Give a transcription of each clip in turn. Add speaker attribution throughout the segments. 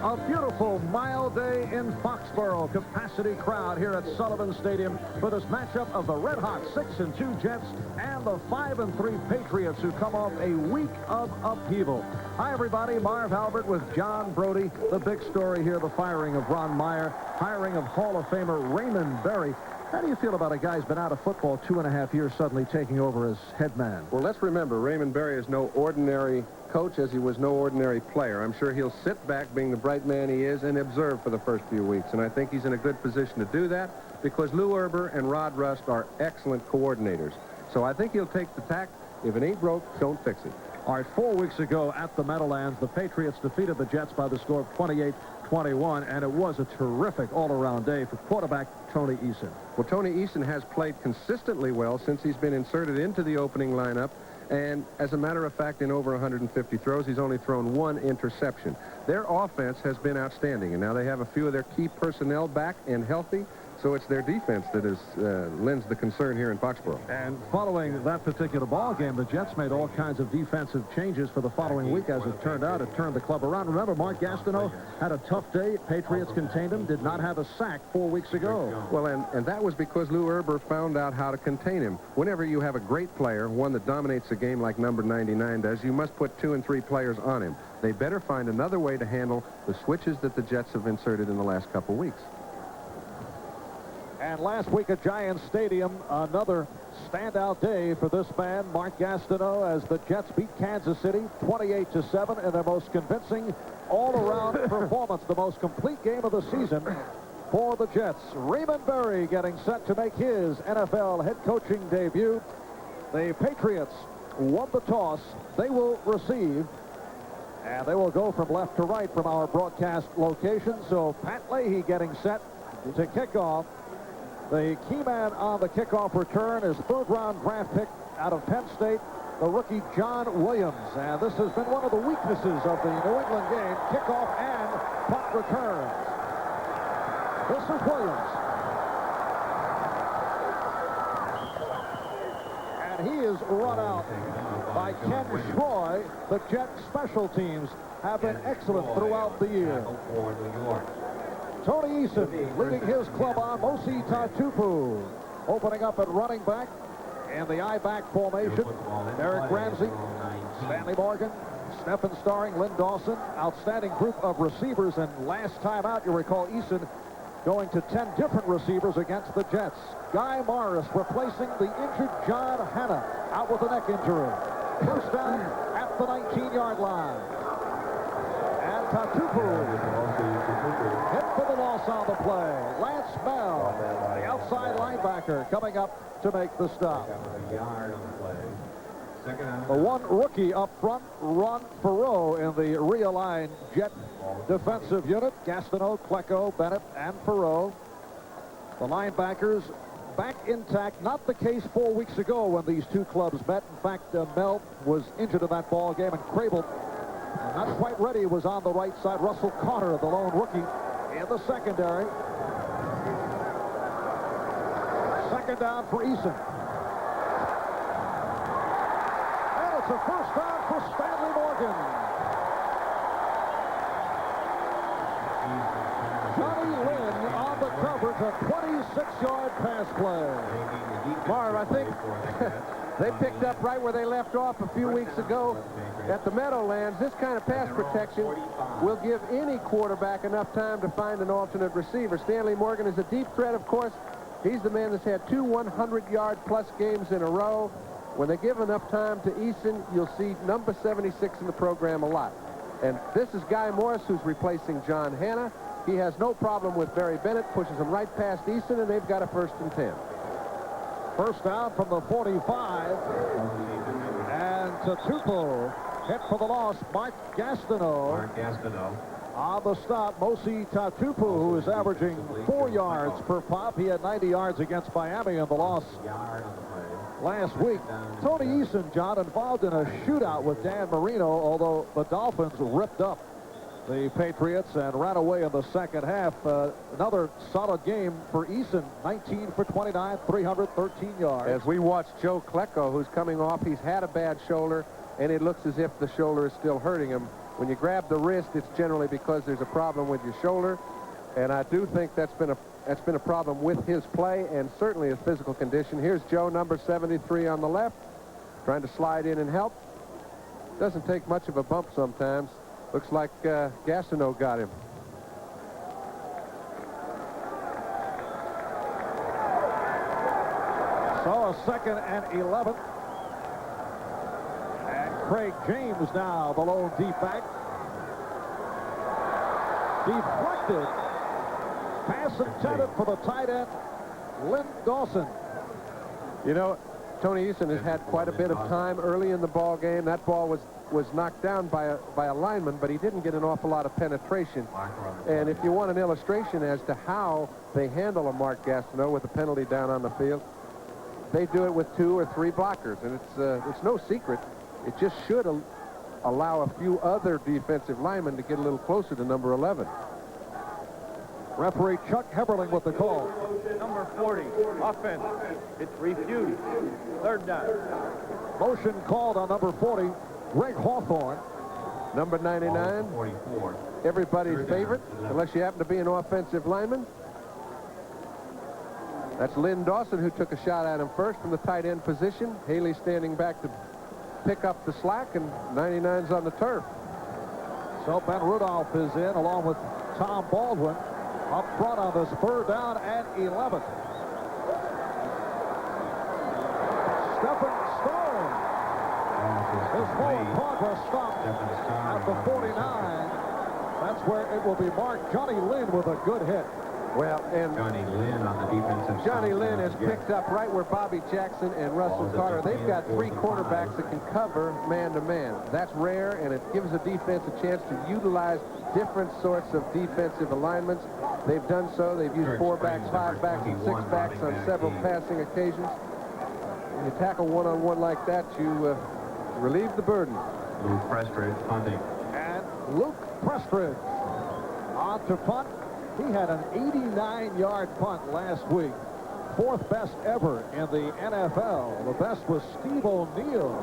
Speaker 1: A beautiful, mild day in Foxborough. Capacity crowd here at Sullivan Stadium for this matchup of the red-hot 6-2 Jets and the 5-3 Patriots, who come off a week of upheaval. Hi, everybody. Marv Albert with John Brody. The big story here, the firing of Ron Meyer, hiring of Hall of Famer Raymond Berry. How do you feel about a guy who's been out of football 2.5 years suddenly taking over as head man?
Speaker 2: Well, let's remember, Raymond Berry is no ordinary coach, as he was no ordinary player. I'm sure he'll sit back, being the bright man he is, and observe for the first few weeks. And I think he's in a good position to do that because Lou Erber and Rod Rust are excellent coordinators. So I think he'll take the tack. If it ain't broke, don't fix it.
Speaker 1: All right, 4 weeks ago at the Meadowlands, the Patriots defeated the Jets by the score of 28-21, and it was a terrific all-around day for quarterback Tony Eason.
Speaker 2: Well, Tony Eason has played consistently well since he's been inserted into the opening lineup. And as a matter of fact, in over 150 throws, he's only thrown 1 interception. Their offense has been outstanding, and now they have a few of their key personnel back and healthy. So it's their defense that is lends the concern here in Foxborough.
Speaker 1: And following that particular ball game, the Jets made all kinds of defensive changes for the following week. As it turned out, it turned the club around. Remember, Mark Gastineau had a tough day. Patriots contained him, did not have a sack 4 weeks ago.
Speaker 2: Well, and that was because Lou Erber found out how to contain him. Whenever you have a great player, one that dominates a game like number 99 does, you must put 2 and 3 players on him. They better find another way to handle the switches that the Jets have inserted in the last couple weeks.
Speaker 1: And last week at Giants Stadium, another standout day for this man, Mark Gastineau, as the Jets beat Kansas City 28-7 in their most convincing all-around performance, the most complete game of the season for the Jets. Raymond Berry getting set to make his NFL head coaching debut. The Patriots won the toss. They will receive, and they will go from left to right from our broadcast location. So Pat Leahy getting set to kick off. The key man on the kickoff return is third-round draft pick out of Penn State, the rookie John Williams. And this has been one of the weaknesses of the New England game, kickoff and punt returns. This is Williams. And he is run out by Ken Schroy. The Jet special teams have been excellent throughout the year. Tony Eason leading his club on. Mosi Tatupu opening up at running back in the I-back formation. Derek Ramsey, Stanley Morgan, Stephen Starring, Lynn Dawson. Outstanding group of receivers. And last time out, you recall Eason going to 10 different receivers against the Jets. Guy Morris replacing the injured John Hanna, out with a neck injury. First down at the 19-yard line. And Tatupu hit for the loss on the play. Lance Bell, the outside linebacker, coming up to make the stop. The one rookie up front, Ron Farreau, in the realigned Jet defensive unit. Gastineau, Klecko, Bennett, and Farreau. The linebackers back intact. Not the case 4 weeks ago when these two clubs met. In fact, Mel was injured in that ball game, and Crable, not quite ready, was on the right side. Russell Carter, the lone rookie, in the secondary. Second down for Eason. And it's a first down for Stanley Morgan. Johnny Lynn on the coverage, a 26-yard pass play.
Speaker 2: Marv, I think they picked up right where they left off a few weeks ago at the Meadowlands. This kind of pass protection will give any quarterback enough time to find an alternate receiver. Stanley Morgan is a deep threat, of course. He's the man that's had 2 100-yard-plus games in a row. When they give enough time to Eason, you'll see number 76 in the program a lot. And this is Guy Morris, who's replacing John Hanna. He has no problem with Barry Bennett, pushes him right past Eason, and they've got a 1st and 10.
Speaker 1: First down from the 45. And Tatupu hit for the loss. Mark Gastineau. On the stop, Mosi Tatupu, who is averaging 4 yards per pop. He had 90 yards against Miami in the loss last week. Tony Eason, John, involved in a shootout with Dan Marino, although the Dolphins ripped up the Patriots and ran away in the second half. Another solid game for Eason, 19 for 29, 313 yards.
Speaker 2: As we watch Joe Klecko, who's coming off, he's had a bad shoulder, and it looks as if the shoulder is still hurting him. When you grab the wrist, it's generally because there's a problem with your shoulder. And I do think that's been a problem with his play and certainly his physical condition. Here's Joe, number 73 on the left, trying to slide in and help. Doesn't take much of a bump sometimes. Looks like Gastineau got him.
Speaker 1: So a 2nd and 11. And Craig James now the lone deep back. Deflected. Pass intended for the tight end, Lynn Dawson.
Speaker 2: You know, Tony Eason has had quite a bit of time early in the ball game. That ball was knocked down by a lineman, but he didn't get an awful lot of penetration. And if you want an illustration as to how they handle a Mark Gastineau with a penalty down on the field, they do it with 2 or 3 blockers, and it's no secret. It just should allow a few other defensive linemen to get a little closer to number 11.
Speaker 1: Referee Chuck Heberling with the call.
Speaker 3: Number 40, offense. It's refused. 3rd down.
Speaker 1: Motion called on number 40, Greg Hawthorne.
Speaker 2: Number 99, everybody's favorite, unless you happen to be an offensive lineman. That's Lynn Dawson, who took a shot at him first from the tight end position. Haley standing back to pick up the slack, and 99's on the turf.
Speaker 1: So Ben Rudolph is in along with Tom Baldwin up front on this 3rd down and 11. Stephen Stone. His forward progress stopped at the 49. That's where it will be marked. Johnny Lynn with a good hit.
Speaker 2: Well, and
Speaker 4: Johnny Lynn on the defensive side.
Speaker 2: Johnny Lynn is picked up right where Bobby Jackson and Russell Carter. They've got 3 quarterbacks that can cover man-to-man. That's rare, and it gives the defense a chance to utilize different sorts of defensive alignments. They've done so. They've used 4 backs, 5 backs, and 6 backs on several passing occasions. When you tackle one-on-one like that, you relieve the burden.
Speaker 4: Luke Prestridge punting.
Speaker 1: And Luke Prestridge on to punt. He had an 89-yard punt last week. 4th best ever in the NFL. The best was Steve O'Neill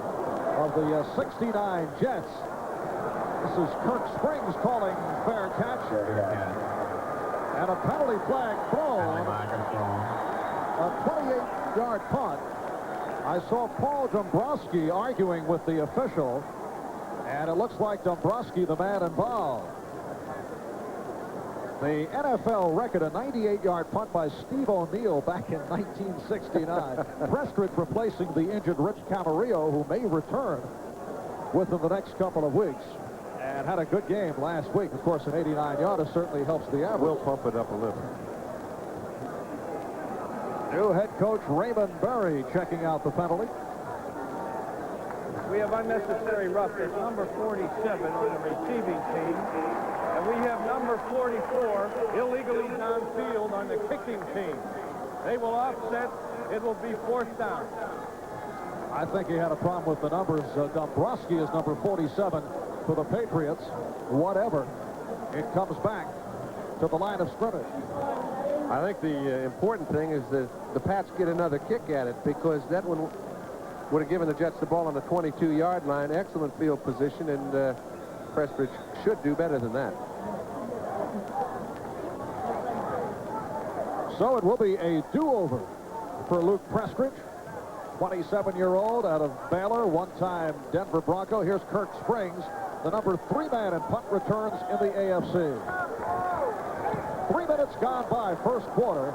Speaker 1: of the 69 Jets. This is Kirk Springs calling fair catch. And a penalty flag thrown. A 28-yard punt. I saw Paul Dombrowski arguing with the official, and it looks like Dombrowski the man involved. The NFL record, a 98-yard punt by Steve O'Neill back in 1969. Prestridge replacing the injured Rich Camarillo, who may return within the next couple of weeks. And had a good game last week. Of course, an 89-yarder certainly helps the average.
Speaker 2: We'll pump it up a little.
Speaker 1: New head coach Raymond Berry checking out the penalty.
Speaker 3: We have unnecessary roughness, number 47 on the receiving team. And we have number 44 illegally downfield on the kicking team. They will offset. It will be 4th down.
Speaker 1: I think he had a problem with the numbers. Dombrowski is number 47 for the Patriots. Whatever. It comes back to the line of scrimmage.
Speaker 2: I think the important thing is that the Pats get another kick at it, because that one would have given the Jets the ball on the 22-yard line. Excellent field position, and Prestridge should do better than that.
Speaker 1: So it will be a do-over for Luke Prestridge, 27-year-old out of Baylor, one-time Denver Bronco. Here's Kirk Springs, the number 3 man in punt returns in the AFC. 3 minutes gone by first quarter,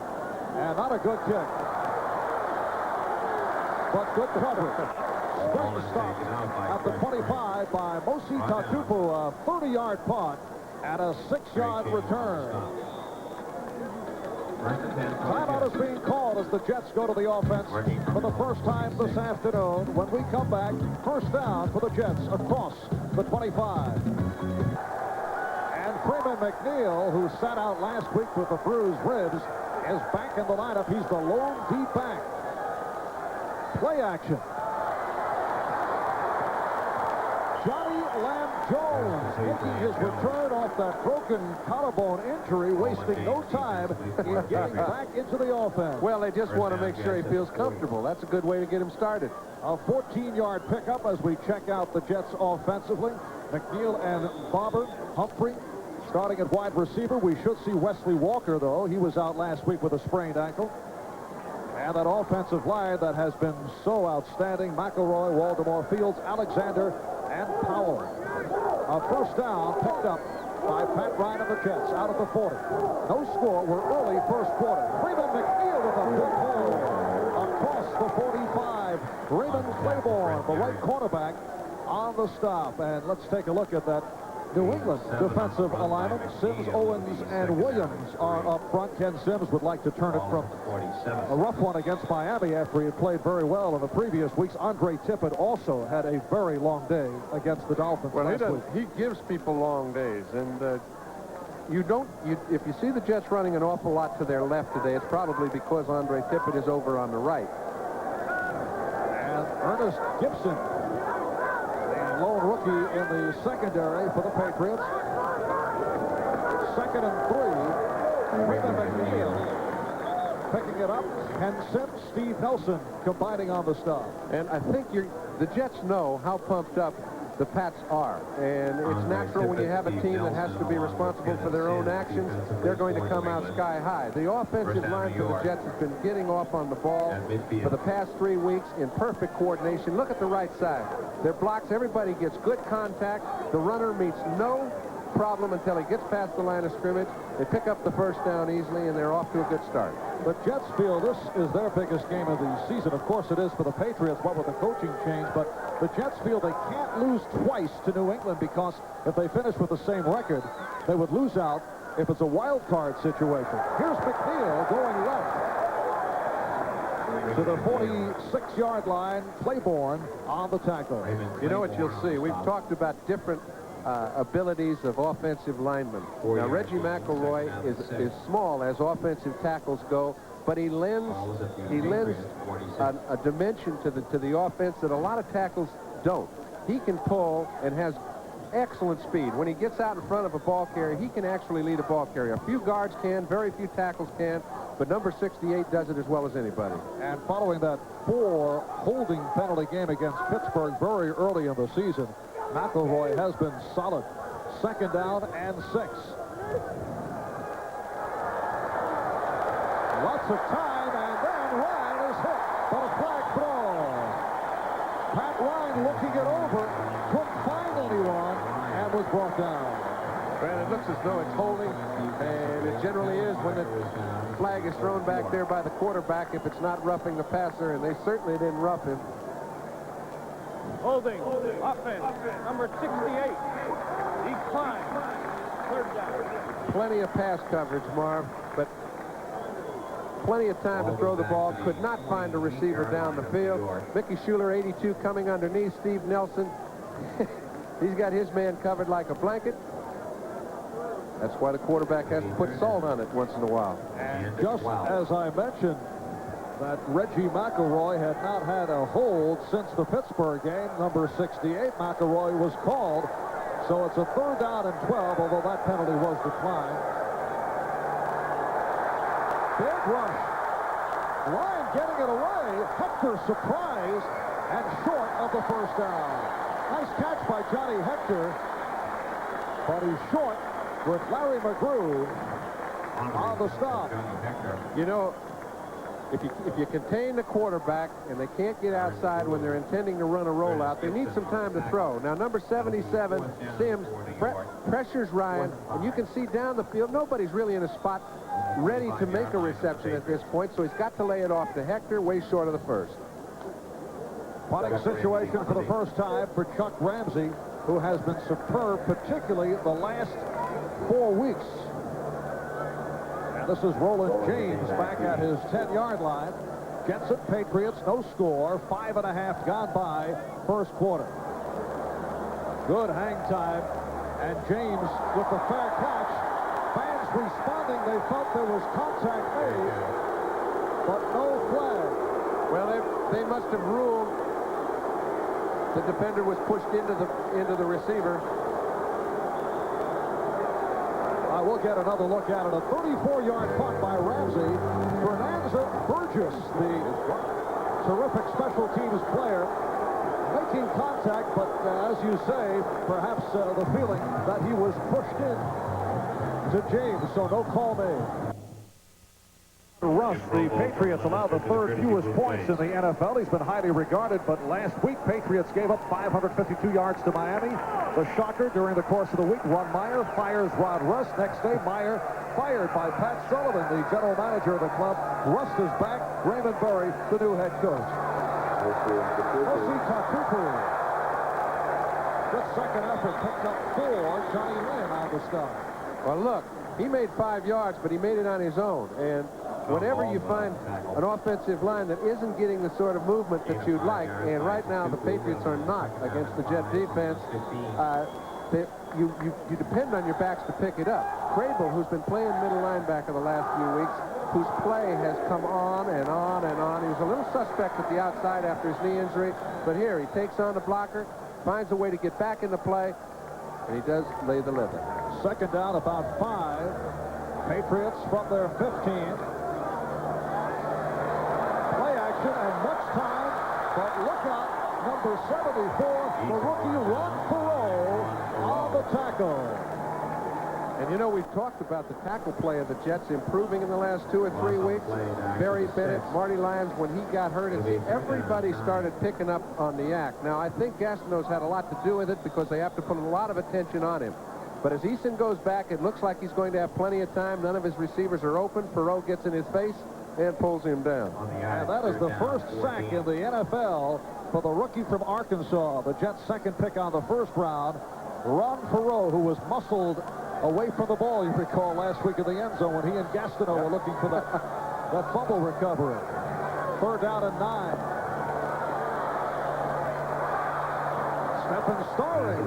Speaker 1: and not a good kick. But good coverage. Springs stopped at the 25 by Mosi Tatupu, a 30-yard punt and a 6-yard return. Timeout is being called as the Jets go to the offense for the first time this afternoon. When we come back, first down for the Jets across the 25. And Freeman McNeil, who sat out last week with the bruised ribs, is back in the lineup. He's the lone deep back. Play action. Johnny Lamb Jones making his return off that broken collarbone injury, wasting no time in getting back into the offense.
Speaker 2: Well, they just want to make sure he feels comfortable. That's a good way to get him started.
Speaker 1: A 14-yard pickup as we check out the Jets offensively. McNeil and Barber, Humphrey starting at wide receiver. We should see Wesley Walker, though. He was out last week with a sprained ankle. And that offensive line that has been so outstanding: McElroy, Waldemar Fields, Alexander, and Powell. A first down picked up by Pat Ryan of the Jets out of the 40. No score. We're early first quarter. Freeman McNeil with a big hole across the 45. Raymond Claiborne, the right quarterback, on the stop. And let's take a look at that New England defensive alignment. Sims, Owens, and Williams are up front. Ken Sims would like to turn it from a rough one against Miami after he had played very well in the previous weeks. Andre Tippett also had a very long day against the Dolphins last week.
Speaker 2: He gives people long days, and if you see the Jets running an awful lot to their left today, it's probably because Andre Tippett is over on the right.
Speaker 1: And Ernest Gibson, lone rookie in the secondary for the Patriots. 2nd and 3. Freeman McNeil picking it up. Ken Sims, Steve Nelson combining on the stop.
Speaker 2: And I think the Jets know how pumped up the Pats are. And it's natural when you have a team that has to be responsible for their own actions, they're going to come out sky high. The offensive line for the Jets has been getting off on the ball for the past 3 weeks in perfect coordination. Look at the right side. Their blocks, everybody gets good contact. The runner meets no problem until he gets past the line of scrimmage. They pick up the first down easily, and they're off to a good start.
Speaker 1: The Jets feel this is their biggest game of the season. Of course, it is for the Patriots, what with the coaching change, but the Jets feel they can't lose twice to New England, because if they finish with the same record, they would lose out if it's a wild card situation. Here's McNeil going left to the 46-yard line. Claiborne on the tackle.
Speaker 2: You know what you'll see? We've talked about different abilities of offensive linemen. Now, Reggie McElroy is small as offensive tackles go, but he lends a dimension to the offense that a lot of tackles don't. He can pull and has excellent speed. When he gets out in front of a ball carrier, he can actually lead a ball carrier. A few guards can, very few tackles can, but number 68 does it as well as anybody.
Speaker 1: And following that 4 holding penalty game against Pittsburgh very early in the season, McElroy has been solid. 2nd down and 6. Lots of time, and then Ryan is hit, but a flag throw. Pat Ryan looking it over, couldn't find anyone, and was brought down.
Speaker 2: And it looks as though it's holding, and it generally is when the flag is thrown back there by the quarterback if it's not roughing the passer, and they certainly didn't rough him.
Speaker 3: Holding, offense, number 68. Decline. 3rd down.
Speaker 2: Plenty of pass coverage, Marv, but plenty of time to throw the ball. Could not find a receiver down the field. Mickey Schuler, 82, coming underneath. Steve Nelson, he's got his man covered like a blanket. That's why the quarterback has to put salt on it once in a while.
Speaker 1: And just as I mentioned, that Reggie McElroy had not had a hold since the Pittsburgh game. Number 68, McElroy, was called. So it's a 3rd down and 12, although that penalty was declined. Big rush. Ryan getting it away. Hector surprised and short of the first down. Nice catch by Johnny Hector, but he's short with Larry McGrew on the stop.
Speaker 2: You know, if you contain the quarterback and they can't get outside when they're intending to run a rollout, they need some time to throw. Now, number 77, Sims, pressures Ryan, and you can see down the field, nobody's really in a spot ready to make a reception at this point, so he's got to lay it off to Hector, way short of the first.
Speaker 1: Punting situation for the first time for Chuck Ramsey, who has been superb, particularly the last 4 weeks. This is Roland James back at his 10-yard line. Gets it, Patriots, no score. 5.5 gone by first quarter. Good hang time. And James with the fair catch. Fans responding. They felt there was contact made, but no flag.
Speaker 2: Well, they must have ruled the defender was pushed into the receiver.
Speaker 1: We'll get another look at it. A 34-yard punt by Ramsey. Fernanza Burgess, the terrific special teams player, making contact, but as you say, perhaps the feeling that he was pushed in to James, so no call made. Russ, the Patriots allow the third fewest points in the NFL. He's been highly regarded, but last week Patriots gave up 552 yards to Miami. The shocker during the course of the week, Ron Meyer fires Rod Russ. Next day, Meyer fired by Pat Sullivan, the general manager of the club. Russ is back. Raymond Berry, the new head coach. Osi Takupu. Good second effort, picked up 4. Johnny Lynn on the start.
Speaker 2: Well, look, he made 5 yards, but he made it on his own. And whenever you find an offensive line that isn't getting the sort of movement that you'd like, and right now the Patriots are not against the Jet defense, you depend on your backs to pick it up. Crable, who's been playing middle linebacker the last few weeks, whose play has come on and on and on. He was a little suspect at the outside after his knee injury, but here he takes on the blocker, finds a way to get back into play, and he does lay the liver.
Speaker 1: Second down, about 5. Patriots from their 15. And much time, but look out, number 74, the rookie Ron Perot on the tackle.
Speaker 2: And you know, we've talked about the tackle play of the Jets improving in the last 2 or 3 weeks. Barry Bennett, Marty Lyons, when he got hurt, everybody started picking up on the act. Now, I think Gastineau's had a lot to do with it because they have to put a lot of attention on him. But as Eason goes back, it looks like he's going to have plenty of time. None of his receivers are open. Perot gets in his face and pulls him down.
Speaker 1: And that is the first sack in the NFL for the rookie from Arkansas, the Jets' second pick on the first round, Ron Perot, who was muscled away from the ball, you recall, last week in the end zone when he and Gastineau were looking for that fumble recovery. Third down and 9. Stephen Starry.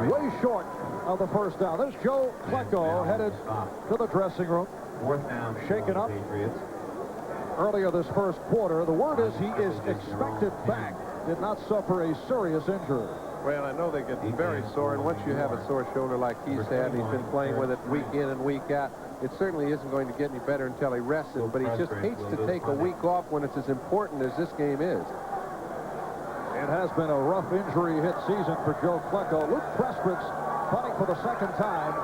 Speaker 1: Way short of the first down. There's Joe Klecko headed to the dressing room. Shaken up earlier this first quarter. The word is he is expected back. Did not suffer a serious injury.
Speaker 2: Well, I know they get very sore, and once you have a sore shoulder like he's had, he's been playing with it week in and week out, it certainly isn't going to get any better until he rests it, but he just hates to take a week off when it's as important as this game is.
Speaker 1: It has been a rough injury-hit season for Joe Klecko. Luke Prestridge punting for the second time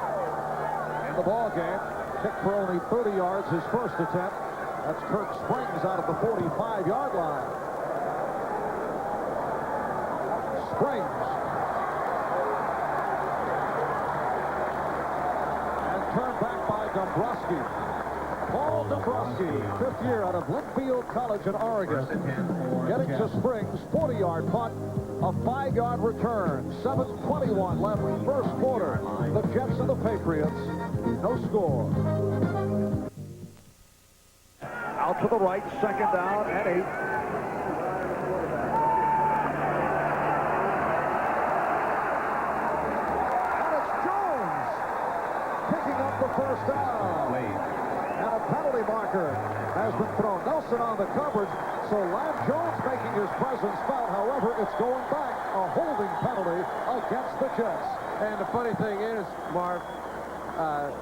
Speaker 1: in the ball game. Kicked for only 30 yards his first attempt. That's Kirk Springs out of the 45-yard line. Springs. And turned back by Dombrowski. Paul Dombrowski, 5th year out of Linfield College in Oregon. Getting to Springs, 40-yard punt, a 5-yard return. 7:21 left first quarter. The Jets and the Patriots, no score. Out to the right, second down and 8. And it's Jones picking up the first down. And a penalty marker has been thrown. Nelson on the coverage, so Lamb Jones making his presence felt. However, it's going back, a holding penalty against the Jets.
Speaker 2: And the funny thing is, Marv,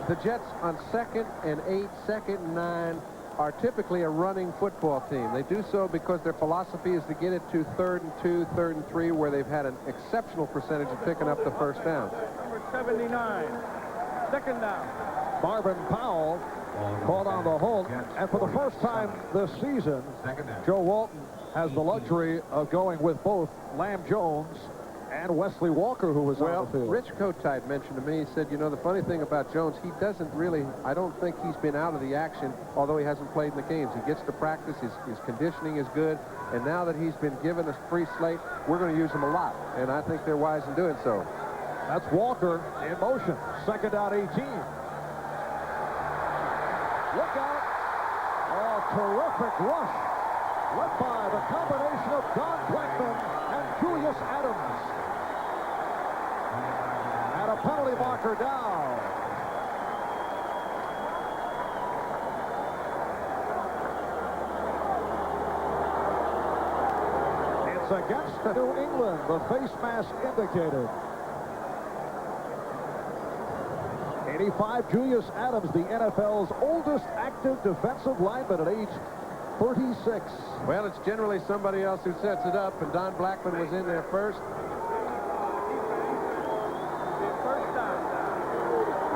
Speaker 2: the Jets on 2nd and 8, 2nd and 9 are typically a running football team. They do so because their philosophy is to get it to 3rd and 2, 3rd and 3, where they've had an exceptional percentage of picking up the first down.
Speaker 3: Number 79, second down.
Speaker 1: Marvin Powell called on the hold, and for the first time this season, Joe Walton has the luxury of going with both Lamb Jones and Wesley Walker, who was on the field.
Speaker 2: Rich Kotite mentioned to me, he said, you know, the funny thing about Jones, he doesn't really, I don't think he's been out of the action, although he hasn't played in the games. He gets to practice, his conditioning is good, and now that he's been given a free slate, we're going to use him a lot, and I think they're wise in doing so.
Speaker 1: That's Walker in motion. Second down, 18. Look out. Oh, terrific rush. Led by the combination of Don Blackman and Julius Adams. And a penalty marker down. It's against New England. The face mask indicated. 85, Julius Adams, the NFL's oldest active defensive lineman at age 36.
Speaker 2: Well, it's generally somebody else who sets it up, and Don Blackman was in there first.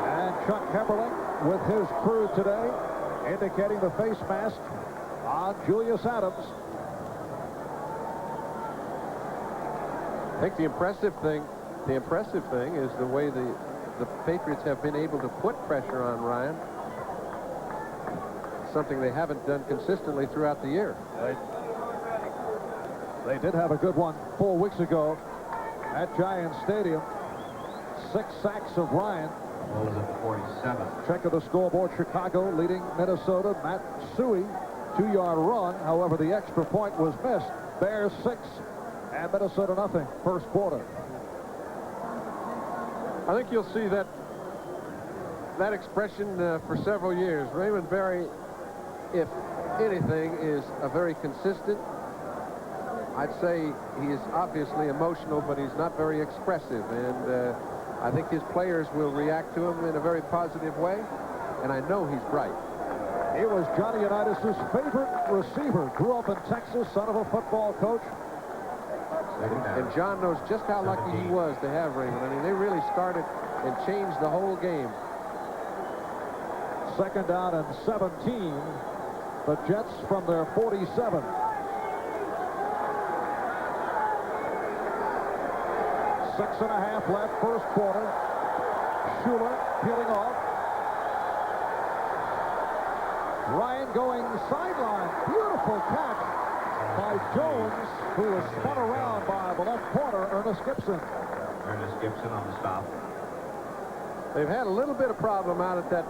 Speaker 1: And Chuck Hepperling with his crew today, indicating the face mask on Julius Adams.
Speaker 2: I think the impressive thing is the way the Patriots have been able to put pressure on Ryan. Something they haven't done consistently throughout the year.
Speaker 1: They did have a good one 4 weeks ago at Giants Stadium. 6 sacks of Ryan.
Speaker 4: What was it, 47?
Speaker 1: Check of the scoreboard. Chicago leading Minnesota. Matt Suey, 2-yard run. However, the extra point was missed. Bears 6 and Minnesota nothing. First quarter.
Speaker 2: I think you'll see that expression for several years. Raymond Berry, if anything, is a very consistent. I'd say he is obviously emotional, but he's not very expressive. And I think his players will react to him in a very positive way. And I know he's bright.
Speaker 1: He was Johnny Unitas' favorite receiver. Grew up in Texas, son of a football coach.
Speaker 2: And John knows just how lucky he was to have Raymond. I mean, they really started and changed the whole game.
Speaker 1: Second down and 17. The Jets from their 47. 6.5 left, first quarter. Schuler peeling off. Ryan going sideline. Beautiful catch by Jones, who was spun around by the left corner, Ernest Gibson.
Speaker 4: Ernest Gibson on the stop.
Speaker 2: They've had a little bit of problem out at that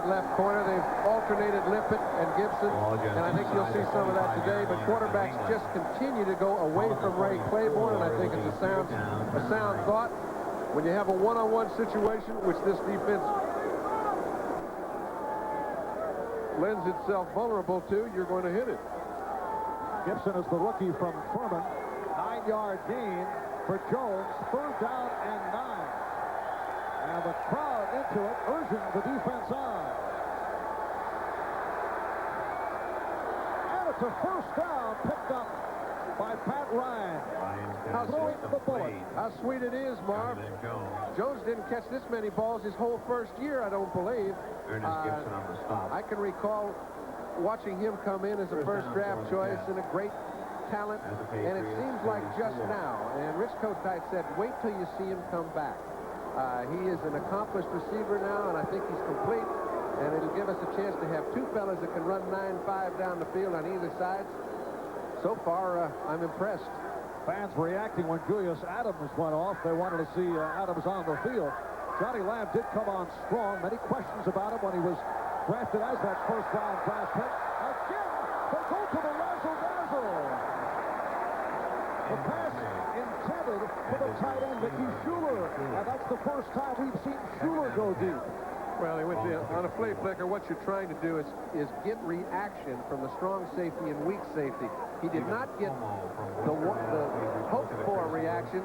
Speaker 2: left corner. They've alternated Lippett and Gibson, and I think you'll see some of that today. But quarterbacks just continue to go away from Ray Claiborne, and I think it's a sound thought. When you have a one-on-one situation, which this defense lends itself vulnerable to, you're going to hit it.
Speaker 1: Gibson is the rookie from Furman. 9-yard gain for Jones. Third down and 9. And the crowd into it, urging the defense on. And it's a first down picked up by Pat Ryan. Throwing the bullet.
Speaker 2: How sweet it is, Marv. Jones didn't catch this many balls his whole first year, I don't believe.
Speaker 4: Ernest Gibson on the stop.
Speaker 2: I can recall watching him come in as a first draft choice and a great talent, and it seems like just now. And Rich Kotite said, wait till you see him come back. He is an accomplished receiver now, and I think he's complete, and it'll give us a chance to have two fellas that can run 9.5 down the field on either side. So far, I'm impressed.
Speaker 1: Fans reacting when Julius Adams went off. They wanted to see Adams on the field. Johnny Lamb did come on strong. Many questions about him when he was drafted as that first-round draft pick. Again, they go to the razzle-dazzle. The pass intended for the tight end, Mickey Schuler. And that's the first time we've seen Schuler go deep.
Speaker 2: Well, he went on a flea flicker. What you're trying to do is get reaction from the strong safety and weak safety. He did not get the hoped-for reaction,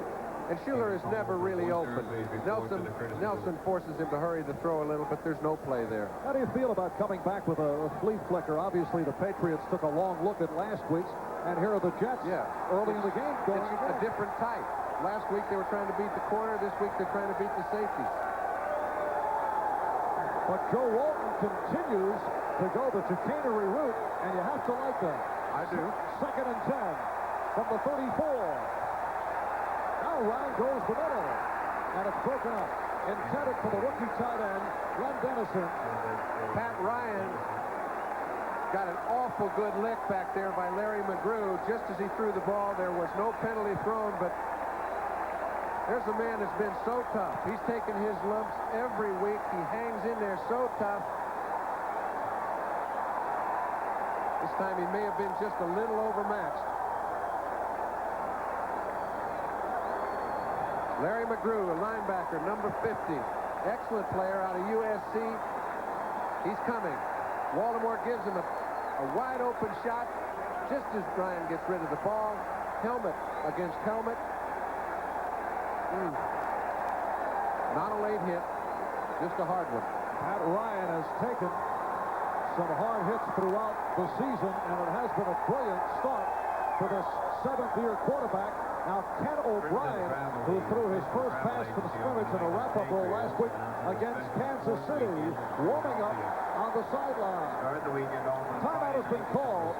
Speaker 2: and Schuler is never really open. Nelson forces him to hurry to throw a little, but there's no play there.
Speaker 1: How do you feel about coming back with a flea flicker? Obviously, the Patriots took a long look at last week's, and here are the Jets early in the game going
Speaker 2: It's a different type. Last week they were trying to beat the corner. This week they're trying to beat the safety.
Speaker 1: But Joe Walton continues to go the chicanery route, and you have to like that.
Speaker 2: I do.
Speaker 1: Second and 10 from the 34. Now Ryan goes the middle, and it's broken up. Intended for the rookie tight end, Len Dennison.
Speaker 2: Pat Ryan got an awful good lick back there by Larry McGrew. Just as he threw the ball, there was no penalty thrown, but there's a man that's been so tough. He's taken his lumps every week. He hangs in there so tough. This time he may have been just a little overmatched. Larry McGrew, a linebacker, number 50. Excellent player out of USC. He's coming. Baltimore gives him a wide open shot just as Ryan gets rid of the ball. Helmet against helmet. Not a late hit, just a hard one.
Speaker 1: Pat Ryan has taken some hard hits throughout the season, and it has been a brilliant start for this seventh-year quarterback. Now, Ken O'Brien, who threw his first pass from scrimmage in a wrap-up role last week against Kansas City, warming up on the sideline. Timeout has been called.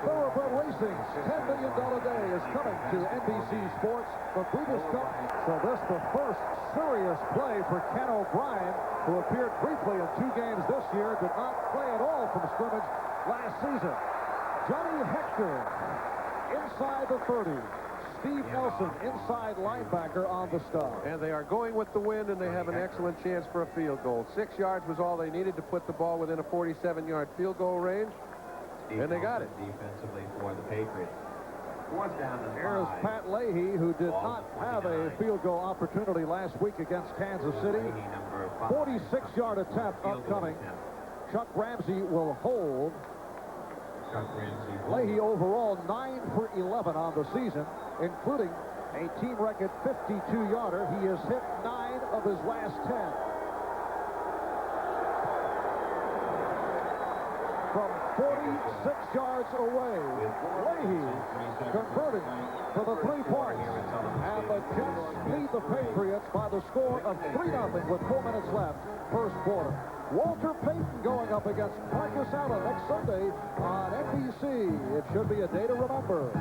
Speaker 1: Thoroughbred Racing's $10 million day is coming to NBC Sports, the Breeders' Cup. So this the first serious play for Ken O'Brien, who appeared briefly in 2 games this year, did not play at all from scrimmage last season. Johnny Hector inside the 30. Steve Nelson, inside linebacker, on the stop.
Speaker 2: And they are going with the wind, and they have an excellent chance for a field goal. 6 yards was all they needed to put the ball within a 47-yard field goal range, and they got it.
Speaker 4: Defensively for the Patriots. Fourth down and 5.
Speaker 1: Here's Pat Leahy, who did not have a field goal opportunity last week against Kansas City. 46-yard attempt upcoming. Chuck Ramsey will hold. Leahy overall 9 for 11 on the season, including a team record 52-yarder. He has hit 9 of his last 10. From 46 yards away, Leahy converting for the 3 points. And the Jets lead the Patriots by the score of 3-0 with 4 minutes left, first quarter. Walter Payton going up against Marcus Allen next Sunday on NBC. It should be a day to remember.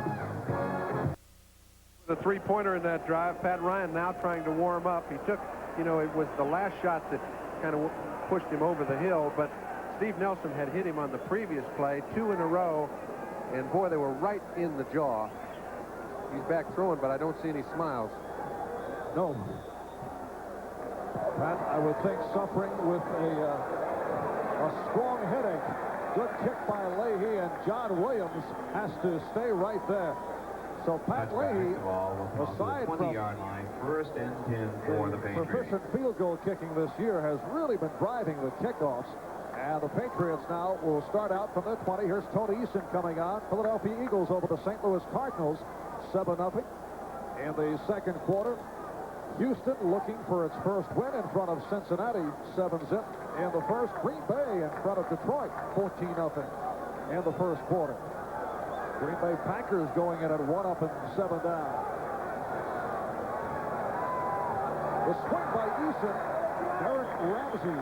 Speaker 2: The three-pointer in that drive, Pat Ryan now trying to warm up. He took, it was the last shot that kind of pushed him over the hill, but Steve Nelson had hit him on the previous play, 2 in a row, and boy, they were right in the jaw. He's back throwing, but I don't see any smiles.
Speaker 1: No. Pat, I would think, suffering with a strong headache. Good kick by Leahy, and John Williams has to stay right there. So Pat Leahy, aside from the
Speaker 4: 20-yard line, first and 10 for the Patriots.
Speaker 1: Proficient field goal kicking this year, has really been driving the kickoffs. And the Patriots now will start out from the 20. Here's Tony Eason coming on. Philadelphia Eagles over the St. Louis Cardinals, 7-0 in the second quarter. Houston looking for its first win in front of Cincinnati, 7-zip. In the first, Green Bay in front of Detroit, 14-0 in the first quarter. Green Bay Packers going in at 1-up and 7 down. The swing by Eason, Derek Ramsey,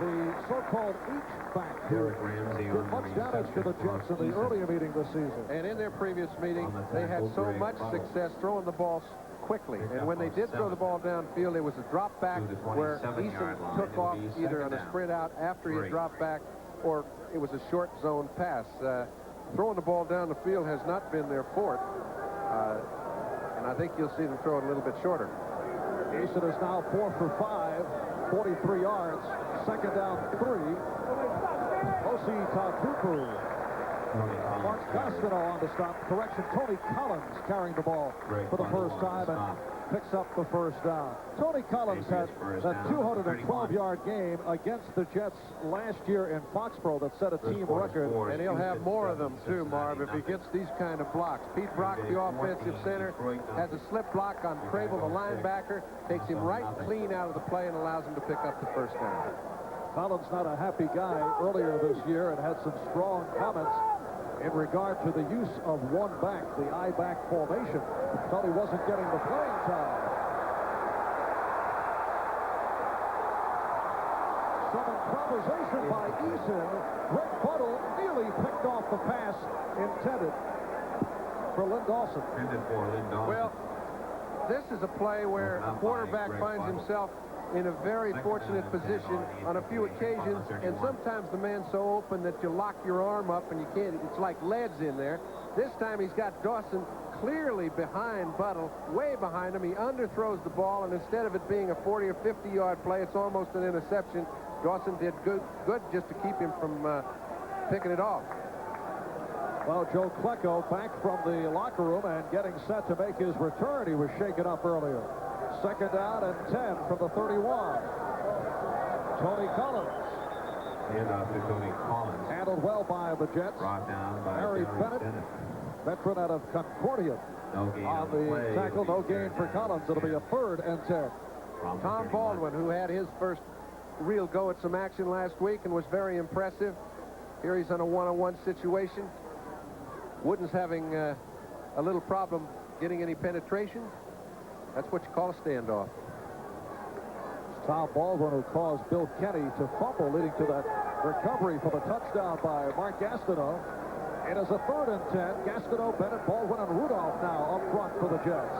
Speaker 1: the so-called H-back, who did much damage to the Jets in the earlier meeting this season.
Speaker 2: And in their previous meeting, they had so much success throwing the ball quickly. And when they did throw the ball downfield, it was a drop back where Eason took off either on a sprint out after he had dropped back, or it was a short zone pass. Throwing the ball down the field has not been their forte. And I think you'll see them throw it a little bit shorter.
Speaker 1: Eason is now 4 for 5, 43 yards, second down 3. Osi Tatupu. Mark Costello on the stop. Correction, Tony Collins carrying the ball for the first time and picks up the first down. Tony Collins had that 212-yard game against the Jets last year in Foxborough that set a team record.
Speaker 2: And he'll have more of them, too, Marv, if he gets these kind of blocks. Pete Brock, the offensive center, has a slip block on Crable, the linebacker, takes him right clean out of the play and allows him to pick up the first down.
Speaker 1: Collins not a happy guy earlier this year and had some strong comments in regard to the use of one back, the I-back formation. Thought he wasn't getting the playing time. Some improvisation by Eason. Rick Buttle nearly picked off the pass intended for Lynn Dawson.
Speaker 2: Well, this is a play where a quarterback finds himself in a very fortunate position on a few occasions, and sometimes the man's so open that you lock your arm up and you can't, it's like leads in there. This time he's got Dawson clearly behind Buttle, way behind him. He underthrows the ball, and instead of it being a 40 or 50-yard play, it's almost an interception. Dawson did good just to keep him from picking it off.
Speaker 1: Well, Joe Klecko back from the locker room and getting set to make his return. He was shaken up earlier. Second down and 10 from the 31. Tony Collins.
Speaker 4: And off to Tony Collins.
Speaker 1: Handled well by the Jets.
Speaker 4: Brought down by
Speaker 1: Harry Bennett, veteran out of Concordia.
Speaker 4: No gain
Speaker 1: on the tackle. No gain for Collins. It'll be a third and 10.
Speaker 2: Tom Baldwin, who had his first real go at some action last week and was very impressive, Here he's in a one-on-one situation. Wooden's having a little problem getting any penetration. That's what you call a standoff.
Speaker 1: Tom Baldwin, who caused Bill Kenny to fumble, leading to that recovery for the touchdown by Mark Gastineau. It is a 3rd and 10. Gastineau, Bennett, Baldwin, and Rudolph now up front for the Jets.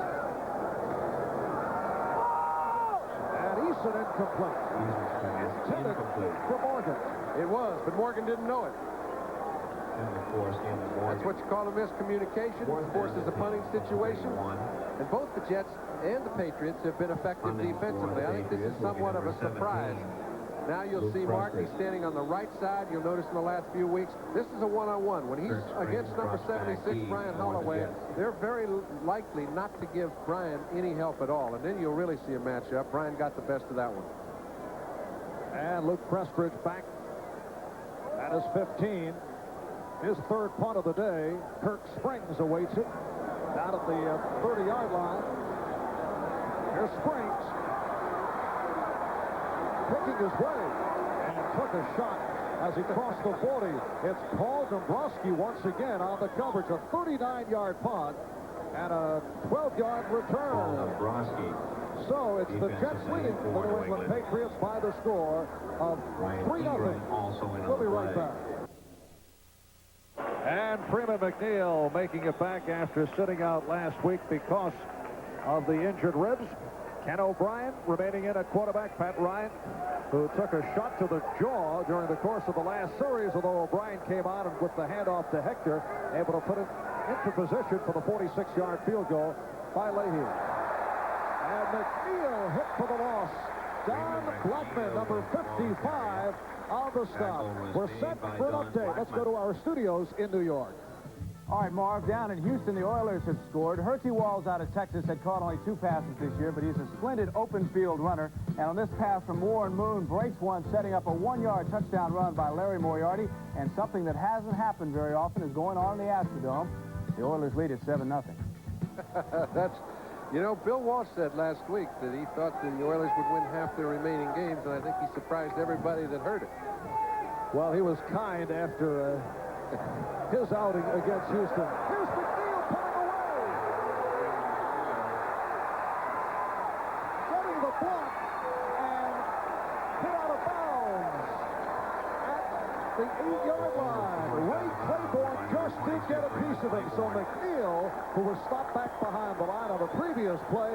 Speaker 1: And Eason incomplete. Intended for Morgan.
Speaker 2: It was, but Morgan didn't know it. That's what you call a miscommunication. Forces a punting situation. And both the Jets and the Patriots have been effective defensively. I think this is somewhat of a surprise. Now you'll see Markey standing on the right side. You'll notice in the last few weeks, this is a one-on-one. When he's against number 76, Brian Holloway, they're very likely not to give Brian any help at all. And then you'll really see a matchup. Brian got the best of that one.
Speaker 1: And Luke Prestridge back at his 15. His 3rd punt of the day. Kirk Springs awaits it down at the 30-yard line. Here's Springs picking his way and took a shot as he crossed the 40. It's Paul Dombrowski once again on the coverage. A 39-yard punt and a 12-yard return. So it's the Jets leading the New England Patriots by the score of 3-0. We'll be right back. And Freeman McNeil making it back after sitting out last week because of the injured ribs. Ken O'Brien remaining in at quarterback. Pat Ryan, who took a shot to the jaw during the course of the last series, although O'Brien came on and with the handoff to Hector, able to put it into position for the 46-yard field goal by Leahy. And McNeil hit for the loss. Don Blackman, number 55, on the stop. We're set for an update. Let's go to our studios in New York.
Speaker 5: All right, Marv, down in Houston, the Oilers have scored. Herty Walls out of Texas had caught only 2 passes this year, but he's a splendid open field runner. And on this pass from Warren Moon, breaks one, setting up a 1-yard touchdown run by Larry Moriarty. And something that hasn't happened very often is going on in the Astrodome. The Oilers lead at 7-0.
Speaker 2: That's, you know, Bill Walsh said last week that he thought the Oilers would win half their remaining games, and I think he surprised everybody that heard it.
Speaker 1: Well, he was kind after his outing against Houston. Here's McNeil pulling away. Getting the block and hit out of bounds at the 8-yard line. Ray Claiborne just did get a piece of it. So McNeil, who was stopped back behind the line on the previous play,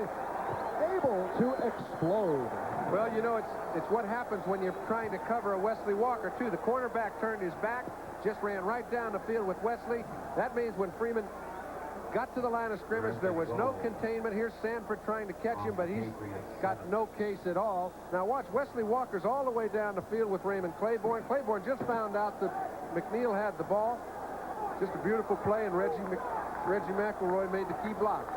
Speaker 1: able to explode.
Speaker 2: Well, you know, it's what happens when you're trying to cover a Wesley Walker, too. The cornerback turned his back, just ran right down the field with Wesley. That means when Freeman got to the line of scrimmage, there was no containment. Here's Sanford trying to catch him, but he's got no case at all. Now watch, Wesley Walker's all the way down the field with Raymond Claiborne. Claiborne just found out that McNeil had the ball. Just a beautiful play, and Reggie McElroy made the key block.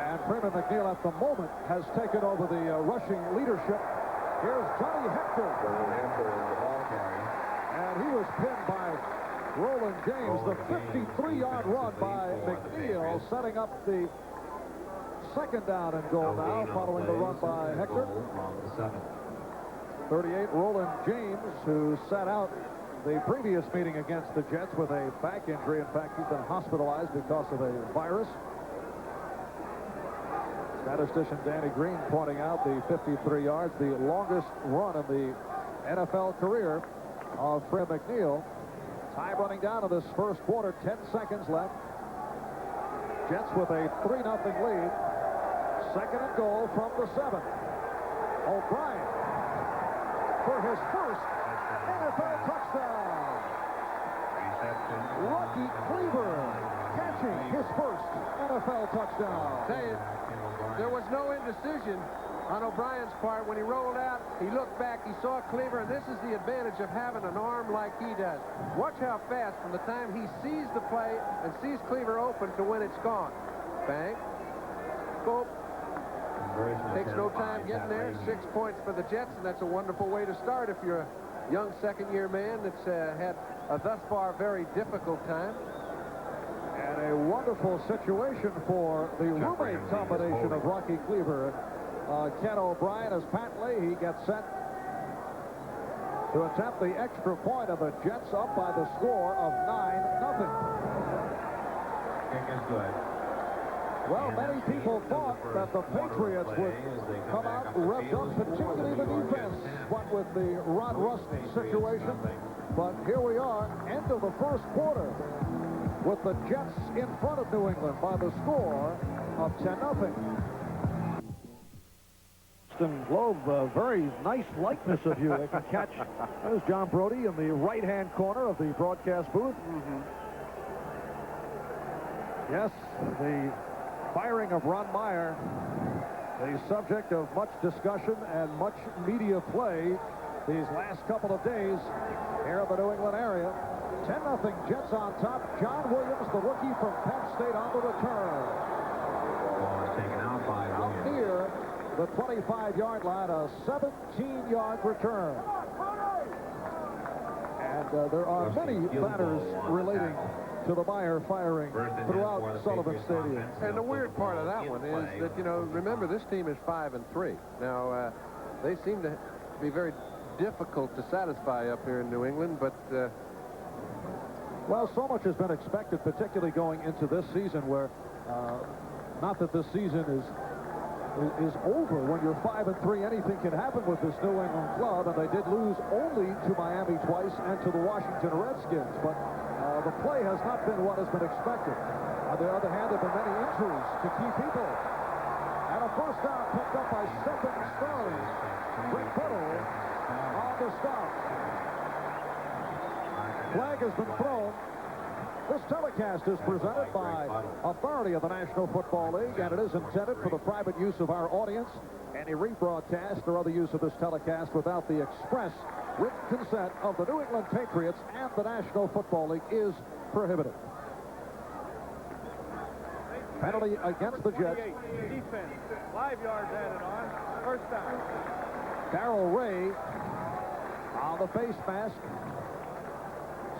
Speaker 1: And Freeman McNeil at the moment has taken over the rushing leadership. Here's Johnny Hector. And he was pinned by Roland James. The 53-yard run by McNeil, setting up the 2nd down and goal now, following the run by Hector. 38, Roland James, who sat out the previous meeting against the Jets with a back injury. In fact, he's been hospitalized because of a virus. Statistician Danny Green pointing out the 53 yards, the longest run in the NFL career of Fred McNeil. Time running down in this first quarter, 10 seconds left. Jets with a 3-0 lead. 2nd and goal from the 7. O'Brien for his first NFL touchdown. Rocky Cleaver catching his first NFL touchdown.
Speaker 2: Tell you, there was no indecision on O'Brien's part. When he rolled out, he looked back, he saw Cleaver, and this is the advantage of having an arm like he does. Watch how fast from the time he sees the play and sees Cleaver open to when it's gone. Bang. Boop. Takes no time getting there. 6 points for the Jets, and that's a wonderful way to start if you're a young second-year man that's had a thus far very difficult time.
Speaker 1: And a wonderful situation for the roommate combination of Rocky Cleaver, Ken O'Brien, as Pat Leahy gets set to attempt the extra point, of the Jets up by the score of 9-0.
Speaker 4: Kick is good.
Speaker 1: Well, many people thought that the Patriots would come out revved up, particularly the defense, what with the Rod Rust situation. But here we are, end of the first quarter, with the Jets in front of New England by the score of 10-0. Globe, very nice likeness of you. They can catch. There's John Brody in the right-hand corner of the broadcast booth. Yes, the firing of Ron Meyer, the subject of much discussion and much media play these last couple of days here in the New England area. 10-0 Jets on top. John Williams, the rookie from Penn State, on the return.
Speaker 4: Ball is taken out by
Speaker 1: Out
Speaker 4: Williams.
Speaker 1: near the 25-yard line, a 17-yard return. And there are many matters relating to the Meyer firing throughout Sullivan Stadium.
Speaker 2: And the weird part of that one is that, you know, remember, this team is 5-3. Now, they seem to be very difficult to satisfy up here in New England, but
Speaker 1: well, so much has been expected, particularly going into this season, where not that this season is over. When you're 5-3, anything can happen with this New England club, and they did lose only to Miami twice and to the Washington Redskins, but the play has not been what has been expected. On the other hand, there have been many injuries to key people. And a first down picked up by Stephen Sterling. Rick Biddle on the stop. Flag has been thrown. This telecast is presented by authority of the National Football League, and it is intended for the private use of our audience. Any rebroadcast or other use of this telecast without the express written consent of the New England Patriots and the National Football League is prohibited. Penalty against the Jets.
Speaker 3: Defense, 5 yards added on, first down.
Speaker 1: Darrell Ray on the face mask.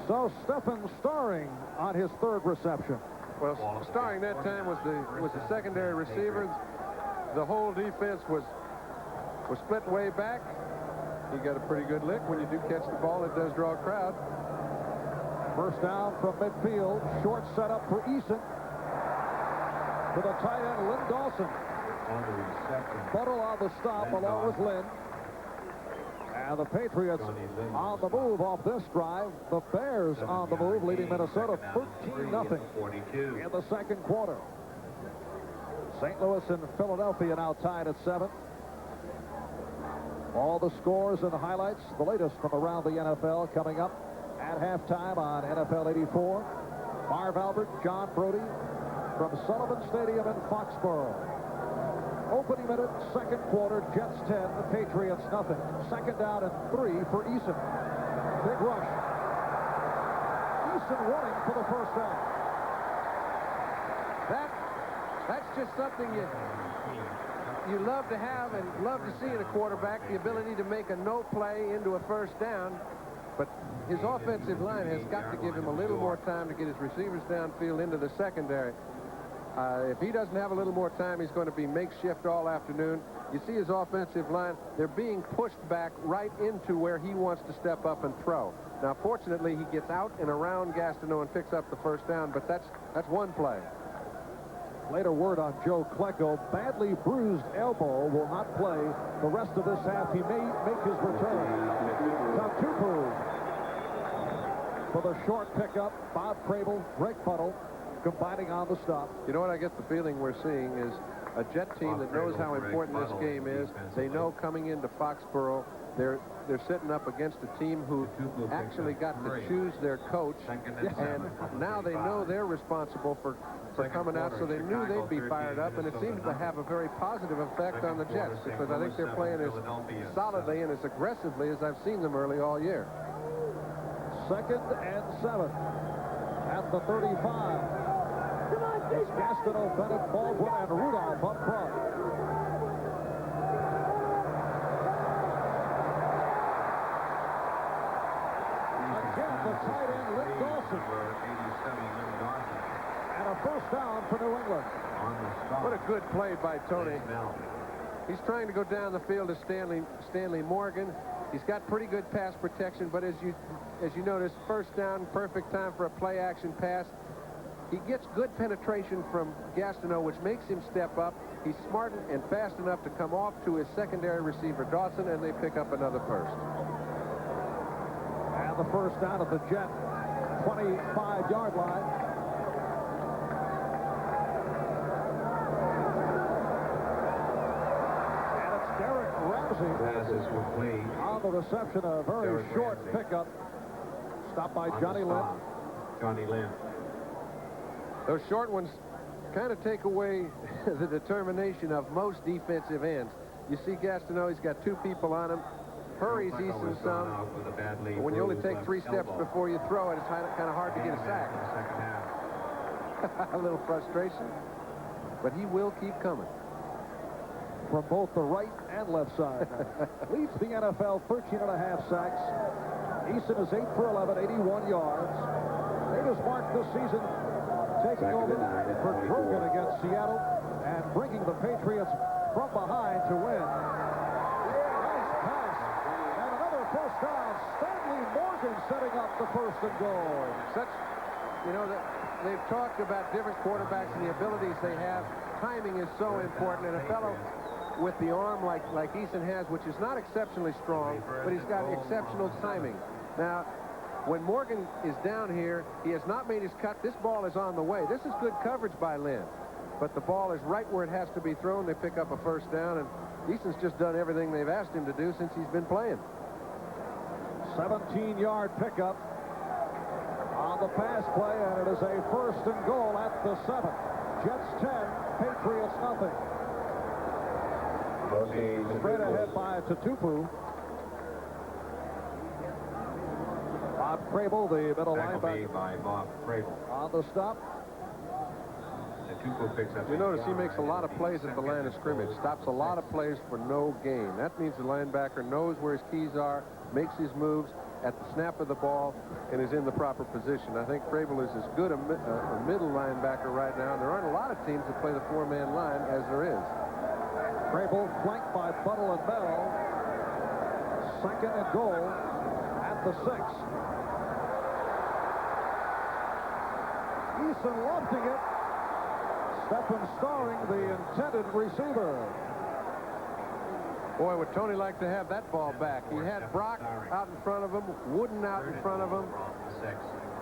Speaker 1: So Stephen Starring on his third reception.
Speaker 2: well, Starring that time was the secondary receiver. The whole defense was split way back. He got a pretty good lick. When you do catch the ball, it does draw a crowd.
Speaker 1: First down from midfield. Short setup for Eason. To the tight end, Lynn Dawson.
Speaker 4: On the reception.
Speaker 1: Buttle on the stop along with Lynn. And the Patriots on the move off this drive. The Bears on the move, leading Minnesota 13-0 in the second quarter. St. Louis and Philadelphia now tied at 7. All the scores and the highlights, the latest from around the NFL, coming up at halftime on NFL 84. Marv Albert, John Brody from Sullivan Stadium in Foxborough. Opening minute, second quarter, Jets 10, the Patriots nothing. Second down and 3 for Eason. Big rush. Eason running for the first down.
Speaker 2: That's just something you love to have and love to see in a quarterback, the ability to make a no play into a first down. But his offensive line has got to give him a little more time to get his receivers downfield into the secondary. If he doesn't have a little more time, he's going to be makeshift all afternoon. You see his offensive line, they're being pushed back right into where he wants to step up and throw. Now, fortunately, he gets out and around Gastineau and picks up the first down, but that's one play.
Speaker 1: Later word on Joe Klecko, badly bruised elbow, will not play the rest of this half. He may make his return. Tatupu for the short pickup. Bob Crable, Greg Puddle combining on the stop.
Speaker 2: You know what I get the feeling we're seeing is a Jet team that knows how important this game is. They know coming into Foxborough, they're sitting up against a team who actually got to choose their coach, and now they know they're responsible for coming out, so they knew they'd be fired up, and it seems to have a very positive effect on the Jets, because I think they're playing as solidly and as aggressively as I've seen them early all year.
Speaker 1: Second and 7 at the 35. It's Gastineau, Bennett, Baldwin, and Rudolph up front. Again, the tight end, Lynn Dawson. And a first down for New England.
Speaker 2: What a good play by Tony. He's trying to go down the field to Stanley Morgan. He's got pretty good pass protection, but as you notice, first down, perfect time for a play action pass. He gets good penetration from Gastineau, which makes him step up. He's smart and fast enough to come off to his secondary receiver, Dawson, and they pick up another first.
Speaker 1: And the first down at the Jet 25-yard line. And it's Derek Ramsey
Speaker 4: Pass is complete.
Speaker 1: on the reception, a very
Speaker 4: Derek
Speaker 1: short
Speaker 4: Ramsey.
Speaker 1: pickup. Stopped by
Speaker 4: On
Speaker 1: Johnny
Speaker 4: the
Speaker 1: Lynn.
Speaker 4: stop, Johnny Lynn.
Speaker 2: Those short ones kind of take away the determination of most defensive ends. You see Gastineau, he's got two people on him, hurries
Speaker 4: Looks like
Speaker 2: Easton
Speaker 4: always going
Speaker 2: some.
Speaker 4: out with a badly
Speaker 2: But when you only
Speaker 4: bruised
Speaker 2: take
Speaker 4: left
Speaker 2: 3 steps
Speaker 4: elbow.
Speaker 2: before you throw it, it's kind of hard to get a
Speaker 4: And
Speaker 2: sack.
Speaker 4: back in the second half.
Speaker 2: A little frustration, but he will keep coming.
Speaker 1: From both the right and left side. Leads the NFL 13.5 sacks. Easton is 8 for 11, 81 yards. Raiders mark this season taking
Speaker 4: Second
Speaker 1: over
Speaker 4: and 9 at
Speaker 1: for
Speaker 4: 24.
Speaker 1: Drogan against Seattle and bringing the Patriots from behind to win. Nice pass. And another first down. Stanley Morgan setting up the first and goal.
Speaker 2: They've talked about different quarterbacks and the abilities they have. Timing is so important, and a fellow with the arm like Easton has, which is not exceptionally strong, but he's got exceptional timing. Now, when Morgan is down here, he has not made his cut. This ball is on the way. This is good coverage by Lynn, but the ball is right where it has to be thrown. They pick up a first down, and Easton's just done everything they've asked him to do since he's been playing.
Speaker 1: 17-yard pickup on the pass play, and it is a first and goal at the 7. Jets 10, Patriots nothing. Spread ahead by Tatupu. Bob Crable, the middle
Speaker 4: Tackle
Speaker 1: linebacker,
Speaker 4: made by Bob Crable.
Speaker 1: on the stop.
Speaker 4: Tatupu picks up
Speaker 2: You
Speaker 4: a
Speaker 2: notice he makes a
Speaker 4: yard
Speaker 2: lot of plays at the line of scrimmage, stops a lot of plays for no gain. That means the linebacker knows where his keys are, makes his moves at the snap of the ball, and is in the proper position. I think Crable is as good a middle linebacker right now, and there aren't a lot of teams that play the 4-man line as there is.
Speaker 1: Crable flanked by Buttle and Bell. Second and goal at the 6. Easton lofting it. Stephen Starring, the intended receiver.
Speaker 2: Boy, would Tony like to have that ball back. He had Brock out in front of him, Wooden out in front of him,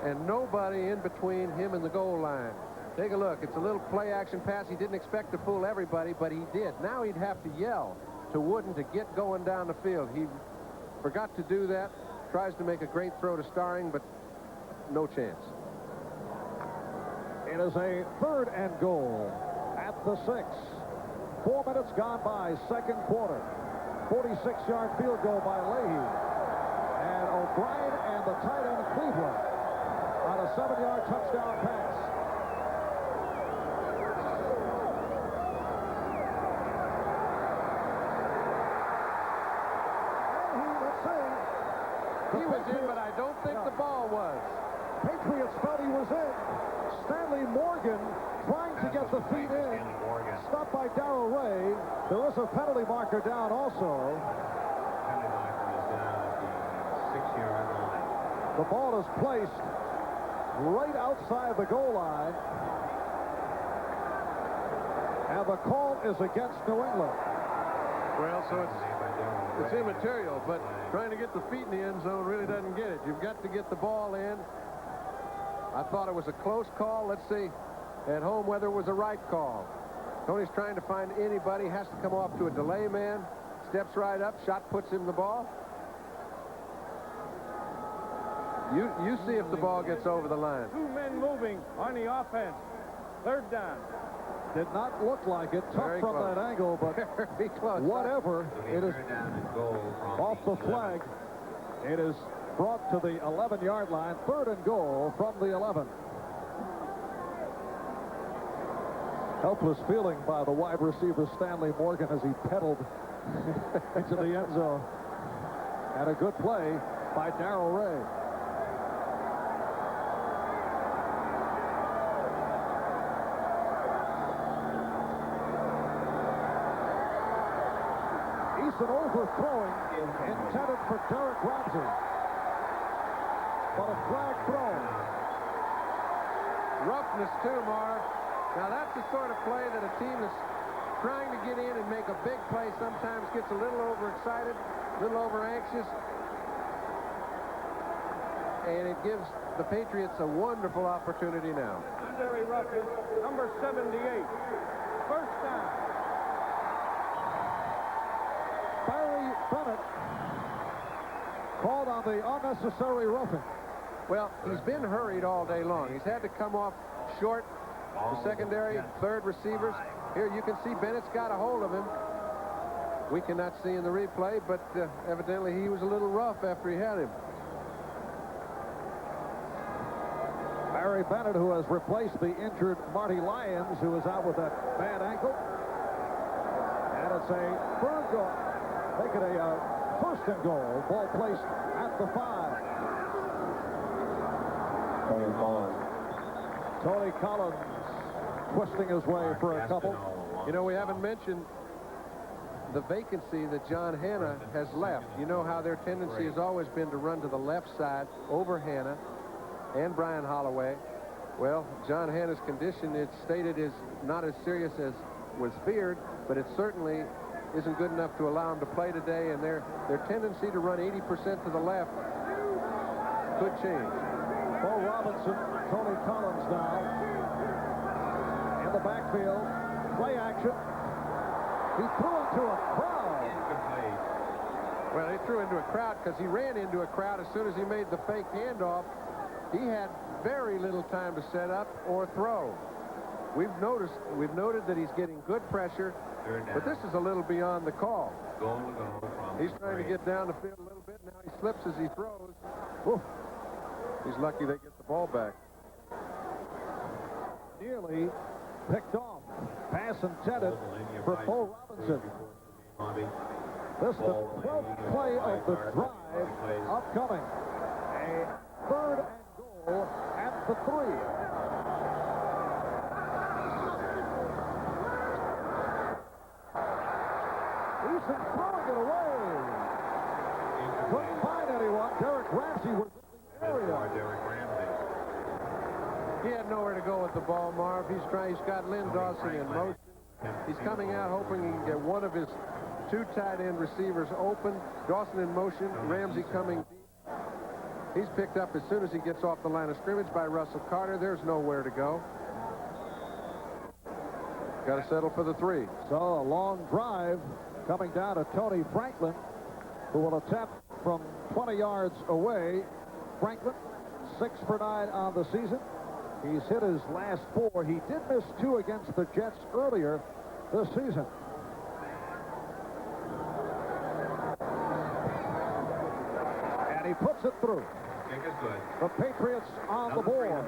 Speaker 2: and nobody in between him and the goal line. Take a look. It's a little play-action pass. He didn't expect to fool everybody, but he did. Now he'd have to yell to Wooden to get going down the field. He forgot to do that. Tries to make a great throw to Starring, but no chance.
Speaker 1: It is a third and goal at the 6. 4 minutes gone by, second quarter. 46-yard field goal by Leahy. And O'Brien and the tight end Cleveland on a 7-yard touchdown pass.
Speaker 2: He was in, but I don't think the ball was.
Speaker 1: Patriots felt he was in. Stanley Morgan trying to get the feet in. Stopped by Darrell Ray. There is a penalty marker down also.
Speaker 4: Penalty marker is down at the 6-yard line.
Speaker 1: The ball is placed right outside the goal line. And the call is against New England.
Speaker 2: Well, so it's immaterial, but trying to get the feet in the end zone really doesn't get it. You've got to get the ball in. I thought it was a close call. Let's see at home whether it was a right call. Tony's trying to find anybody, has to come off to a delay man, steps right up, shot puts him the ball. You see if the ball gets over the line.
Speaker 3: 2 men moving on the offense. Third down.
Speaker 1: Did not look like it. Tough
Speaker 2: Very
Speaker 1: from
Speaker 2: close.
Speaker 1: that angle, but
Speaker 2: Very close.
Speaker 1: whatever. It is
Speaker 4: Third down and goal from
Speaker 1: off the
Speaker 4: 11.
Speaker 1: flag. It is brought to the 11-yard line. Third and goal from the 11. Helpless feeling by the wide receiver Stanley Morgan as he pedaled into the end zone. And a good play by Darrell Ray. an overthrowing intended for Derek Ramsey. But a flag thrown.
Speaker 2: Roughness too, Marv. Now that's the sort of play that a team is trying to get in and make a big play sometimes gets a little overexcited, a little over-anxious. And it gives the Patriots a wonderful opportunity now.
Speaker 3: Secondary roughness, number 78. First down.
Speaker 1: Barry Bennett called on the unnecessary roughing.
Speaker 2: Well, he's been hurried all day long. He's had to come off short. The secondary, third receivers. Here you can see Bennett's got a hold of him. We cannot see in the replay, but evidently he was a little rough after he had him.
Speaker 1: Barry Bennett, who has replaced the injured Marty Lyons, who is out with that bad ankle. And it's a third goal. Make it a first and goal. Ball placed at the 5. Tony Collins twisting his way for a couple.
Speaker 2: You know, we haven't mentioned the vacancy that John Hanna has left. You know how their tendency has always been to run to the left side over Hanna and Brian Holloway. Well, John Hanna's condition, it's stated, is not as serious as was feared, but it certainly isn't good enough to allow him to play today, and their tendency to run 80% to the left could change.
Speaker 1: Bo Robinson, Tony Collins now in the backfield. Play action. He threw into a crowd.
Speaker 2: Well, he threw into a crowd because he ran into a crowd as soon as he made the fake handoff. He had very little time to set up or throw. We've noted that he's getting good pressure, but this is a little beyond the call. He's trying to get down the field a little bit. Now he slips as he throws. Woo. He's lucky they get the ball back.
Speaker 1: Nearly picked off. Pass intended for Bo Robinson. This is the 12th play of the drive upcoming. A third and goal at the 3. Eason throwing it away. Couldn't find anyone. Derek Ramsey was in the area.
Speaker 2: He had nowhere to go with the ball, Marv. He's got Lynn Dawson in motion. He's coming out hoping he can get one of his 2 tight end receivers open. Dawson in motion, Ramsey coming deep. He's picked up as soon as he gets off the line of scrimmage by Russell Carter. There's nowhere to go. Got to settle for the 3.
Speaker 1: So a long drive coming down to Tony Franklin, who will attempt from 20 yards away. Franklin, 6 for 9 on the season. He's hit his last 4. He did miss 2 against the Jets earlier this season. And he puts it through. The Patriots on the board,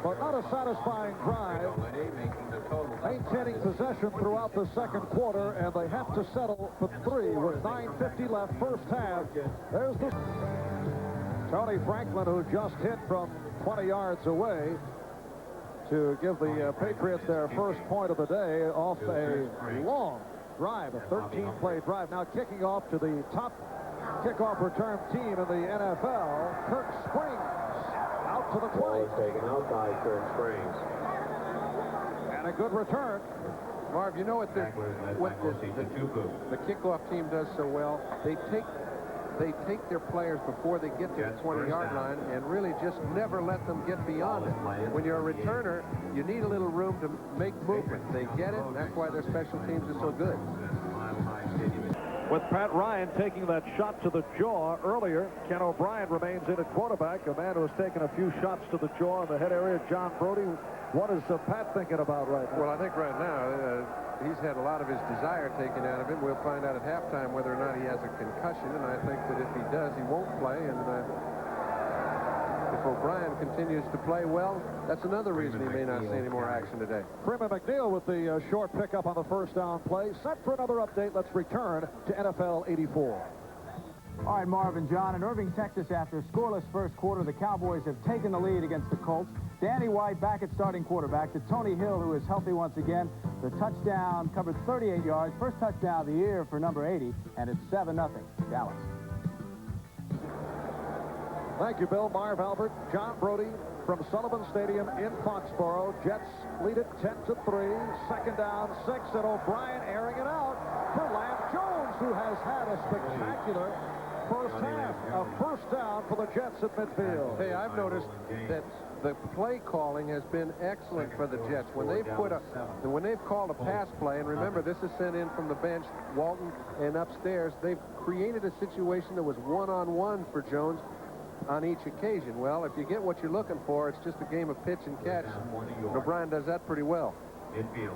Speaker 1: but not a satisfying drive. Maintaining possession throughout the second quarter, and they have to settle for 3 with 9:50 left first half. There's the Tony Franklin, who just hit from 20 yards away to give the Patriots their first point of the day off a long drive, a 13-play drive. Now kicking off to the top kickoff return team in the NFL, Kirk Springs, out to the 20.
Speaker 4: Taken out by Kirk Springs.
Speaker 1: And a good return.
Speaker 2: Marv, you know what the kickoff team does so well? They take their players before they get to the 20-yard line and really just never let them get beyond it. When you're a returner, you need a little room to make movement. They get it. That's why their special teams are so good.
Speaker 1: With Pat Ryan taking that shot to the jaw earlier, Ken O'Brien remains in at quarterback, a man who has taken a few shots to the jaw in the head area. John Brody, what is Pat thinking about right now?
Speaker 2: Well, I think right now he's had a lot of his desire taken out of him. We'll find out at halftime whether or not he has a concussion, and I think that if he does, he won't play. And if O'Brien continues to play well, that's another reason he may not see any more action today.
Speaker 1: Freeman McNeil with the short pickup on the first down play. Set for another update. Let's return to NFL 84.
Speaker 5: All right, Marvin, John, in Irving, Texas, after a scoreless first quarter, the Cowboys have taken the lead against the Colts. Danny White back at starting quarterback to Tony Hill, who is healthy once again. The touchdown covered 38 yards. First touchdown of the year for number 80, and it's 7-0, Dallas.
Speaker 1: Thank you, Bill. Marv Albert, John Brody from Sullivan Stadium in Foxborough. Jets lead it 10-3. Second down, 6, and O'Brien airing it out for Lamb Jones, who has had a spectacular first half. A first down for the Jets at midfield.
Speaker 2: Hey, I've noticed that the play calling has been excellent for the Jets. When they've called a pass play, and remember, this is sent in from the bench, Walton and upstairs, they've created a situation that was one-on-one for Jones on each occasion. Well, if you get what you're looking for, it's just a game of pitch and catch. O'Brien does that pretty well.
Speaker 4: Midfield.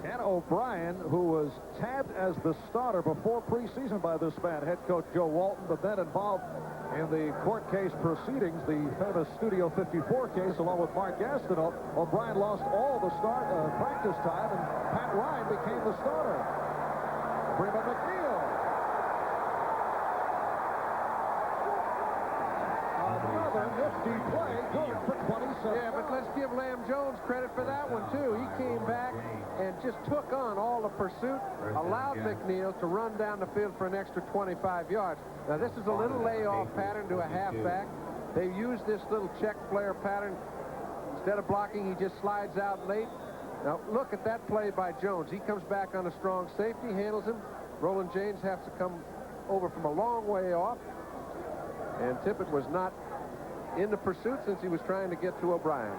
Speaker 1: Ken O'Brien, who was tabbed as the starter before preseason by this man, head coach Joe Walton, but then involved in the court case proceedings, the famous Studio 54 case, along with Mark Gastineau. O'Brien lost all the practice time, and Pat Ryan became the starter. Freeman McNeil. Another nifty play, good for 27.
Speaker 2: Yeah, but let's give Lamb Jones credit for that one, too. He came back and just took on all the pursuit, allowed McNeil to run down the field for an extra 25 yards. Now, this is a little layoff pattern to a halfback. They used this little check flare pattern. Instead of blocking, he just slides out late. Now, look at that play by Jones. He comes back on a strong safety, handles him. Roland James has to come over from a long way off. And Tippett was not in the pursuit since he was trying to get to O'Brien.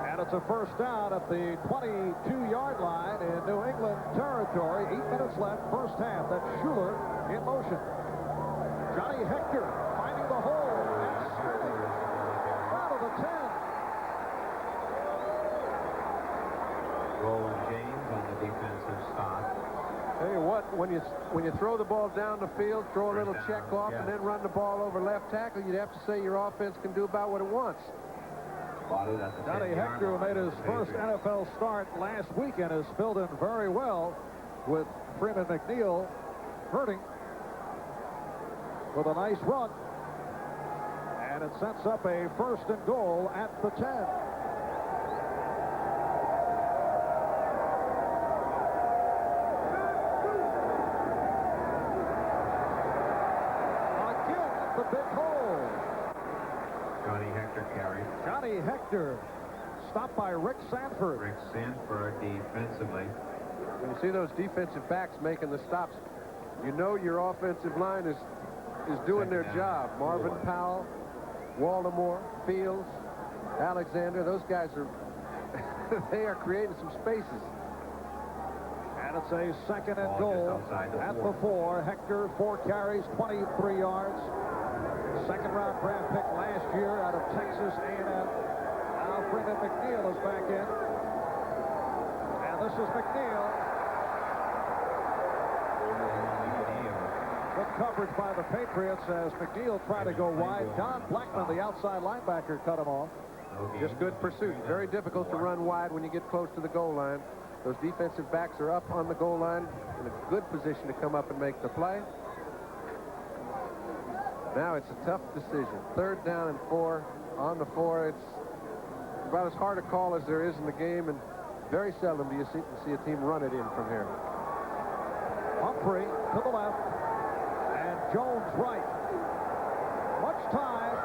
Speaker 1: And it's a first down at the 22-yard line in New England territory. 8 minutes left, first half. That's Schuler in motion. Johnny Hector finding the hole and spinning out of the 10.
Speaker 4: Roland James on the defensive stop.
Speaker 2: Tell you what, when you throw the ball down the field, throw a little check off, and then run the ball over left tackle, you'd have to say your offense can do about what it wants.
Speaker 1: Johnny Hector, who made his first NFL start last weekend, has filled in very well with Freeman McNeil hurting with a nice run. And it sets up a first and goal at the 10. The big hole.
Speaker 4: Johnny Hector carries.
Speaker 1: Johnny Hector stopped by Rick Sanford.
Speaker 4: Rick Sanford defensively.
Speaker 2: When you see those defensive backs making the stops, you know your offensive line is doing their job. Marvin Powell, Waldemore, Fields, Alexander, those guys are they are creating some spaces.
Speaker 1: And it's a second and goal at the 4. Hector, 4 carries, 23 yards. Second-round draft pick last year out of Texas A&M. Now Freeman McNeil is back in. And this is McNeil. Good coverage by the Patriots as McNeil tried to go wide. Don Blackman, the outside linebacker, cut him off.
Speaker 2: Just good pursuit. Very difficult to run wide when you get close to the goal line. Those defensive backs are up on the goal line in a good position to come up and make the play. Now it's a tough decision. 3rd down and 4. On the 4, it's about as hard a call as there is in the game, and very seldom do you see a team run it in from here.
Speaker 1: Humphrey to the left, and Jones right. Much time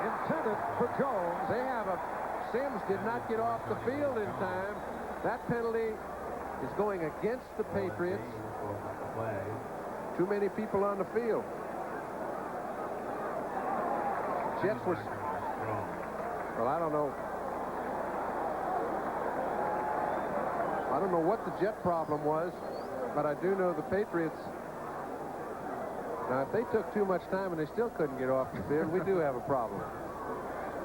Speaker 1: intended for Jones.
Speaker 2: They have Sims did not get off the field in time. That penalty is going against the Patriots. Too many people on the field. Jets were... Well, I don't know. I don't know what the Jet problem was, but I do know the Patriots. Now, if they took too much time and they still couldn't get off the field, we do have a problem.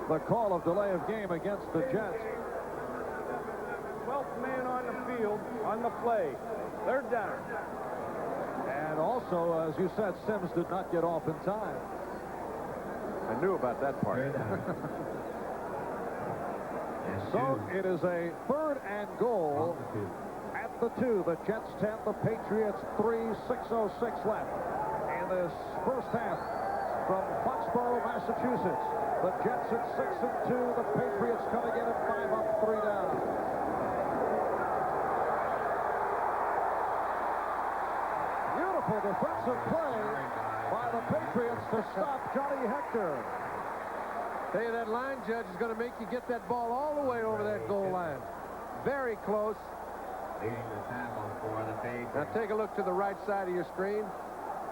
Speaker 1: The call of delay of game against the Jets.
Speaker 3: 12th man on the field on the play. 3rd down.
Speaker 1: And also, as you said, Sims did not get off in time.
Speaker 2: I knew about that part.
Speaker 1: So it is a 3rd and goal at the 2. The Jets 10, the Patriots 3, 6:06 left. this first half from Foxborough, Massachusetts. The Jets at 6-2. The Patriots coming in at 5 up, 3 down. Beautiful defensive play by the Patriots to stop Johnny Hector.
Speaker 2: Tell you, that line judge is going to make you get that ball all the way over that goal line. Very close.
Speaker 4: Leading the tackle for the Patriots.
Speaker 2: Now take a look to the right side of your screen.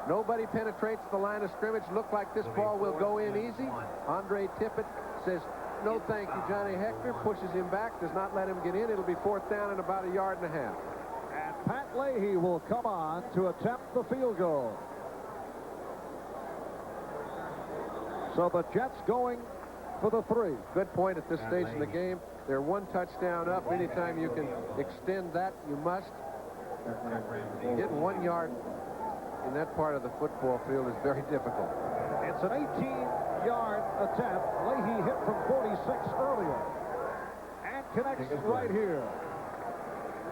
Speaker 2: Nobody penetrates the line of scrimmage. Look like this ball will go in easy. Andre Tippett says, no thank you, Johnny Hector. Pushes him back, does not let him get in. It'll be 4th down and about 1.5 yards.
Speaker 1: And Pat Leahy will come on to attempt the field goal. So the Jets going for the 3.
Speaker 2: Good point at this stage in the game. They're 1 touchdown up. Anytime you can extend that, you must. Getting 1 yard in that part of the football field is very difficult.
Speaker 1: It's an 18-yard attempt. Leahy hit from 46 earlier and connects right here.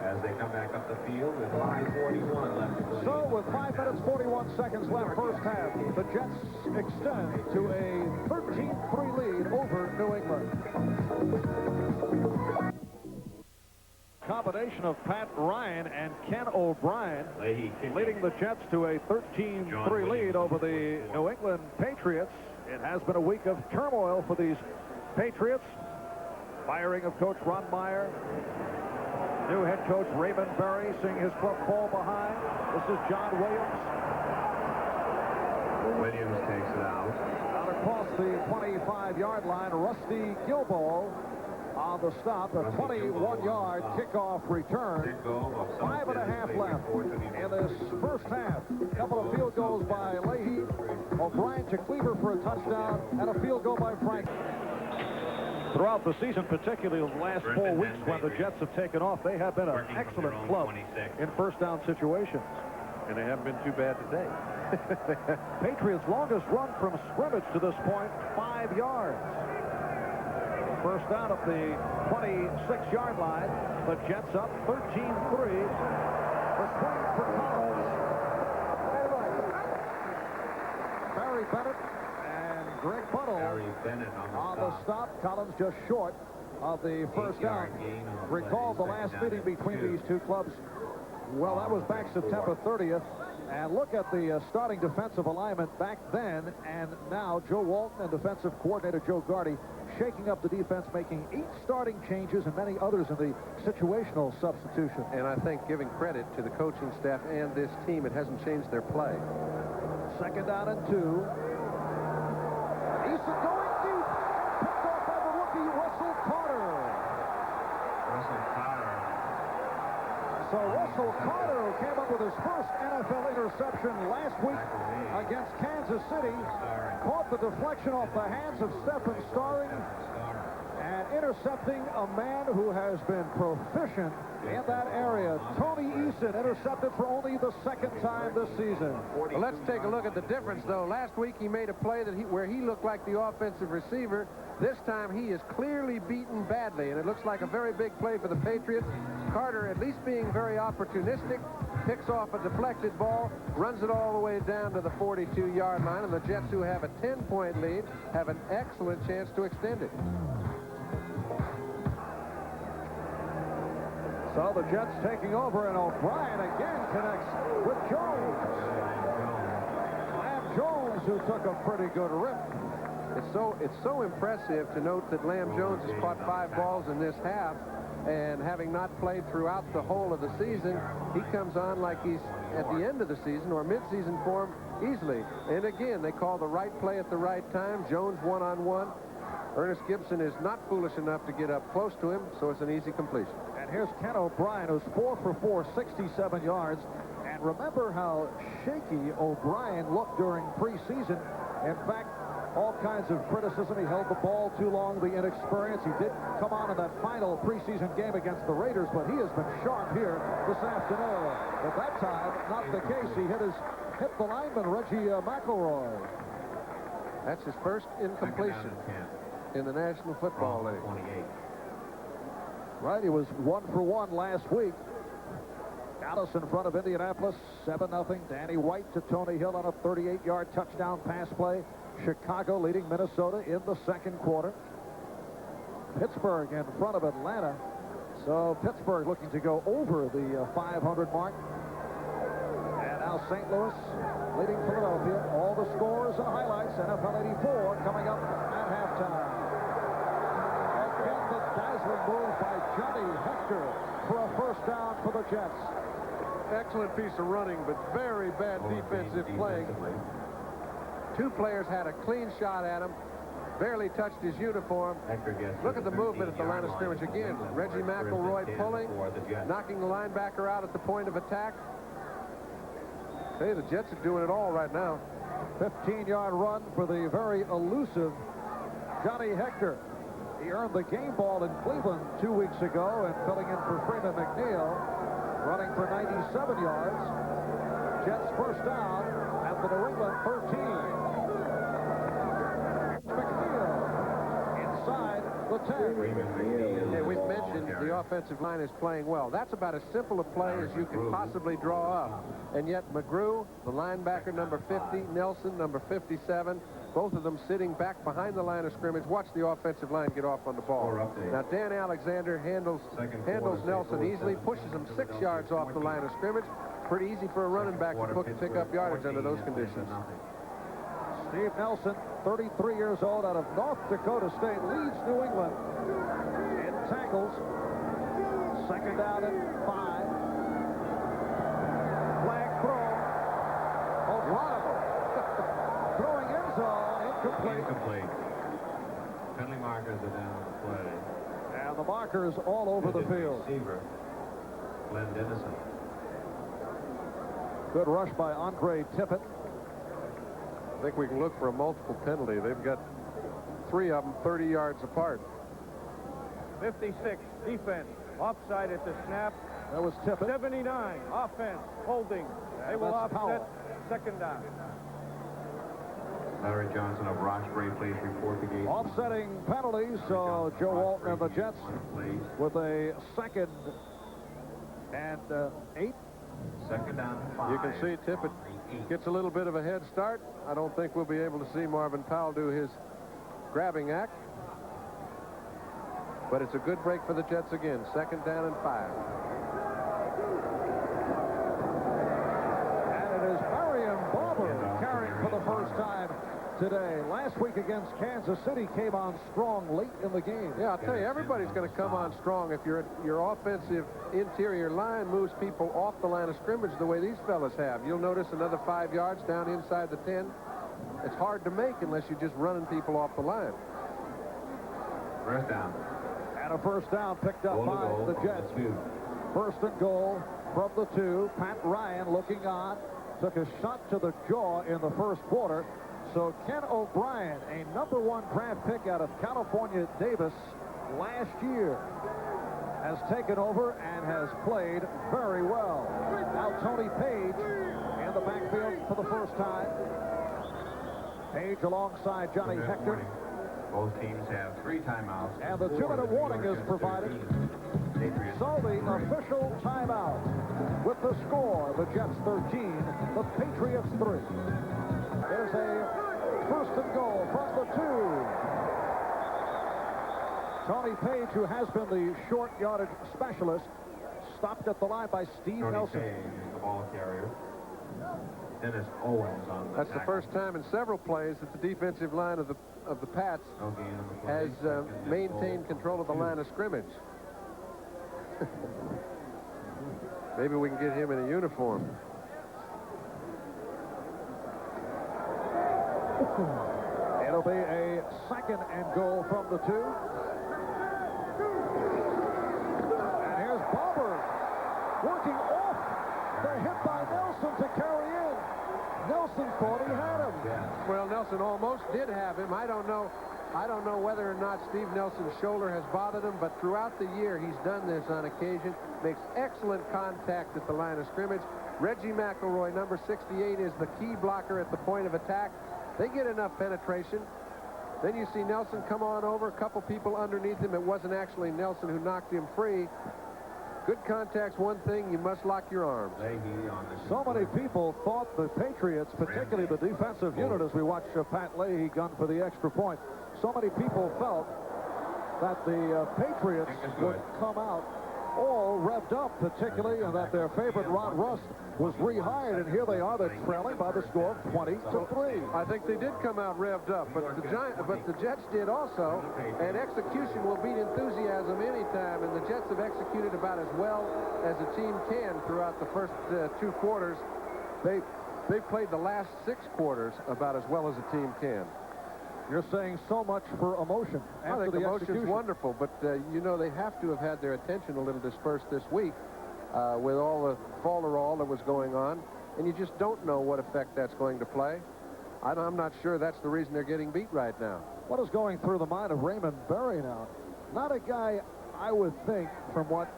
Speaker 4: As they come back up the field with 5:41 left to play.
Speaker 1: So with 5 minutes, 41 seconds left first half, the Jets extend to a 13-3 lead over New England. Combination of Pat Ryan and Ken O'Brien leading the Jets to a 13-3 lead over the New England Patriots. It has been a week of turmoil for these Patriots. Firing of Coach Ron Meyer. New head coach Raymond Berry seeing his club fall behind. This is John Williams.
Speaker 4: Williams takes it out.
Speaker 1: Out across the 25-yard line, Rusty Gilboa on the stop. A 21-yard kickoff return. 5.5 left in this first half. A couple of field goals by Leahy. O'Brien to Cleaver for a touchdown, and a field goal by Frank. Throughout the season, particularly the last 4 weeks when the Jets have taken off, they have been an excellent club in first down situations.
Speaker 3: And they haven't been too bad today.
Speaker 1: Patriots' longest run from scrimmage to this point, 5 yards. First down at the 26-yard line. The Jets up 13-3. For Collins. Barry Bennett and Greg Buttle on the stop. Collins just short of the first down. Recall the last meeting between these two clubs. Well, that was back September 30th. And look at the starting defensive alignment back then and now. Joe Walton and defensive coordinator Joe Gardy shaking up the defense, making 8 starting changes and many others in the situational substitution.
Speaker 2: And I think giving credit to the coaching staff and this team, it hasn't changed their play.
Speaker 1: Second down and 2. Eason going deep. Picked off by the rookie Russell Carter. So Russell Carter, who came up with his first NFL interception last week against Kansas City, caught the deflection off the hands of Stephen Starring and intercepting a man who has been proficient in that area. Tony Eason intercepted for only the 2nd time this season.
Speaker 2: Well, let's take a look at the difference, though. Last week he made a play where he looked like the offensive receiver. This time he is clearly beaten badly, and it looks like a very big play for the Patriots. Carter, at least being very opportunistic, picks off a deflected ball, runs it all the way down to the 42-yard line, and the Jets, who have a 10-point lead, have an excellent chance to extend it.
Speaker 1: So the Jets taking over, and O'Brien again connects with Jones. Lamb Jones, who took a pretty good rip.
Speaker 2: It's so impressive to note that Lamb Jones has caught 5 balls in this half, and having not played throughout the whole of the season, he comes on like he's at the end of the season or mid-season form easily. And again, they call the right play at the right time. Jones one-on-one. Ernest Gibson is not foolish enough to get up close to him, so it's an easy completion.
Speaker 1: And here's Ken O'Brien, who's 4 for 4, 67 yards. And remember how shaky O'Brien looked during preseason. In fact, all kinds of criticism. He held the ball too long, the inexperience. He did come on in that final preseason game against the Raiders, but he has been sharp here this afternoon. At that time, not the case. He hit the lineman, Reggie McElroy.
Speaker 2: That's his first incompletion in the National Football League.
Speaker 1: Right, he was 1 for 1 last week. Dallas in front of Indianapolis, 7-0. Danny White to Tony Hill on a 38-yard touchdown pass play. Chicago leading Minnesota in the second quarter. Pittsburgh in front of Atlanta. So Pittsburgh looking to go over the 500 mark. And now St. Louis leading Philadelphia. All the scores and highlights. NFL 84 coming up at halftime. Again, the dazzling move by Johnny Hector for a first down for the Jets.
Speaker 2: Excellent piece of running, but very bad defensive playing. Two players had a clean shot at him. Barely touched his uniform. Look at the movement at the line of scrimmage again. Reggie McElroy pulling, knocking the linebacker out at the point of attack. Hey, the Jets are doing it all right now.
Speaker 1: 15-yard run for the very elusive Johnny Hector. He earned the game ball in Cleveland 2 weeks ago and filling in for Freeman McNeil, running for 97 yards. Jets first down at the New England 13. Inside the 10.
Speaker 2: Hey, we've mentioned the offensive line is playing well. That's about as simple a play as you can possibly draw up. And yet McGrew, the linebacker, number 50, Nelson, number 57, both of them sitting back behind the line of scrimmage. Watch the offensive line get off on the ball. Now Dan Alexander handles Nelson easily, pushes him 6 yards off the line of scrimmage. Pretty easy for a running back to pick up yardage under those conditions.
Speaker 1: Steve Nelson, 33 years old, out of North Dakota State, leads New England in tackles. Second down and 5. Flag throw. O'Connell. Throwing end zone. Incomplete.
Speaker 4: Penalty markers are down on the play.
Speaker 1: And the markers all over the field.
Speaker 4: Receiver, Glenn Dennison.
Speaker 1: Good rush by Andre Tippett.
Speaker 2: I think we can look for a multiple penalty. They've got 3 of them 30 yards apart.
Speaker 3: 56, defense, offside at the snap.
Speaker 1: That was Tippett.
Speaker 3: 79, offense, holding. They will offset
Speaker 1: Powell.
Speaker 3: second down.
Speaker 4: Larry Johnson of Roxbury, please report the game.
Speaker 1: Offsetting penalties, so Joe Walton and the Jets with a 2nd and 8.
Speaker 4: Second down, 5.
Speaker 2: You can see Tippett gets a little bit of a head start. I don't think we'll be able to see Marvin Powell do his grabbing act. But it's a good break for the Jets again. Second down and 5.
Speaker 1: And it is Marion Barber carrying for the first time today. Last week against Kansas City came on strong late in the game.
Speaker 2: Yeah, I'll tell you, everybody's going to come on strong if your offensive interior line moves people off the line of scrimmage the way these fellas have. You'll notice another 5 yards down inside the 10. It's hard to make unless you're just running people off the line.
Speaker 4: First down.
Speaker 1: And a first down picked up by the Jets. First and goal from the 2. Pat Ryan looking on. Took a shot to the jaw in the first quarter. So Ken O'Brien, a #1 draft pick out of California Davis last year, has taken over and has played very well. Now Tony Page in the backfield for the first time. Page alongside Johnny Hector.
Speaker 4: Both teams have 3 timeouts.
Speaker 1: And the 2-minute warning is provided. So the official timeout with the score, the Jets 13, the Patriots 3. There's a first and goal from the 2. Tony Page, who has been the short yardage specialist, stopped at the line by Steve Nelson.
Speaker 4: Page is the ball carrier. Dennis Owens on the
Speaker 2: That's the first time in several plays that the defensive line of the Pats has maintained control of the line of scrimmage. Maybe we can get him in a uniform.
Speaker 1: It'll be a second and goal from the 2. And here's Barber working off the hit by Nelson to carry in. Nelson thought he had him.
Speaker 2: Well, Nelson almost did have him. I don't know whether or not Steve Nelson's shoulder has bothered him, but throughout the year he's done this on occasion. Makes excellent contact at the line of scrimmage. Reggie McElroy, number 68, is the key blocker at the point of attack. They get enough penetration. Then you see Nelson come on over, a couple people underneath him. It wasn't actually Nelson who knocked him free. Good contact's one thing. You must lock your arms.
Speaker 1: So many people thought the Patriots, particularly the defensive unit, as we watched Pat Leahy gun for the extra point, so many people felt that the Patriots would come out all revved up, particularly, and that their favorite Rod Rust was rehired, and here they are. They're trailing by the score of 20-3.
Speaker 2: I think they did come out revved up, but the Jets did also, and execution will beat enthusiasm anytime, and the Jets have executed about as well as a team can throughout the first 2 quarters. They played the last 6 quarters about as well as a team can.
Speaker 1: You're saying so much for emotion.
Speaker 2: I think the emotion's wonderful, but you know, they have to have had their attention a little dispersed this week with all the falderall that was going on, and you just don't know what effect that's going to play. I'm not sure that's the reason they're getting beat right now.
Speaker 1: What is going through the mind of Raymond Berry now? Not a guy, I would think, from what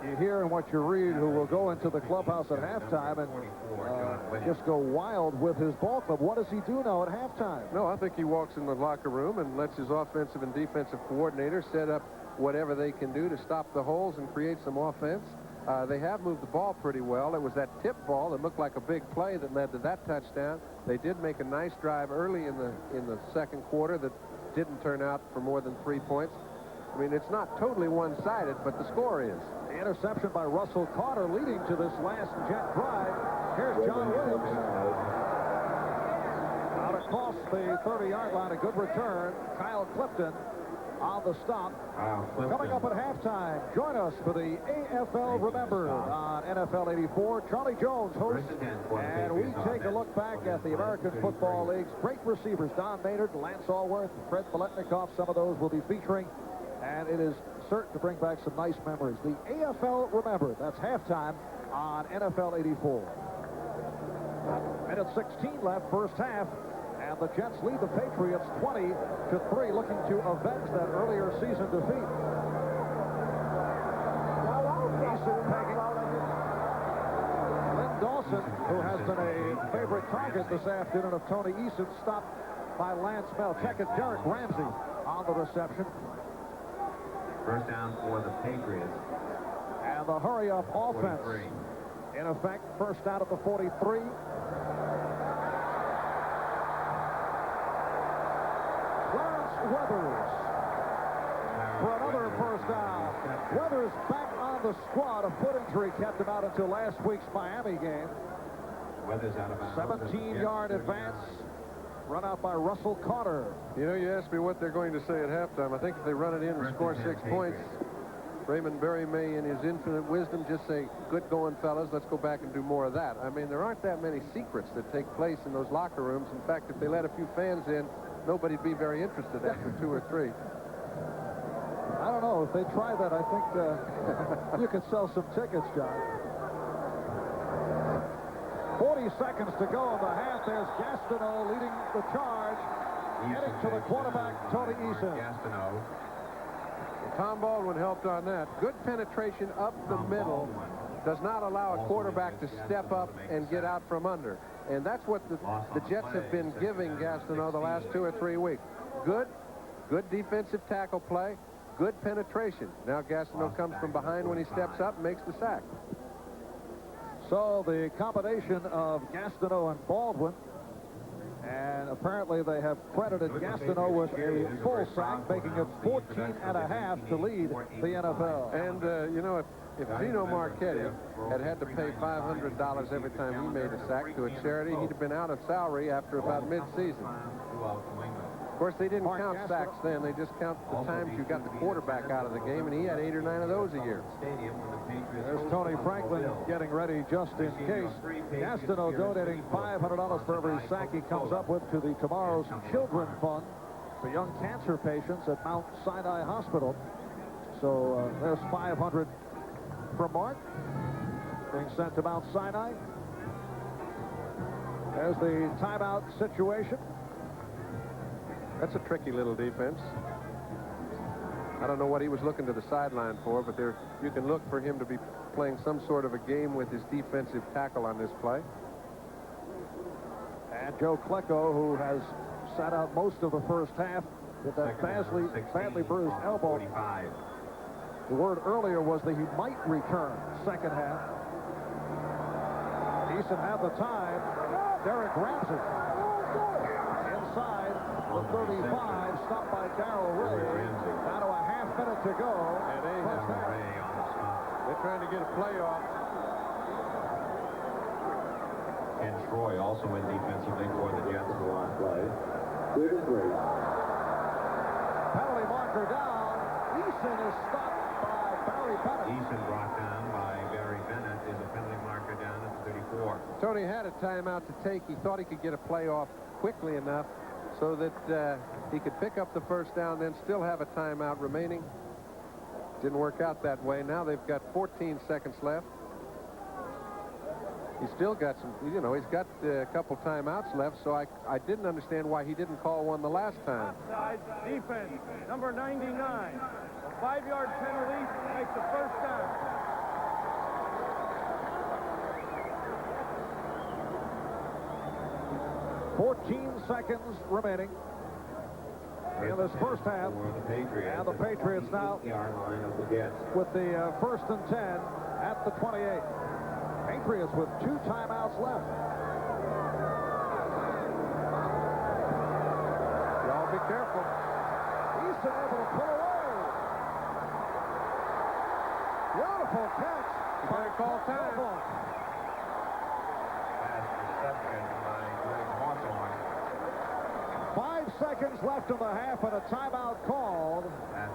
Speaker 1: you hear and what you read, who will go into the clubhouse at halftime and just go wild with his ball club. What does he do now at halftime?
Speaker 2: No, I think he walks in the locker room and lets his offensive and defensive coordinator set up whatever they can do to stop the holes and create some offense. They have moved the ball pretty well. It was that tip ball that looked like a big play that led to that touchdown. They did make a nice drive early in the second quarter that didn't turn out for more than 3 points. I mean, it's not totally one-sided, but the score is.
Speaker 1: The interception by Russell Carter leading to this last Jet drive. Here's John Williams. Out across the 30-yard line, a good return. Kyle Clifton on the stop. Coming up at halftime, join us for the AFL Remembered on NFL 84. Charlie Jones hosts, and we take a look back at the American Football League's great receivers. Don Maynard, Lance Allworth, Fred Biletnikoff. Some of those will be featuring, and it is certain to bring back some nice memories. The AFL Remembered. That's halftime on NFL 84. Minute 16 left, first half. And the Jets lead the Patriots 20-3, looking to avenge that earlier season defeat. Eason pegging. Lynn Dawson, who has been a favorite target this afternoon of Tony Eason, stopped by Lance Bell. Check it, Derek Ramsey on the reception.
Speaker 4: First down for the Patriots.
Speaker 1: And the hurry-up offense.
Speaker 4: 43.
Speaker 1: In effect, first down at the 43. Weathers for another first down. Weathers back on the squad. A foot injury kept him out until last week's Miami game.
Speaker 4: Weathers out of bounds.
Speaker 1: 17-yard advance. Run out by Russell Carter.
Speaker 2: You know, you asked me what they're going to say at halftime. I think if they run it in and score 6 points, Raymond Berry may, in his infinite wisdom, just say, good going, fellas, let's go back and do more of that. I mean, there aren't that many secrets that take place in those locker rooms. In fact, if they let a few fans in, nobody'd be very interested after 2 or 3.
Speaker 1: I don't know. If they try that, I think you could sell some tickets, John. 40 seconds to go in the half. There's Gastineau leading the charge. Heading to the quarterback, Tony Eason.
Speaker 4: Gastineau.
Speaker 2: Tom Baldwin helped on that. Good penetration up the middle does not allow a quarterback to step up and get out from under. And that's what the Jets have been giving Gastineau the last 2 or 3 weeks. Good defensive tackle play, good penetration. Now Gastineau comes from behind when he steps up and makes the sack.
Speaker 1: So the combination of Gastineau and Baldwin, and apparently they have credited Gastineau with a full sack, making it 14.5 to lead the NFL.
Speaker 2: And, you know, if Gino Marchetti had to pay $500 every time he made a sack to a charity, he'd have been out of salary after about mid-season. Of course, they didn't count sacks then. They just count the times you got the quarterback out of the game, and he had 8 or 9 of those a year.
Speaker 1: There's Tony Franklin getting ready just in case. Gastineau donating $500 for every sack he comes up with to the Tomorrow's Children Fund for young cancer patients at Mount Sinai Hospital. So there's $500 from Mark being sent to Mount Sinai. There's the timeout situation.
Speaker 2: That's a tricky little defense. I don't know what he was looking to the sideline for, but there you can look for him to be playing some sort of a game with his defensive tackle on this play.
Speaker 1: And Joe Klecko, who has sat out most of the first half with that badly bruised elbow. The word earlier was that he might return second half. Eason had the time. Derek grabs it. Inside the 35, stopped by Darrell Ray. Down to a half minute to go.
Speaker 2: And they're trying to get a playoff.
Speaker 4: And Troy also in defensively for the Jets.
Speaker 1: Penalty marker down. Eason is stopped by Barry Bennett.
Speaker 4: Eason brought down by Barry Bennett is a penalty marker down at the 34.
Speaker 2: Tony had a timeout to take. He thought he could get a playoff quickly enough so that he could pick up the first down, then still have a timeout remaining. Didn't work out that way. Now they've got 14 seconds left. He's still got some, he's got a couple timeouts left, so I didn't understand why he didn't call one the last time.
Speaker 3: Offside defense, number 99. A 5-yard penalty makes the first down.
Speaker 1: $14 seconds remaining in this first half. And the Patriots now with the first and 10 at the 28. Patriots with 2 timeouts left.
Speaker 2: Y'all be careful.
Speaker 1: Eason able to pull away. Beautiful catch.
Speaker 2: You better call time.
Speaker 4: Pass reception by Greg Hawthorne.
Speaker 1: 5 seconds left in the half and a timeout called.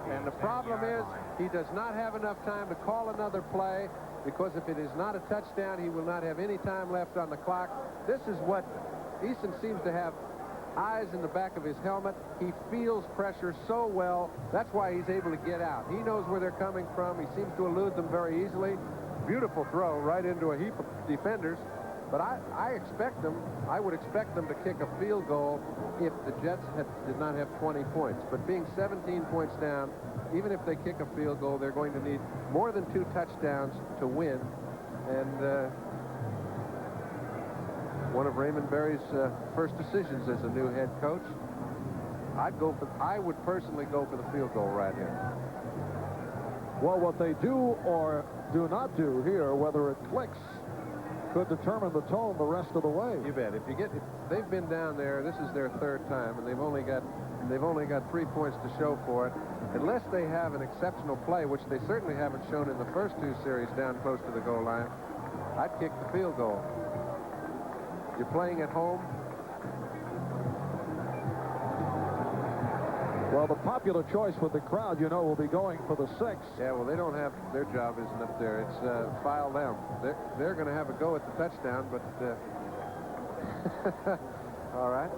Speaker 2: And the problem is he does not have enough time to call another play, because if it is not a touchdown, he will not have any time left on the clock. This is what Eason seems to have eyes in the back of his helmet. He feels pressure so well. That's why he's able to get out. He knows where they're coming from. He seems to elude them very easily. Beautiful throw right into a heap of defenders. But I would expect them to kick a field goal if the Jets did not have 20 points. But being 17 points down, even if they kick a field goal, they're going to need more than 2 touchdowns to win. And one of Raymond Berry's first decisions as a new head coach, I would personally go for the field goal right here.
Speaker 1: Well, what they do or do not do here, whether it clicks, could determine the tone the rest of the way.
Speaker 2: You bet. If they've been down there, this is their 3rd time, and they've only got 3 points to show for it. Unless they have an exceptional play, which they certainly haven't shown in the first 2 series down close to the goal line, I'd kick the field goal. You're playing at home.
Speaker 1: Well, the popular choice with the crowd, will be going for the 6.
Speaker 2: Yeah, well, they don't have, their job isn't up there. It's file them. They're going to have a go at the touchdown, but all right.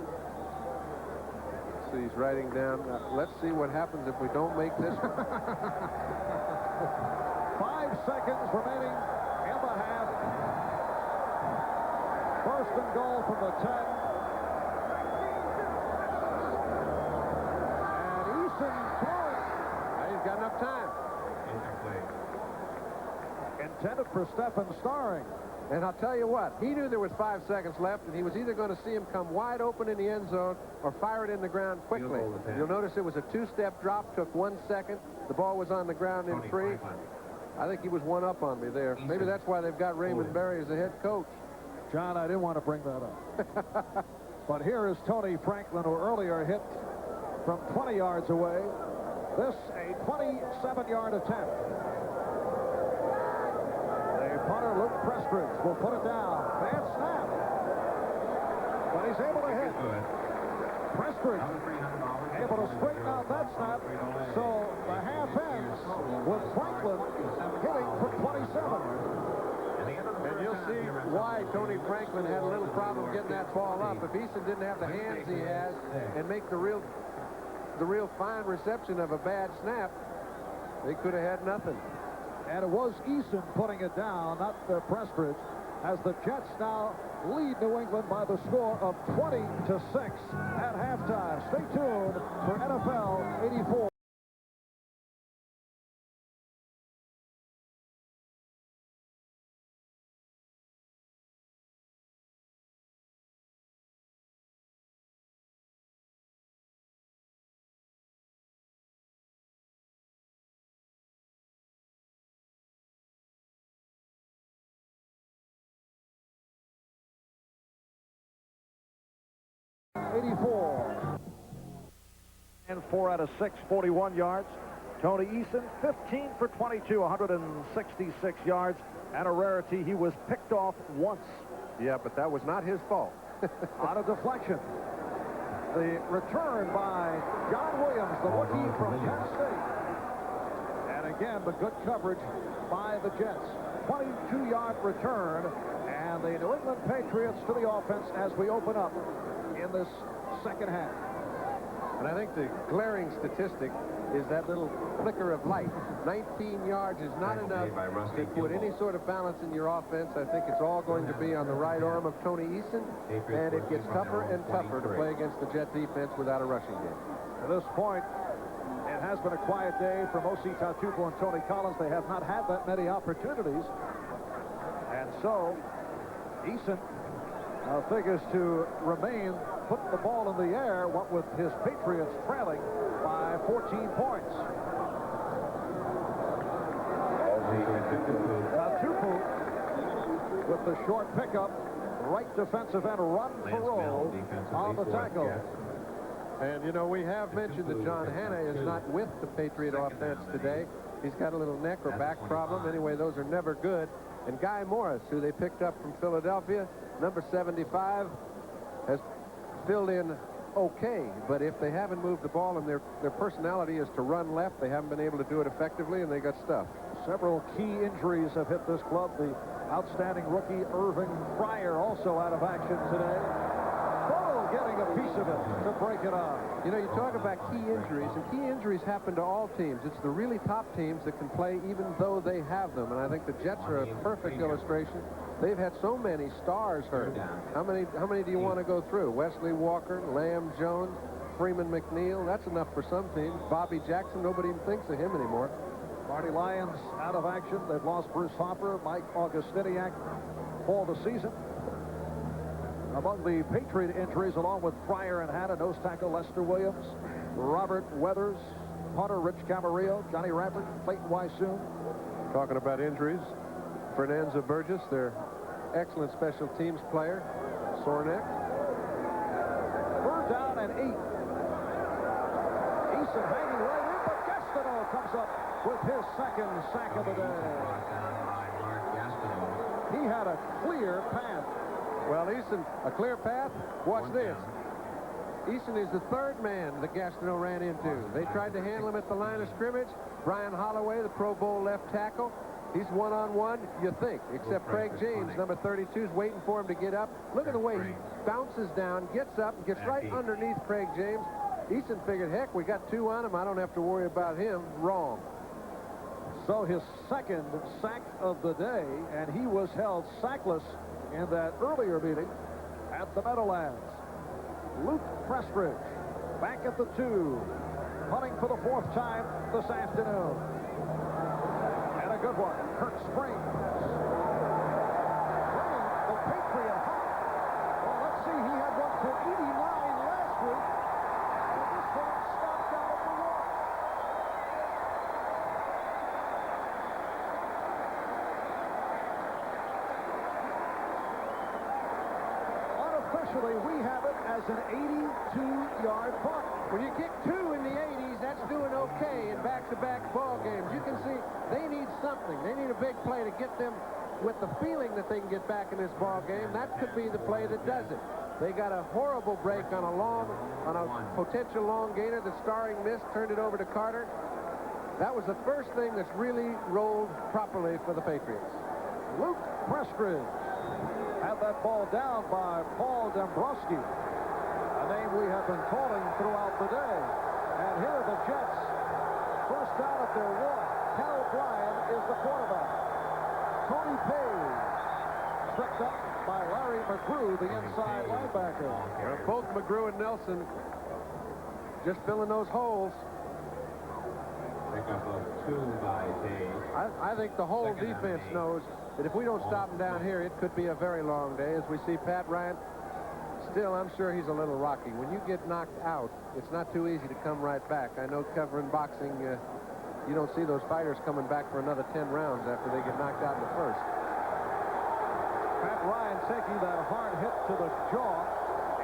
Speaker 2: So he's writing down, let's see what happens if we don't make this one.
Speaker 1: 5 seconds remaining in the half. First and goal from the 10. And Eason throwing.
Speaker 2: He's got enough time.
Speaker 1: Intended for Stephen Starring.
Speaker 2: And I'll tell you what, he knew there was 5 seconds left, and he was either going to see him come wide open in the end zone or fire it in the ground quickly. You'll notice it was a 2-step drop, took 1 second. The ball was on the ground in 3. I think he was one up on me there. Maybe that's why they've got Raymond Berry as the head coach.
Speaker 1: John, I didn't want to bring that up. But here is Tony Franklin, who earlier hit from 20 yards away. This a 27-yard attempt. Punter Luke Prestridge will put it down. Bad snap. But he's able to hit. Prestridge able to straighten out that snap. So the half ends with Franklin hitting for 27.
Speaker 2: And you'll see why Tony Franklin had a little problem getting that ball up. If Eason didn't have the hands he has and make the real fine reception of a bad snap, they could have had nothing.
Speaker 1: And it was Eason putting it down, not Prestridge, as the Jets now lead New England by the score of 20-6 at halftime. Stay tuned for NFL 84. 84. And 4 out of 6, 41 yards. Tony Eason, 15 for 22, 166 yards. And a rarity, he was picked off once.
Speaker 2: Yeah, but that was not his fault.
Speaker 1: On a deflection. The return by John Williams, the rookie from Penn State. And again, the good coverage by the Jets. 22-yard return. And the New England Patriots to the offense as we open up in this second half.
Speaker 2: And I think the glaring statistic is that little flicker of light. 19 yards is not enough to put any sort of balance in your offense. I think it's all going to be on the right arm of Tony Eason, and it gets tougher and tougher to play against the Jet defense without a rushing game.
Speaker 1: At this point, it has been a quiet day for Mosi Tatupu and Tony Collins. They have not had that many opportunities. And so, Eason figures to remain putting the ball in the air, what with his Patriots trailing by 14 points. Tatupu with the short pickup, right defensive end run for roll on the tackle.
Speaker 2: And, you know, we have mentioned that John Hanna is not with the Patriot offense today. He's got a little neck or back problem. Anyway, those are never good. And Guy Morris, who they picked up from Philadelphia, number 75, has filled in okay. But if they haven't moved the ball and their personality is to run left, they haven't been able to do it effectively, and they got stuffed.
Speaker 1: Several key injuries have hit this club. The outstanding rookie Irving Fryer also out of action today. Getting a piece of it to break it up.
Speaker 2: You know, you talk about key injuries, and key injuries happen to all teams. It's the really top teams that can play even though they have them, and I think the Jets are a perfect illustration. They've had so many stars hurt. How many do you want to go through? Wesley Walker, Lamb Jones, Freeman McNeil. That's enough for some teams. Bobby Jackson, nobody even thinks of him anymore.
Speaker 1: Marty Lyons out of action. They've lost Bruce Hopper, Mike Augustiniak for the season. Among the Patriot injuries, along with Fryer and Hanna, nose tackle Lester Williams, Robert Weathers, punter Rich Camarillo, Johnny Rappert, Clayton Wysoon.
Speaker 2: Talking about injuries, Fernanza Burgess, their excellent special teams player, sore neck.
Speaker 1: Third down and 8. Eason hanging right in, but Gastineau comes up with his second sack of the day. He had a clear path.
Speaker 2: Well, Eason, a clear path. Watch this. Eason is the third man that Gastineau ran into. They tried to handle him at the line of scrimmage. Brian Holloway, the Pro Bowl left tackle. He's one-on-one, you think, except Craig James, number 32, is waiting for him to get up. Look at the way he bounces down, gets up, and gets right underneath Craig James. Eason figured, heck, we got 2 on him. I don't have to worry about him. Wrong.
Speaker 1: So his second sack of the day, and he was held sackless in that earlier meeting at the Meadowlands. Luke Prestridge back at the 2, punting for the 4th time this afternoon. And a good one. Kirk Springs bringing the Patriot hot. Well, let's see. He had one for 89 last week. And this one stopped out at the 1. Unofficially, we have it as an 82-yard punt.
Speaker 2: When you kick 2 in the 80s, that's doing okay in back-to-back ball games. You can see they need something. They need a big play to get them with the feeling that they can get back in this ball game. That could be the play that does it. They got a horrible break on a potential long gainer. The starring missed, turned it over to Carter. That was the first thing that's really rolled properly for the Patriots.
Speaker 1: Luke Prestridge had that ball down by Paul Dombrowski, a name we have been calling throughout the day. And here are the Jets. First down at their 1. Cal Bryan is the quarterback. Tony Page stripped up by Larry McGrew, the inside linebacker.
Speaker 2: Well, both McGrew and Nelson just filling those holes.
Speaker 4: Pickup of 2 by Page.
Speaker 2: I think the whole defense knows that if we don't stop him down here, it could be a very long day. As we see Pat Ryan, still, I'm sure he's a little rocky. When you get knocked out, it's not too easy to come right back. I know covering boxing, you don't see those fighters coming back for another 10 rounds after they get knocked out in the first.
Speaker 1: Pat Ryan taking that hard hit to the jaw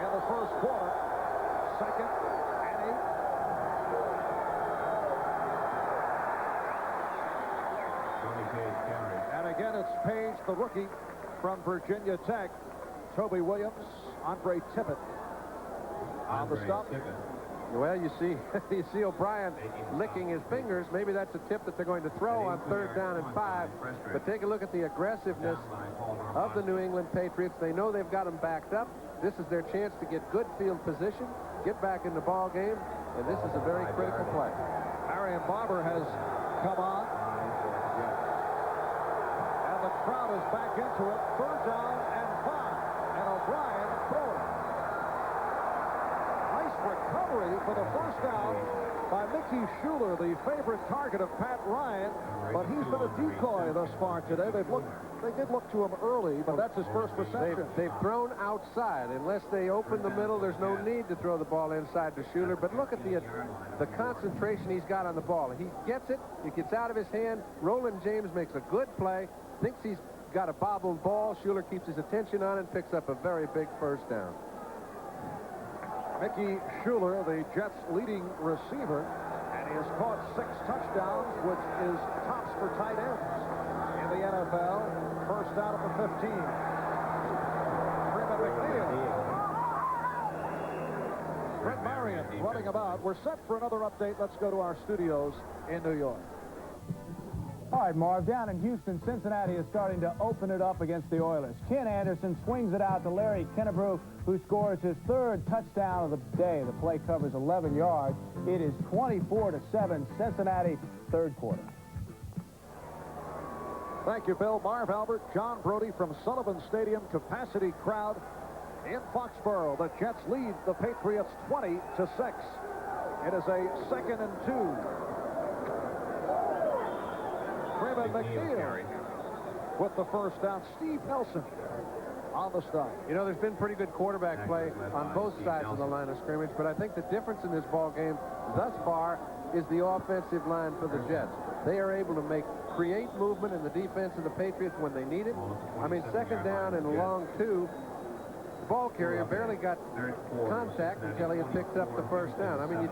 Speaker 1: in the first quarter. second and 8. And again, it's Page, the rookie from Virginia Tech. Toby Williams, Andre Tippett on the stop.
Speaker 2: Well, you see O'Brien licking his fingers. Maybe that's a tip that they're going to throw on 3rd down and 5. But take a look at the aggressiveness of the New England Patriots. They know they've got them backed up. This is their chance to get good field position, get back in the ball game, and this is a very critical play.
Speaker 1: Marion Barber has come on. And the crowd is back into it. 3rd down and 5. And O'Brien throwing. Nice recovery for the 1st down by Mickey Schuler, the favorite target of Pat Ryan. But he's been a decoy thus far today. They did look to him early, but that's his first reception.
Speaker 2: They've thrown outside. Unless they open the middle, there's no need to throw the ball inside to Schuler. But look at the concentration he's got on the ball. He gets it. It gets out of his hand. Roland James makes a good play. Thinks he's got a bobbled ball. Schuler keeps his attention on it and picks up a very big 1st down.
Speaker 1: Mickey Schuler, the Jets' leading receiver, and he has caught 6 touchdowns, which is tops for tight ends in the NFL. 1st down at the 15. Freeman McNeil. Brett Marion running about. We're set for another update. Let's go to our studios in New York.
Speaker 5: All right, Marv, down in Houston, Cincinnati is starting to open it up against the Oilers. Ken Anderson swings it out to Larry Kennebrew, who scores his 3rd touchdown of the day. The play covers 11 yards. It is 24-7, Cincinnati, 3rd quarter.
Speaker 1: Thank you, Bill. Marv Albert, John Brody from Sullivan Stadium. Capacity crowd in Foxborough. The Jets lead the Patriots 20-6. It is a 2nd and 2. Freeman McNeil with the 1st down. Steve Nelson on the stop.
Speaker 2: You know, there's been pretty good quarterback play on both sides of the line of scrimmage, but I think the difference in this ball game thus far is the offensive line for the Jets. They are able to create movement in the defense of the Patriots when they need it. I mean, 2nd down and long 2. The ball carrier barely got contact until he had picked up the 1st down. I mean,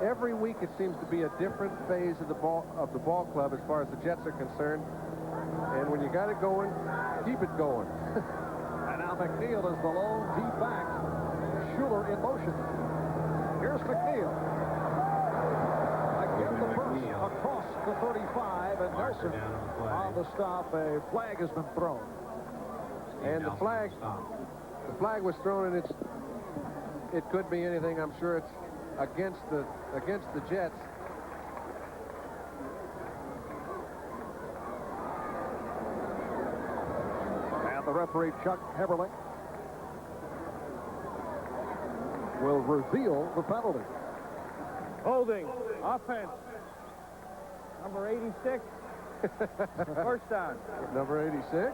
Speaker 2: every week it seems to be a different phase of the ball club as far as the Jets are concerned. And when you got it going, keep it going.
Speaker 1: And now McNeil is the lone deep back. Schuler in motion. Here's McNeil. Again the burst across the 35, and Nelson on the stop. A flag has been thrown.
Speaker 2: And the flag was thrown, and it could be anything. I'm sure it's against the Jets.
Speaker 1: And the referee, Chuck Heberling, will reveal the penalty.
Speaker 3: Holding. Offense. Number 86. 1st down.
Speaker 2: Number 86.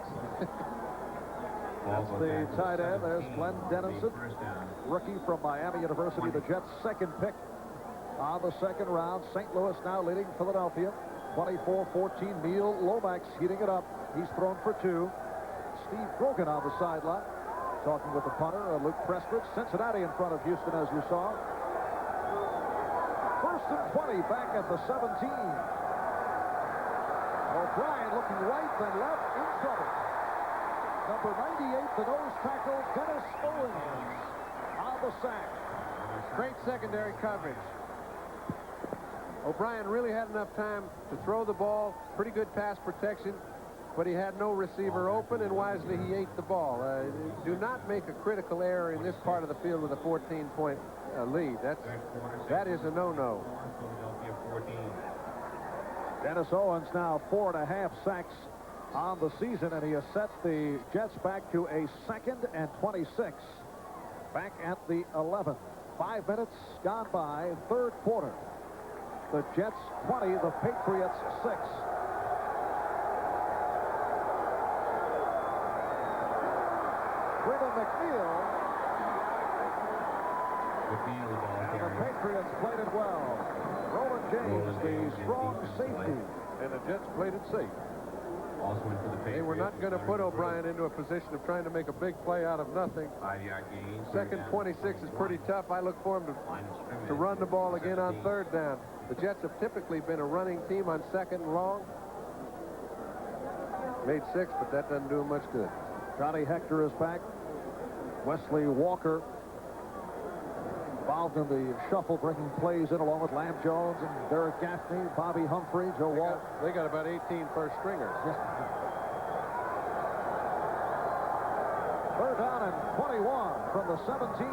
Speaker 1: That's the tight end. There's Glenn Dennison, rookie from Miami University. The Jets' 2nd pick on the 2nd round. St. Louis now leading Philadelphia. 24-14. Neil Lomax heating it up. He's thrown for 2. Steve Grogan on the sideline, talking with the punter, Luke Prestridge. Cincinnati in front of Houston, as you saw. 1st and 20, back at the 17. O'Brien looking right, then left, in trouble. Number 98, the nose tackle, Dennis Owens on the sack.
Speaker 2: Great secondary coverage. O'Brien really had enough time to throw the ball. Pretty good pass protection, but he had no receiver open, and wisely he ate the ball. Do not make a critical error in this part of the field with a 14-point lead. That is a no-no.
Speaker 1: Dennis Owens now 4.5 sacks on the season, and he has set the Jets back to a 2nd and 26. Back at the 11. 5 minutes gone by, 3rd quarter. The Jets 20, the Patriots 6. Freeman McNeil. And the Patriots played it well. Roland James, the strong safety.
Speaker 2: And the Jets played it safe.
Speaker 4: Also in for the Patriots.
Speaker 2: They were not going to put O'Brien into a position of trying to make a big play out of nothing.
Speaker 4: 5-yard gain.
Speaker 2: Second 26 is pretty tough. I look for him to run the ball again on third down. The Jets have typically been a running team on second and long. Made 6, but that doesn't do him much good.
Speaker 1: Johnny Hector is back. Wesley Walker involved in the shuffle, bringing plays in along with Lamb Jones and Derek Gaffney, Bobby Humphrey, Joe Walt.
Speaker 2: They got about 18 first stringers.
Speaker 1: Third down and 21 from the 17.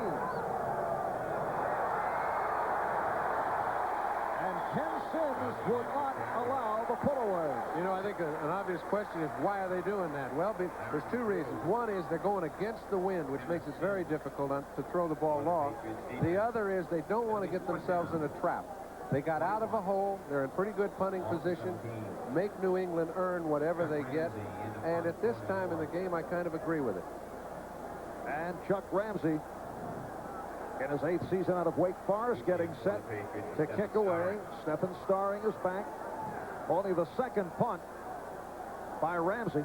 Speaker 1: And Ken Sims would not allow the pull-away.
Speaker 2: You know, I think an obvious question is, why are they doing that? Well, there's two reasons. One is they're going against the wind, which makes it very difficult to throw the ball long. The other is they don't want to get themselves in a trap. They got out of a hole. They're in pretty good punting position. Make New England earn whatever they get. And at this time in the game, I kind of agree with it.
Speaker 1: And Chuck Ramsey, in his 8th season out of Wake Forest, getting set to kick away. Stephen Starring is back. Only the second punt by Ramsey.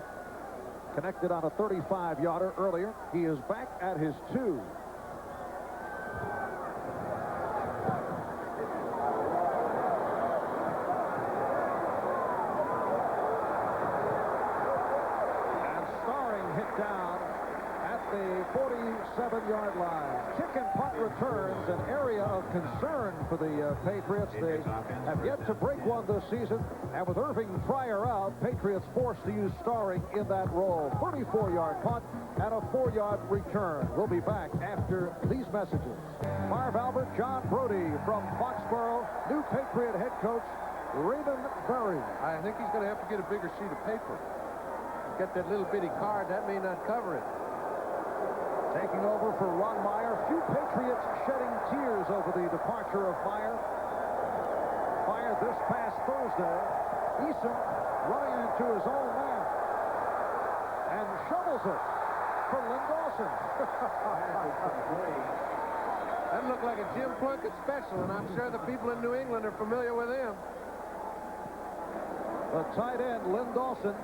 Speaker 1: Connected on a 35-yarder earlier. He is back at his 2. And Starring hit down at the 47-yard line. Kick and punt returns, an area of concern for the Patriots. They have yet to break one this season, and with Irving Fryer out, Patriots forced to use Starring in that role. 34-yard punt and a 4-yard return. We'll be back after these messages. Marv Albert, John Brody from Foxborough, new Patriot head coach Raymond Berry.
Speaker 2: I think he's going to have to get a bigger sheet of paper. Get that little bitty card, that may not cover it.
Speaker 1: Taking over for Ron Meyer. Few Patriots shedding tears over the departure of Meyer. Meyer this past Thursday. Eason running into his own man. And shovels it for Lynn Dawson.
Speaker 2: That looked like a Jim Plunkett special, and I'm sure the people in New England are familiar with him.
Speaker 1: The tight end, Lynn Dawson,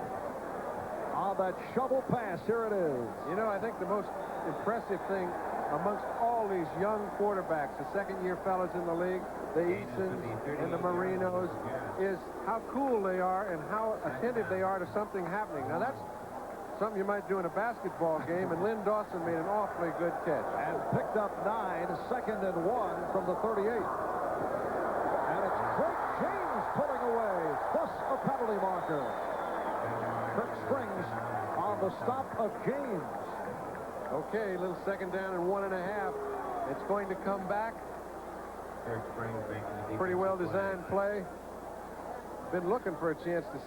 Speaker 1: on that shovel pass. Here it is.
Speaker 2: You know, I think the most impressive thing amongst all these young quarterbacks, the second-year fellas in the league, the Easons and the Marinos, is how cool they are and how attentive they are to something happening. Now, that's something you might do in a basketball game, and Lynn Dawson made an awfully good catch.
Speaker 1: And picked up 9, 2nd and 1 from the 38. And it's Craig James pulling away, plus a penalty marker. Kirk Springs on the stop of James.
Speaker 2: Okay, a little second down and 1.5. It's going to come back. Pretty well designed play. Been looking for a chance to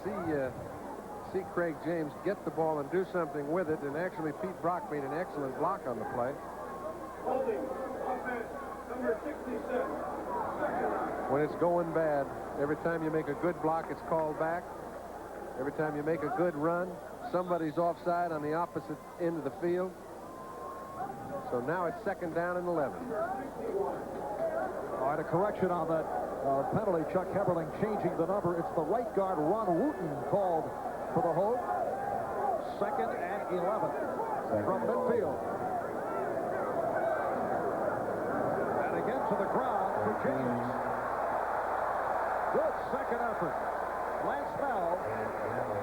Speaker 2: see Craig James get the ball and do something with it, and actually Pete Brock made an excellent block on the play.
Speaker 3: Holding, offense, number 66.
Speaker 2: When it's going bad, every time you make a good block, it's called back. Every time you make a good run, somebody's offside on the opposite end of the field. So now it's second down and 11.
Speaker 1: All right, a correction on that penalty. Chuck Heberling changing the number. It's the right guard, Ron Wooten, called for the hold. 2nd and 11 from midfield. And again to the ground for James. Good second effort. Lance Bell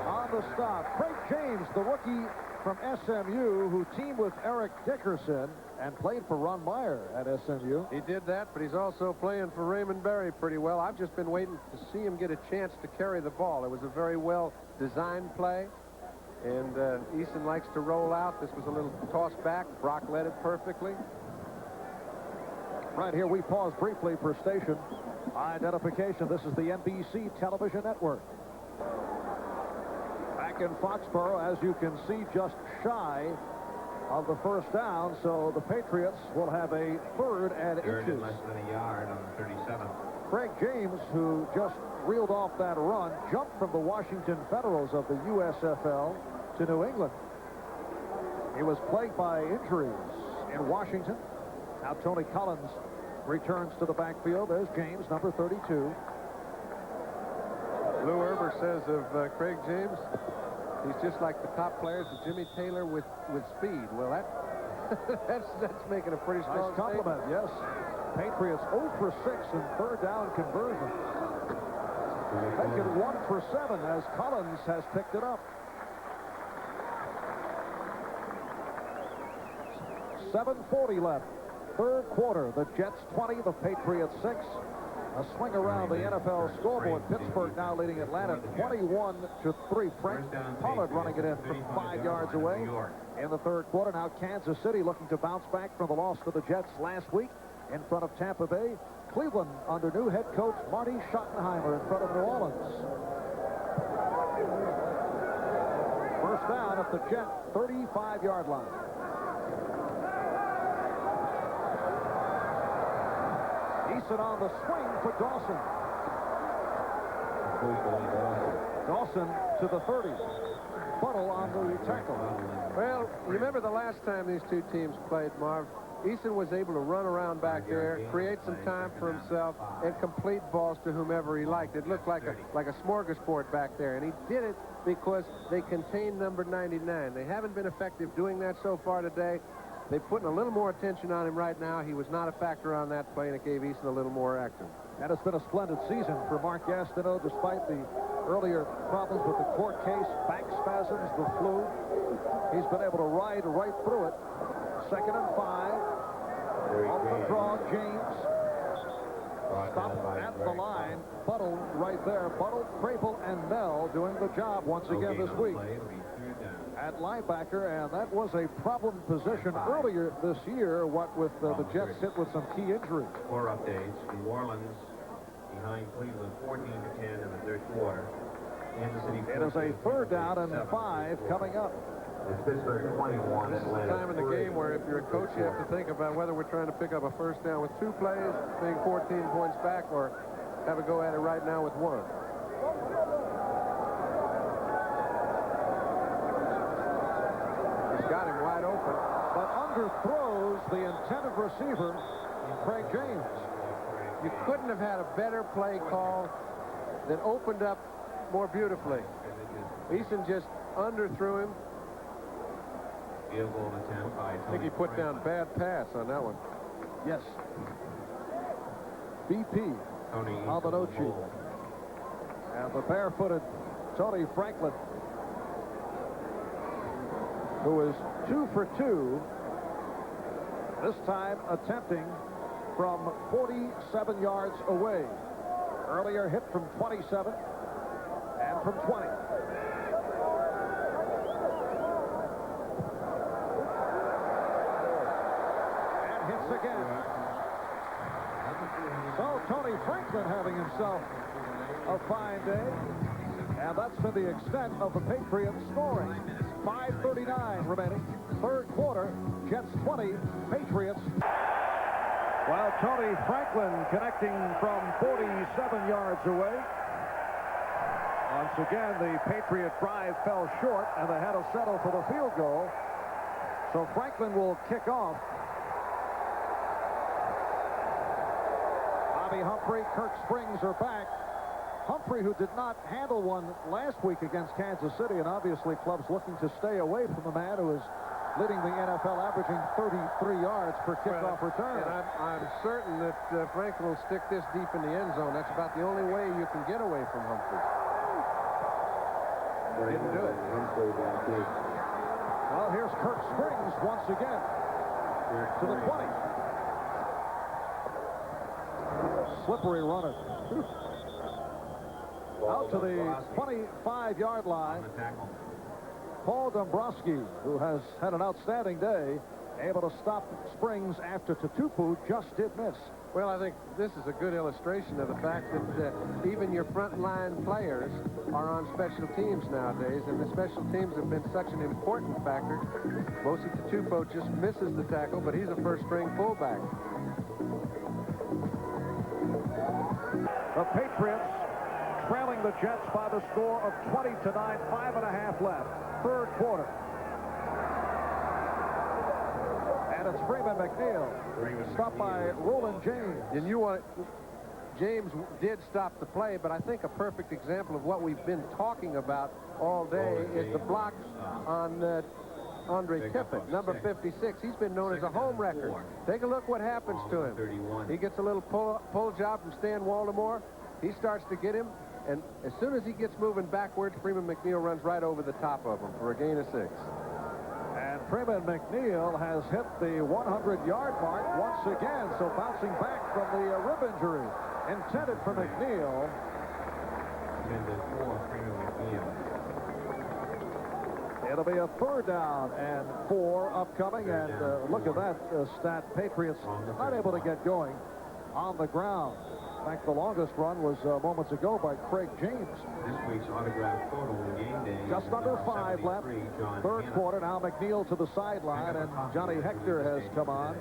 Speaker 1: on the stop. Craig James, the rookie from SMU, who teamed with Eric Dickerson and played for Ron Meyer at SMU.
Speaker 2: He did that, but he's also playing for Raymond Berry pretty well. I've just been waiting to see him get a chance to carry the ball. It was a very well-designed play, and Eason likes to roll out. This was a little toss back. Brock led it perfectly.
Speaker 1: Right here, we pause briefly for station identification. This is the NBC television network. Back in Foxborough, as you can see, just shy of the first down, so the Patriots will have a 3rd and inches.
Speaker 4: Less than a yard on the 37th.
Speaker 1: Craig James, who just reeled off that run, jumped from the Washington Federals of the USFL to New England. He was plagued by injuries in Washington. Now Tony Collins returns to the backfield. There's James, number 32.
Speaker 2: Lou Erber says of Craig James, He's just like the top players, the Jimmy Taylor with speed. Well, that's making a pretty strong
Speaker 1: Nice compliment, yes. Patriots 0 for 6 in third down conversion. Making 1 for 7 as Collins has picked it up. 7:40 left. Third quarter. The Jets 20, the Patriots 6. A swing around the NFL scoreboard. Pittsburgh now leading Atlanta 21-3. Frank Pollard running it in from 5 yards away in the third quarter. Now Kansas City looking to bounce back from the loss to the Jets last week in front of Tampa Bay. Cleveland under new head coach Marty Schottenheimer in front of New Orleans. First down at the Jet 35-yard line. Eason on the swing for Dawson. Dawson to the 30. Buttle on the tackle.
Speaker 2: Well, remember the last time these two teams played, Marv? Eason was able to run around back there, create some time for himself, and complete balls to whomever he liked. It looked like a smorgasbord back there, and he did it because they contained number 99. They haven't been effective doing that so far today. They're putting a little more attention on him right now. He was not a factor on that play, and it gave Eason a little more action.
Speaker 1: And it's been a splendid season for Mark Gastineau, despite the earlier problems with the court case, back spasms, the flu. He's been able to ride right through it. 2nd and 5. Off the draw, James. Stop at the line. Buttle right there. Buttle, Crable, and Mel doing the job once again this week at linebacker, and that was a problem position earlier this year, what with the Jets hit with some key injuries.
Speaker 4: Score updates. New Orleans behind Cleveland 14-10 in the third quarter. Kansas City.
Speaker 1: It is a third down and 5 coming up.
Speaker 4: It's Pittsburgh 21.
Speaker 2: This is the time in the game where if you're a coach, you have to think about whether we're trying to pick up a first down with 2 plays, being 14 points back, or have a go at it right now with 1. He's got him wide open.
Speaker 1: But underthrows the intended receiver, Craig James.
Speaker 2: You couldn't have had a better play call that opened up more beautifully. Eason just underthrew him.
Speaker 4: Field goal attempt by
Speaker 2: I think he put down bad pass on that one.
Speaker 1: Yes. BP.
Speaker 4: Tony
Speaker 1: Albanocci. And the barefooted Tony Franklin, who is 2 for 2, this time attempting from 47 yards away. Earlier hit from 27 and from 20. And hits again. So Tony Franklin having himself a fine day. And that's to the extent of the Patriots scoring. 5:39 remaining. Third quarter. Jets 20, Patriots. While Tony Franklin connecting from 47 yards away. Once again, the Patriot drive fell short, and they had to settle for the field goal. So Franklin will kick off. Bobby Humphrey, Kirk Springs are back. Humphrey, who did not handle one last week against Kansas City, and obviously clubs looking to stay away from the man who is leading the NFL, averaging 33 yards per kickoff return.
Speaker 2: And I'm certain that Franklin will stick this deep in the end zone. That's about the only way you can get away from Humphrey. Didn't do it.
Speaker 1: Well, here's Kirk Springs once again to the 20. Slippery runner. Out to the 25-yard line. Paul Dombrowski, who has had an outstanding day, able to stop Springs after Tutupu just did miss.
Speaker 2: Well, I think this is a good illustration of the fact that even your front-line players are on special teams nowadays, and the special teams have been such an important factor. Mosi Tutupu just misses the tackle, but he's a first-string fullback.
Speaker 1: The Patriots trailing the Jets by the score of 20-9, 5.5 left. Third quarter. And it's Freeman McNeil. Stopped by Roland James.
Speaker 2: And you want James did stop the play, but I think a perfect example of what we've been talking about all day is the block on Andre Tippett, number 56. He's been known as a home wrecker. Take a look what happens to him. He gets a little pull job from Stan Waldemore. He starts to get him, and as soon as he gets moving backwards, Freeman McNeil runs right over the top of him for a gain of 6.
Speaker 1: And Freeman McNeil has hit the 100-yard mark once again, so bouncing back from the rib injury intended for McNeil. It'll be a 3rd down and 4 upcoming, and look at that stat. Patriots not able to get going on the ground. In fact, the longest run was moments ago by Craig James.
Speaker 4: This week's autograph photo in game day.
Speaker 1: Just under 5 left. 3rd quarter. Now McNeil to the sideline, and Johnny Hector has come on.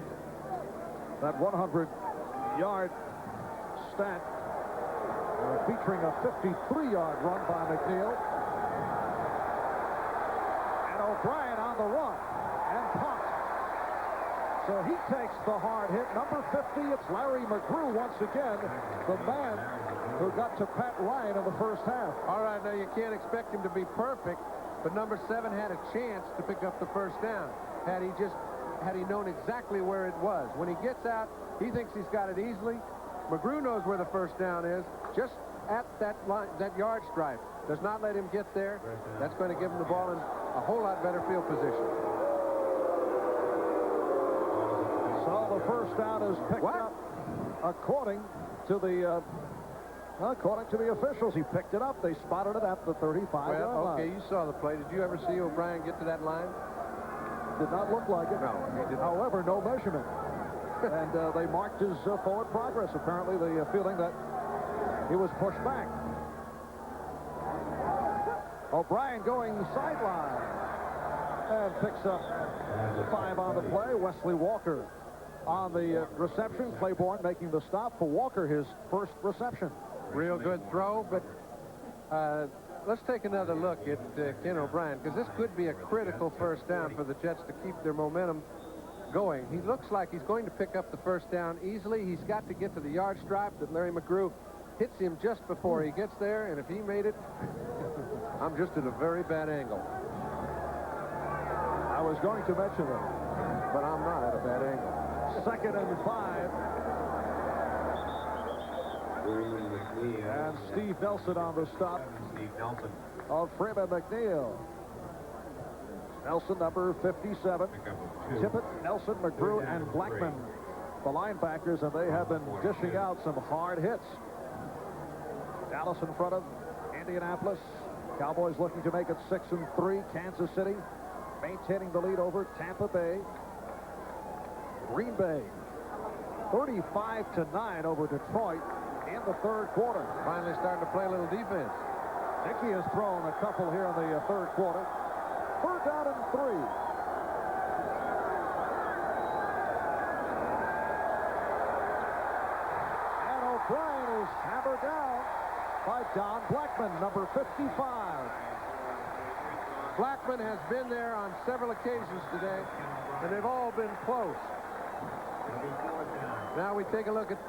Speaker 1: That 100-yard stat featuring a 53-yard run by McNeil. And O'Brien on the run and punt. So he takes the hard hit. Number 50, it's Larry McGrew once again, the man who got to Pat Ryan in the first half.
Speaker 2: All right, now you can't expect him to be perfect, but number 7 had a chance to pick up the first down had he known exactly where it was. When he gets out, he thinks he's got it easily. McGrew knows where the first down is, just at that line, that yard stripe. Does not let him get there. That's going to give him the ball in a whole lot better field position.
Speaker 1: So the first down is picked up according to the officials. He picked it up. They spotted it at the 35-yard line.
Speaker 2: Okay, you saw the play. Did you ever see O'Brien get to that line?
Speaker 1: Did not look like it.
Speaker 2: No, he didn't.
Speaker 1: However, no measurement. And they marked his forward progress. Apparently, the feeling that he was pushed back. O'Brien going sideline and picks up 5 on the play. Wesley Walker on the reception. Claiborne making the stop for Walker, his first reception.
Speaker 2: Real good throw, but let's take another look at Ken O'Brien, because this could be a critical first down for the Jets to keep their momentum going. He looks like he's going to pick up the first down easily. He's got to get to the yard stripe that Larry McGrew hits him just before he gets there, and if he made it, I'm just at a very bad angle.
Speaker 1: I was going to mention it,
Speaker 2: but I'm not at a bad angle.
Speaker 1: 2nd and 5. And Steve Nelson on the stop of Freeman McNeil. Nelson, number 57. Tippett, Nelson, McGrew, and Blackman, the linebackers, and they have been dishing out some hard hits. Dallas in front of Indianapolis. Cowboys looking to make it 6-3. Kansas City maintaining the lead over Tampa Bay. Green Bay 35-9 over Detroit in the 3rd quarter.
Speaker 2: Finally starting to play a little defense.
Speaker 1: Dickey has thrown a couple here in the 3rd quarter. 3rd down and 3. And O'Brien is hammered down by Don Blackman, number 55.
Speaker 2: Blackman has been there on several occasions today, and they've all been close. Now we take a look at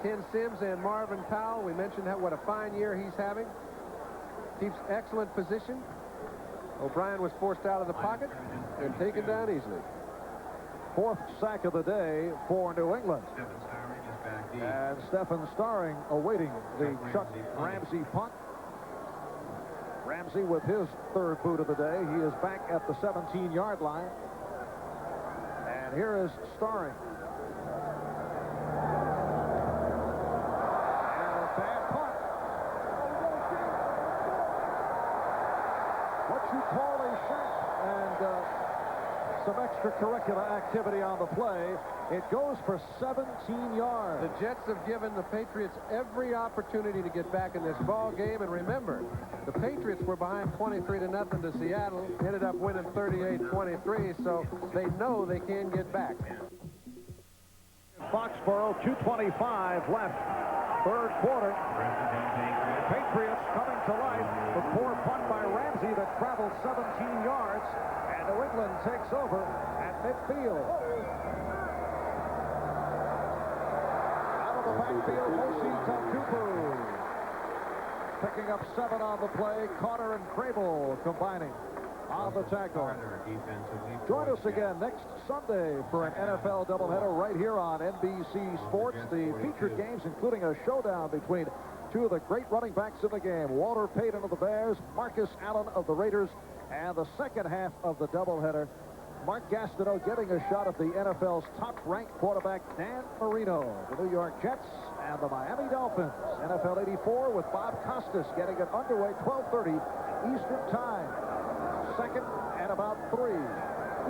Speaker 2: Ken Sims and Marvin Powell. We mentioned what a fine year he's having. Keeps excellent position. O'Brien was forced out of the pocket and taken down easily.
Speaker 1: 4th sack of the day for New England. And Stephen Starring awaiting the Chuck Ramsey punt. Ramsey with his 3rd boot of the day. He is back at the 17-yard line. And here is Starring. And a bad punt. What you call a shank. And some extracurricular activity on the play. It goes for 17 yards.
Speaker 2: The Jets have given the Patriots every opportunity to get back in this ball game. And remember, the Patriots were behind 23-0 to Seattle, ended up winning 38-23, so they know they can get back.
Speaker 1: Foxborough, 2:25 left. 3rd quarter. Patriots coming to life. The poor punt by Ramsey that traveled 17 yards. And New England takes over at midfield. Out of the backfield, Mosi Takupu. Picking up 7 on the play. Carter and Crable combining on the tackle. Join us again next Sunday for an NFL doubleheader right here on NBC Sports. The featured games including a showdown between 2 of the great running backs in the game, Walter Payton of the Bears, Marcus Allen of the Raiders, and the second half of the doubleheader, Mark Gastineau getting a shot at the NFL's top-ranked quarterback, Dan Marino, the New York Jets, and the Miami Dolphins. NFL 84 with Bob Costas getting it underway, 12:30 Eastern Time. Second and about 3.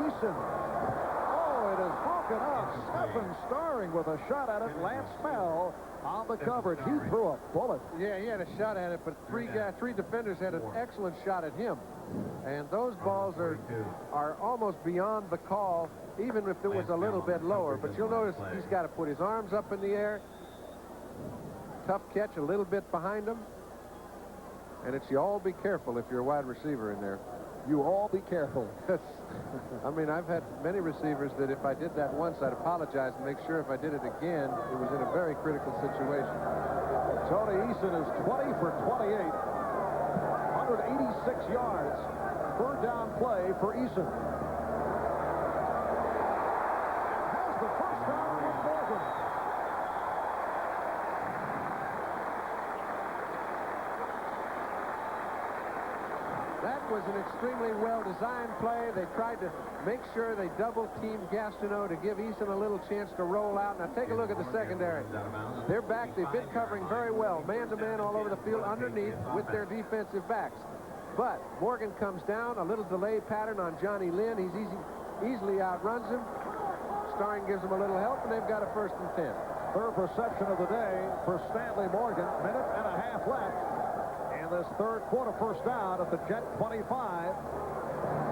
Speaker 1: Eason. Oh, it is broken up. Stephen Starring with a shot at it. Lance Mel on the coverage. He threw a bullet.
Speaker 2: Yeah, he had a shot at it, but three defenders had an excellent shot at him. And those balls are almost beyond the call, even if it was a little bit lower. But you'll notice he's got to put his arms up in the air. Tough catch a little bit behind him. And it's you all be careful if you're a wide receiver in there.
Speaker 1: You all be careful.
Speaker 2: I mean, I've had many receivers that if I did that once, I'd apologize and make sure if I did it again, it was in a very critical situation.
Speaker 1: Tony Eason is 20 for 28. 186 yards. Third down play for Eason. And has the first down with Morgan.
Speaker 2: That was an extremely well-designed play. They tried to make sure they double-teamed Gastineau to give Eason a little chance to roll out. Now take a look at the secondary. They're back. They've been covering very well, man-to-man all over the field underneath with their defensive backs. But Morgan comes down, a little delay pattern on Johnny Lynn. He's easily outruns him. Starring gives him a little help, and they've got a 1st and 10.
Speaker 1: Third reception of the day for Stanley Morgan. Minute and a half left. This third quarter, first down at the Jet 25.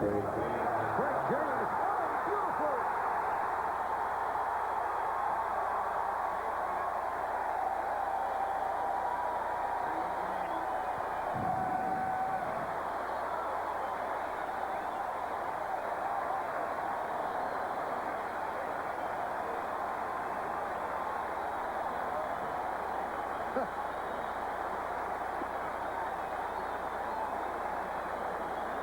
Speaker 1: Craig James. Oh, beautiful.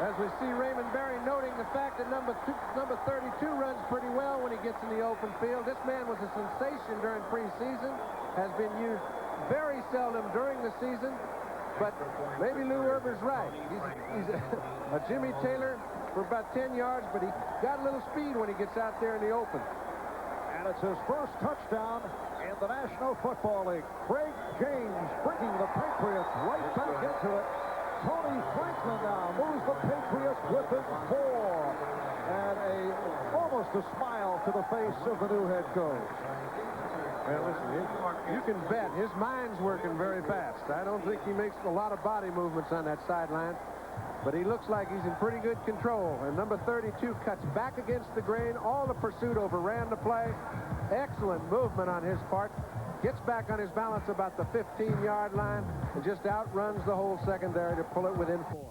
Speaker 2: As we see Raymond Berry noting the fact that number 32 runs pretty well when he gets in the open field. This man was a sensation during preseason, has been used very seldom during the season, but maybe Lou Erber's right. He's a Jimmy Taylor for about 10 yards, but he got a little speed when he gets out there in the open.
Speaker 1: And it's his first touchdown in the National Football League. Craig James bringing the Patriots right back into it. Tony Franklin now moves the Patriots within 4. And almost a smile to the face of the new head coach.
Speaker 2: Well, listen, you can bet his mind's working very fast. I don't think he makes a lot of body movements on that sideline, but he looks like he's in pretty good control. And number 32 cuts back against the grain. All the pursuit overran the play. Excellent movement on his part. Gets back on his balance about the 15-yard line and just outruns the whole secondary to pull it within 4.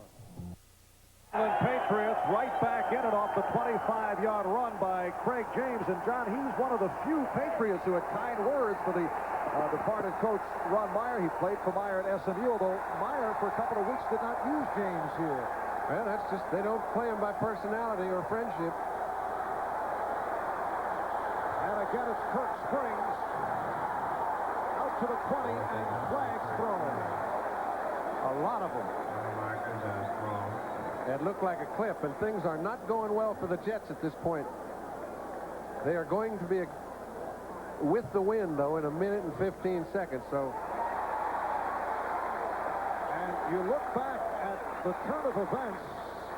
Speaker 1: Patriots right back in it off the 25-yard run by Craig James. And John, he's one of the few Patriots who had kind words for the departed coach Ron Meyer. He played for Meyer at SMU, although Meyer for a couple of weeks did not use James here.
Speaker 2: Well, that's just, they don't play him by personality or friendship.
Speaker 1: And again, it's Kirk Springs. To the 20 and flags thrown.
Speaker 2: A lot of them. It looked like a clip, and things are not going well for the Jets at this point. They are going to be with the wind, though, in a minute and 15 seconds. So,
Speaker 1: and you look back at the turn of events,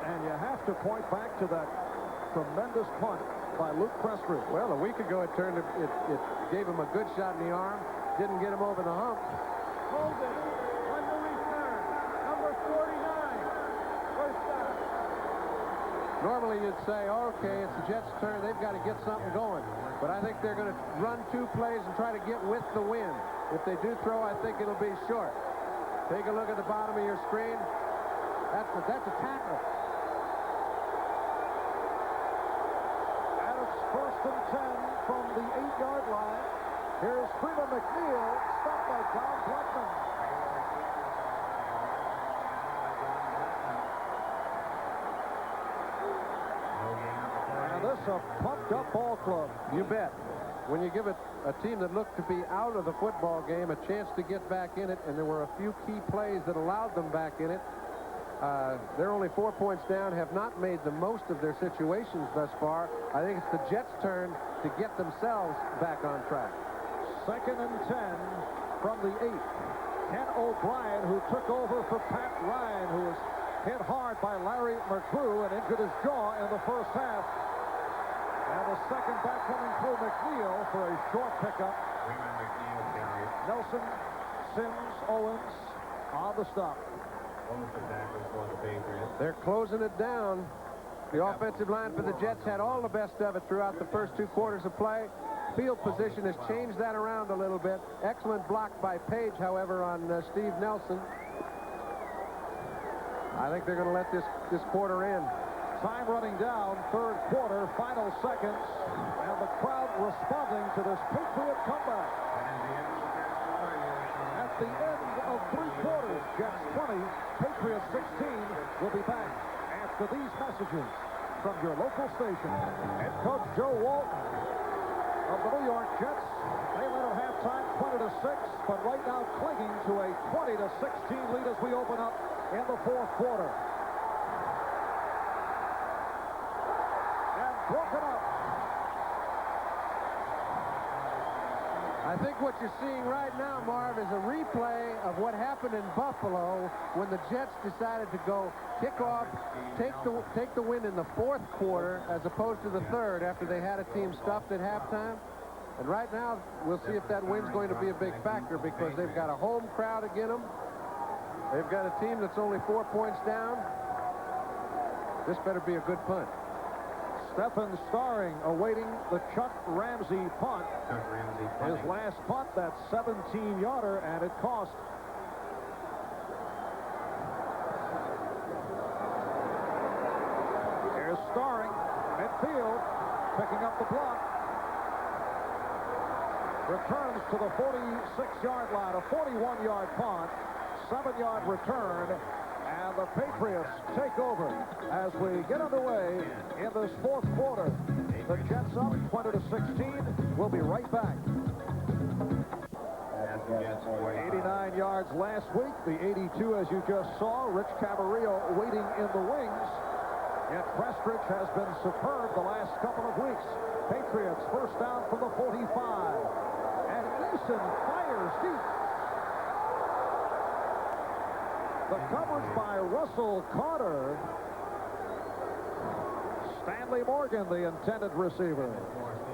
Speaker 1: and you have to point back to that tremendous punt by Luke Prestridge.
Speaker 2: Well, a week ago it gave him a good shot in the arm. Didn't get him over the hump.
Speaker 3: Hold it on the return. Number 49. First down.
Speaker 2: Normally you'd say, okay, it's the Jets' turn. They've got to get something going. But I think they're going to run 2 plays and try to get with the wind. If they do throw, I think it'll be short. Take a look at the bottom of your screen. That's a tackle.
Speaker 1: And it's 1st and 10 from the 8-yard line. Here's Freeman McNeil, stopped by Tom Blackman. And this is a pumped-up ball club.
Speaker 2: You bet. When you give it a team that looked to be out of the football game a chance to get back in it, and there were a few key plays that allowed them back in it, they're only 4 points down, have not made the most of their situations thus far. I think it's the Jets' turn to get themselves back on track.
Speaker 1: 2nd and 10 from the 8. Ken O'Brien, who took over for Pat Ryan, who was hit hard by Larry McGrew and injured his jaw in the first half. And the second back coming through, McNeil, for a short pickup. Nelson, Sims, Owens on the stop.
Speaker 2: They're closing it down. The offensive line for the Jets had all the best of it throughout the first 2 quarters of play. Field position has changed that around a little bit. Excellent block by Page, however, on Steve Nelson. I think they're going to let this quarter end.
Speaker 1: Time running down, 3rd quarter, final seconds, and the crowd responding to this Patriot comeback. At the end of 3 quarters, Jets 20, Patriots 16. We'll be back after these messages from your local station. Head coach Joe Walton of the New York Jets. They led at halftime 20-6, but right now clinging to a 20-16 lead as we open up in the 4th quarter. And broken up.
Speaker 2: I think what you're seeing right now, Marv, is a replay of what happened in Buffalo when the Jets decided to go kick off, take the win in the 4th quarter as opposed to the 3rd after they had a team stuffed at halftime. And right now, we'll see if that win's going to be a big factor because they've got a home crowd against them. They've got a team that's only 4 points down. This better be a good punt.
Speaker 1: Stephen Starring awaiting the Chuck Ramsey punt. His last punt, that 17-yarder, and it cost. Here's Starring, midfield, picking up the block. Returns to the 46-yard line, a 41-yard punt, 7-yard return. And the Patriots take over as we get underway in this 4th quarter. The Jets up 20-16. We'll be right back. 89 yards last week. The 82, as you just saw. Rich Cavarillo waiting in the wings. Yet Prestridge has been superb the last couple of weeks. Patriots first down from the 45. And Eason fires deep. The coverage by Russell Carter. Stanley Morgan, the intended receiver.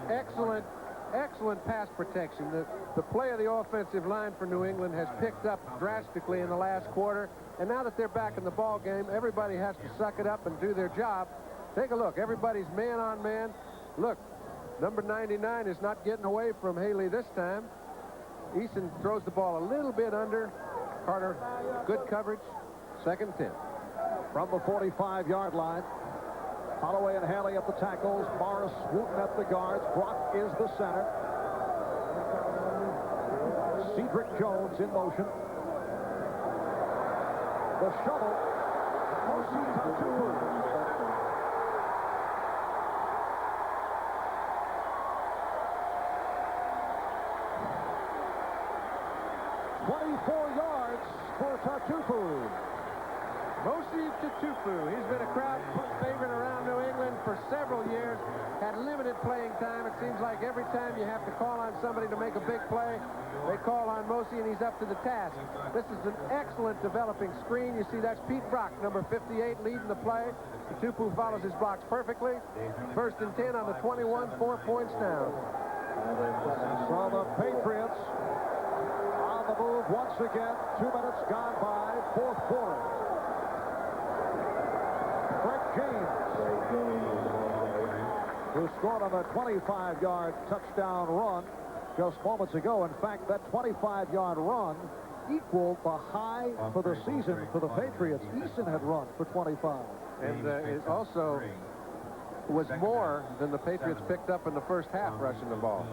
Speaker 2: Excellent pass protection. The play of the offensive line for New England has picked up drastically in the last quarter. And now that they're back in the ball game, everybody has to suck it up and do their job. Take a look. Everybody's man on man. Look, number 99 is not getting away from Haley this time. Eason throws the ball a little bit under. Carter, good coverage. 2nd 10.
Speaker 1: From the 45-yard line, Holloway and Haley at the tackles. Morris Wooten at the guards. Brock is the center. Cedric Jones in motion. The shuttle. Mosi Tatupu. 24 yards for Tatupu.
Speaker 2: Mosi Tatupu. He's been a crowd favorite around New England for several years. Had limited playing time. It seems like every time you have to call on somebody to make a big play, they call on Mosi, and he's up to the task. This is an excellent developing screen. You see, that's Pete Brock, number 58, leading the play. Tatupu follows his blocks perfectly. 1st and 10 on the 21, 4 points down.
Speaker 1: So the Patriots on the move once again. 2 minutes gone by, 4th quarter. Frank James, who scored on a 25-yard touchdown run just moments ago. In fact, that 25-yard run equaled the high for the season for the Patriots. Eason had run for 25.
Speaker 2: And it also was more than the Patriots picked up in the first half rushing the ball.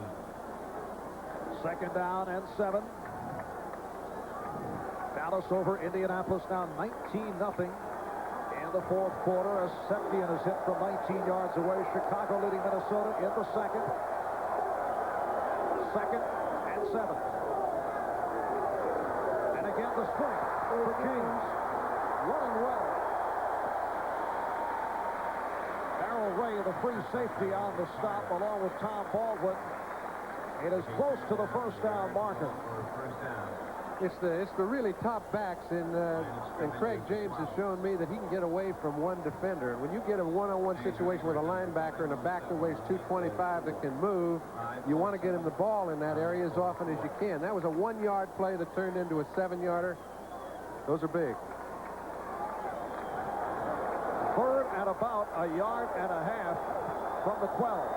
Speaker 1: Second down and 7. Dallas over Indianapolis now 19-0 in the fourth quarter as Septian is hit from 19 yards away. Chicago leading Minnesota in the second. Second and 7. And again the sprint for James. Running well. Darrell Ray, the free safety on the stop, along with Tom Baldwin. It is close to the first down marker.
Speaker 2: It's the really top backs, and Craig James has shown me that he can get away from one defender. And when you get a one-on-one situation with a linebacker and a back that weighs 225 that can move, you want to get him the ball in that area as often as you can. That was a 1-yard play that turned into a 7-yarder. Those are big.
Speaker 1: Third at about 1.5 yards from the 12.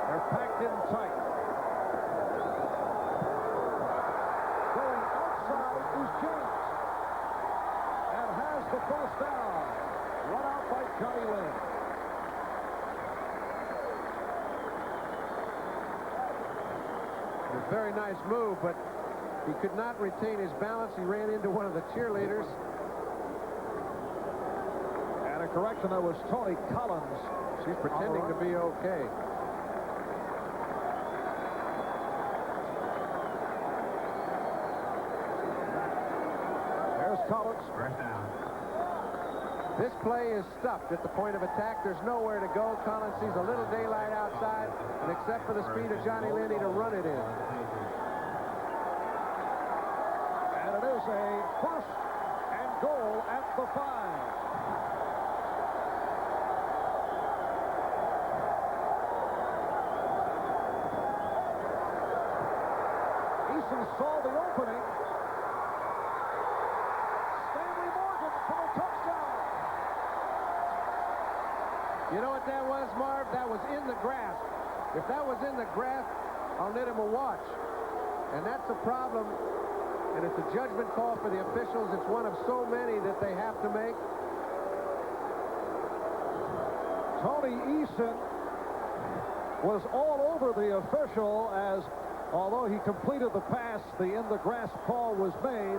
Speaker 1: They're packed in tight. Going outside is James. And has the first down. Run out by Johnny Lynn.
Speaker 2: A very nice move, but he could not retain his balance. He ran into one of the cheerleaders.
Speaker 1: And a correction, that was Tony Collins.
Speaker 2: She's pretending to be okay.
Speaker 1: There's Collins.
Speaker 4: First down.
Speaker 2: This play is stuffed at the point of attack. There's nowhere to go. Collins sees a little daylight outside, and except for the speed of Johnny Lindy to run it in.
Speaker 1: And it is a first and goal at the 5. Eason saw the opening. Stanley Morgan for a touchdown.
Speaker 2: You know what that was, Marv? That was in the grass. If that was in the grass, I'll knit him a watch. And that's a problem. And it's a judgment call for the officials. It's one of so many that they have to make.
Speaker 1: Tony Eason was all over the official as, although he completed the pass, the in-the-grass call was made.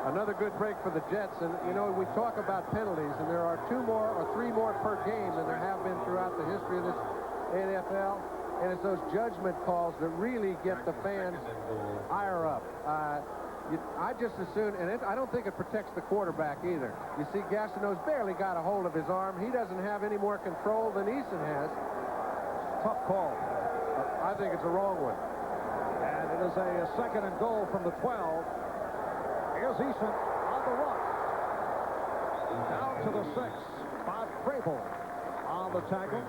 Speaker 2: Another good break for the Jets. And, you know, we talk about penalties, and there are 2 more or 3 more per game than there have been throughout the history of this NFL. And it's those judgment calls that really get the fans higher up. I just as soon, and I don't think it protects the quarterback either. You see, Gastineau's barely got a hold of his arm. He doesn't have any more control than Eason has.
Speaker 1: Tough call.
Speaker 2: I think it's a wrong one.
Speaker 1: And it is a second and goal from the 12. Here's Eason on the run. Down to the 6. Bob Crable on the tackle.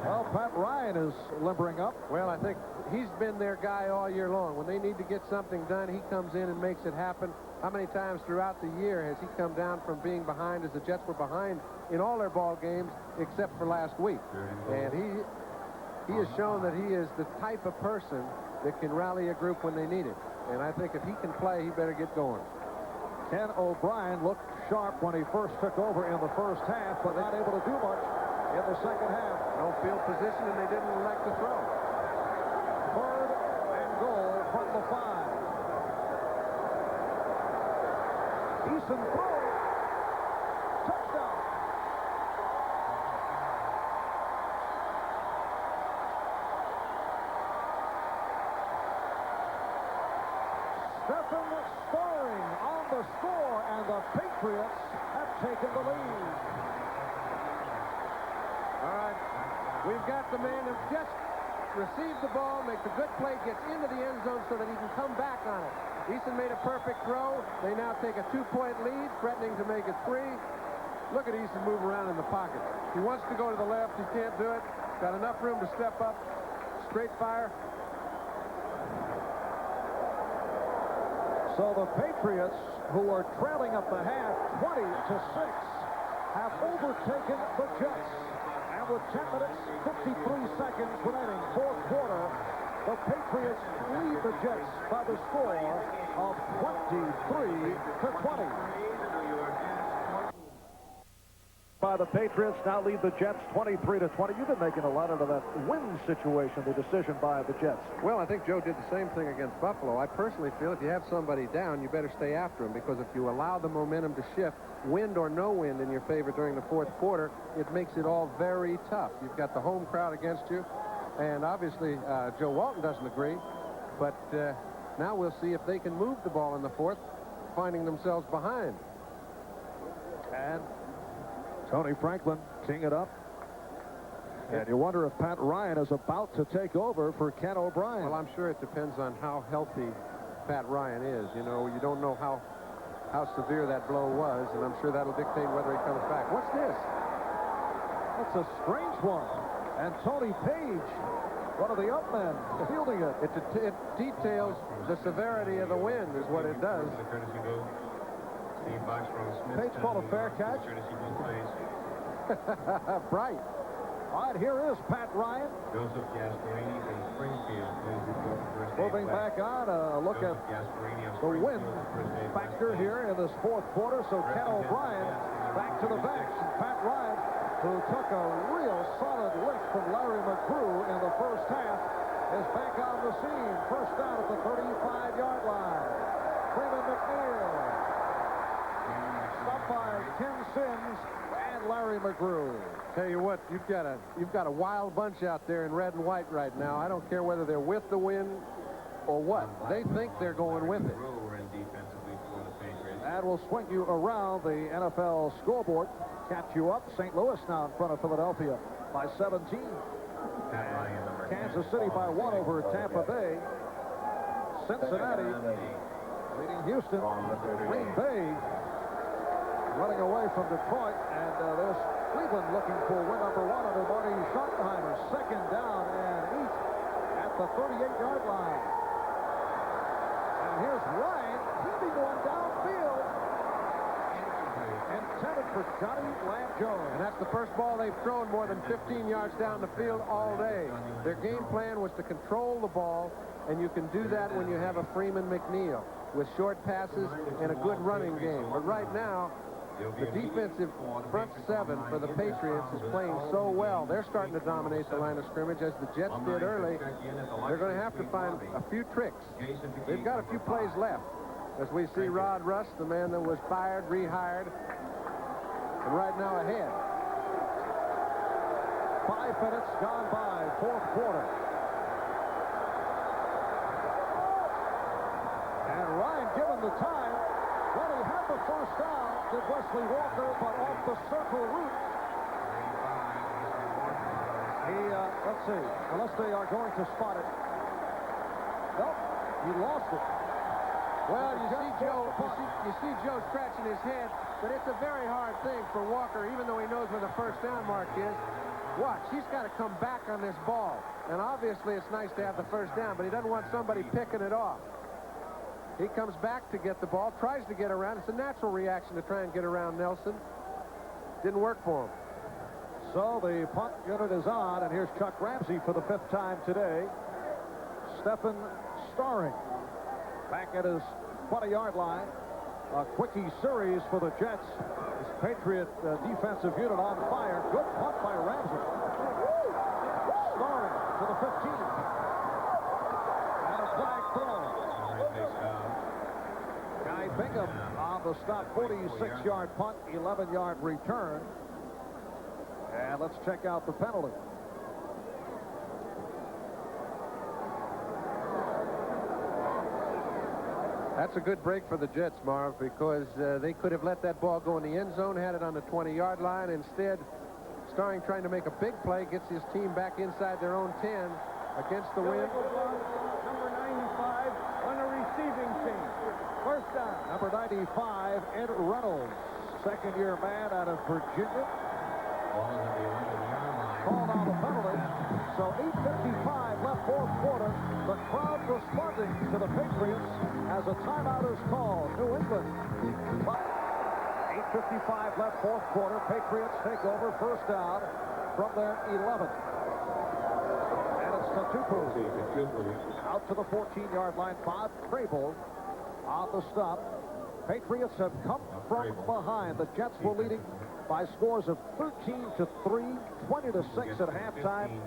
Speaker 1: Well, Pat Ryan is limbering up.
Speaker 2: Well, I think he's been their guy all year long. When they need to get something done, he comes in and makes it happen. How many times throughout the year has he come down from being behind, as the Jets were behind in all their ball games except for last week? And he has shown that he is the type of person that can rally a group when they need it. And I think if he can play, he better get going.
Speaker 1: Ken O'Brien looked sharp when he first took over in the first half, but not able to do much in the second half.
Speaker 2: No field position, and they didn't elect to throw.
Speaker 1: Third and goal from the 5. Eason throws. Touchdown. Stephen Storing on the score, and the Patriots have taken the lead.
Speaker 2: All right, we've got the man who just received the ball, makes a good play, gets into the end zone so that he can come back on it. Eason made a perfect throw. They now take a 2-point lead, threatening to make it 3. Look at Eason move around in the pocket. He wants to go to the left. He can't do it. Got enough room to step up. Straight fire.
Speaker 1: So the Patriots, who are trailing at the half 20-6, have overtaken the Jets. And with 10 minutes, 53 seconds remaining, fourth quarter, the Patriots lead the Jets by the score of 23-20. By by the Patriots. Now lead the Jets 23-20. You've been making a lot out of that win situation, the decision by the Jets.
Speaker 2: Well, I think Joe did the same thing against Buffalo. I personally feel if you have somebody down, you better stay after him, because if you allow the momentum to shift, wind or no wind, in your favor during the fourth quarter, it makes it all very tough. You've got the home crowd against you, and obviously Joe Walton doesn't agree, but now we'll see if they can move the ball in the fourth, finding themselves behind.
Speaker 1: And Tony Franklin teeing it up. And you wonder if Pat Ryan is about to take over for Ken O'Brien.
Speaker 2: Well, I'm sure it depends on how healthy Pat Ryan is. You know, you don't know how severe that blow was, and I'm sure that'll dictate whether he comes back. What's this?
Speaker 1: That's a strange one. And Tony Page, one of the up men, fielding it.
Speaker 2: It details the severity of the wind is what it does.
Speaker 1: Page called a fair catch.
Speaker 2: Bright.
Speaker 1: All right, here is Pat Ryan.
Speaker 4: Joseph Gasparini from Springfield.
Speaker 1: Moving back on, a look at the wind factor here in this fourth quarter. So Ken O'Brien back to the bench. Pat Ryan, who took a real solid lick from Larry McGrew in the first half, is back on the scene. First down at the 35-yard line. Freeman McNeil. Stopped by Tim Sims and Larry McGrew.
Speaker 2: Tell you what, you've got a wild bunch out there in red and white right now. I don't care whether they're with the wind or what. They think they're going with it.
Speaker 1: And we'll swing you around the NFL scoreboard. Catch you up. St. Louis now in front of Philadelphia by 17. Kansas City by 1 over Tampa Bay. Cincinnati leading Houston. Green Bay running away from Detroit. And there's Cleveland looking for win number 1 under Marty Schottenheimer. Second down and 8 at the 38-yard line. And here's Ryan heaving one downfield. Intended for Johnny Lamb-Jones.
Speaker 2: And that's the first ball they've thrown more than 15 yards down the field all day. Their game plan was to control the ball, and you can do that when you have a Freeman McNeil with short passes and a good running game. But right now, the defensive front seven for the Patriots is playing so well. They're starting to dominate the line of scrimmage, as the Jets did early. They're going to have to find a few tricks. They've got a few plays left, as we see Rod Russ, the man that was fired, rehired, and right now ahead.
Speaker 1: 5 minutes gone by, fourth quarter. And Ryan given the time. Well, he had the first down, did Wesley Walker, but off the circle route. Let's see, unless they are going to spot it. Nope, he lost it.
Speaker 2: Well, you see Joe scratching his head, but it's a very hard thing for Walker, even though he knows where the first down mark is. Watch, he's got to come back on this ball. And obviously it's nice to have the first down, but he doesn't want somebody picking it off. He comes back to get the ball, tries to get around. It's a natural reaction to try and get around Nelson. Didn't work for him.
Speaker 1: So the punt unit is on, and here's Chuck Ramsey for the 5th time today. Stephen Starring back at his 20-yard line. A quickie series for the Jets. This Patriot defensive unit on fire. Good punt by Ramsey. Starring to the 15. And a flag throw. Guy Bingham on the stop, 46-yard punt, 11-yard return. And let's check out the penalty.
Speaker 2: That's a good break for the Jets, Marv, because they could have let that ball go in the end zone, had it on the 20-yard line. Instead, Starring trying to make a big play, gets his team back inside their own 10 against the wind.
Speaker 3: Number 95 on the receiving team. First down.
Speaker 1: Number 95, Ed Reynolds, second-year man out of Virginia. Called on the penalty. So 8:55 left fourth quarter. The crowd responding to the Patriots as a timeout is called. New England. 8:55 left fourth quarter. Patriots take over first down from their 11. And it's Tatupu out to the 14-yard line. Bob Crable on the stop. Patriots have come from behind. The Jets were leading by scores of 13-3, 20-6 at halftime.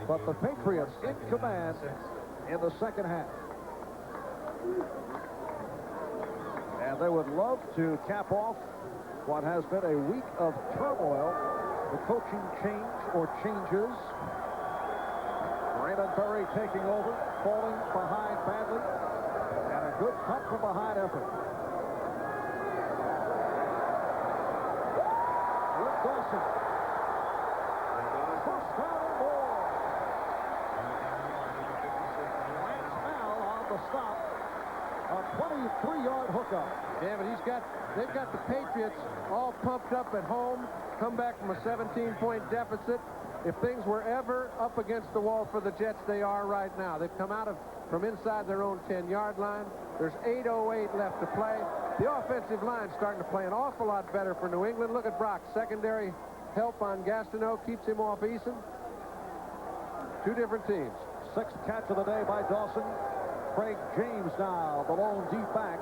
Speaker 1: But the Patriots in command in the second half. And they would love to cap off what has been a week of turmoil. The coaching change or changes. Raymond Berry taking over, falling behind badly, and a good come from behind effort. With Dawson. First down and more. Lance Bell on the stop. A 23-yard hookup.
Speaker 2: Yeah, but they've got the Patriots all pumped up at home, come back from a 17-point deficit. If things were ever up against the wall for the Jets, they are right now. They've come out from inside their own 10-yard line. There's 8:08 left to play. The offensive line's starting to play an awful lot better for New England. Look at Brock. Secondary help on Gastineau keeps him off Eason. Two different teams.
Speaker 1: Sixth catch of the day by Dawson. Craig James now, the lone deep back.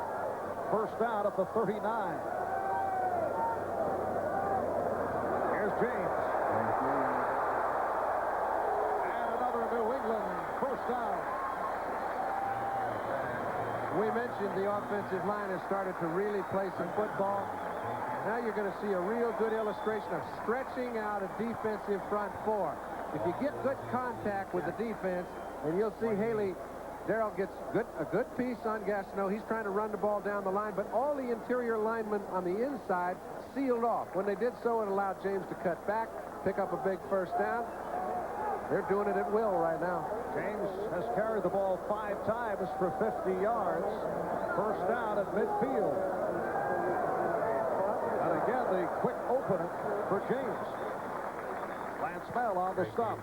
Speaker 1: First down at the 39. Here's James. And another New England first down.
Speaker 2: We mentioned the offensive line has started to really play some football. Now you're going to see a real good illustration of stretching out a defensive front four. If you get good contact with the defense, and you'll see Haley, Darrell gets a good piece on Gastineau. He's trying to run the ball down the line, but all the interior linemen on the inside sealed off. When they did so, it allowed James to cut back, pick up a big first down. They're doing it at will right now.
Speaker 1: James has carried the ball 5 times for 50 yards. First down at midfield. And again, the quick opener for James. Lance Bell on the stop.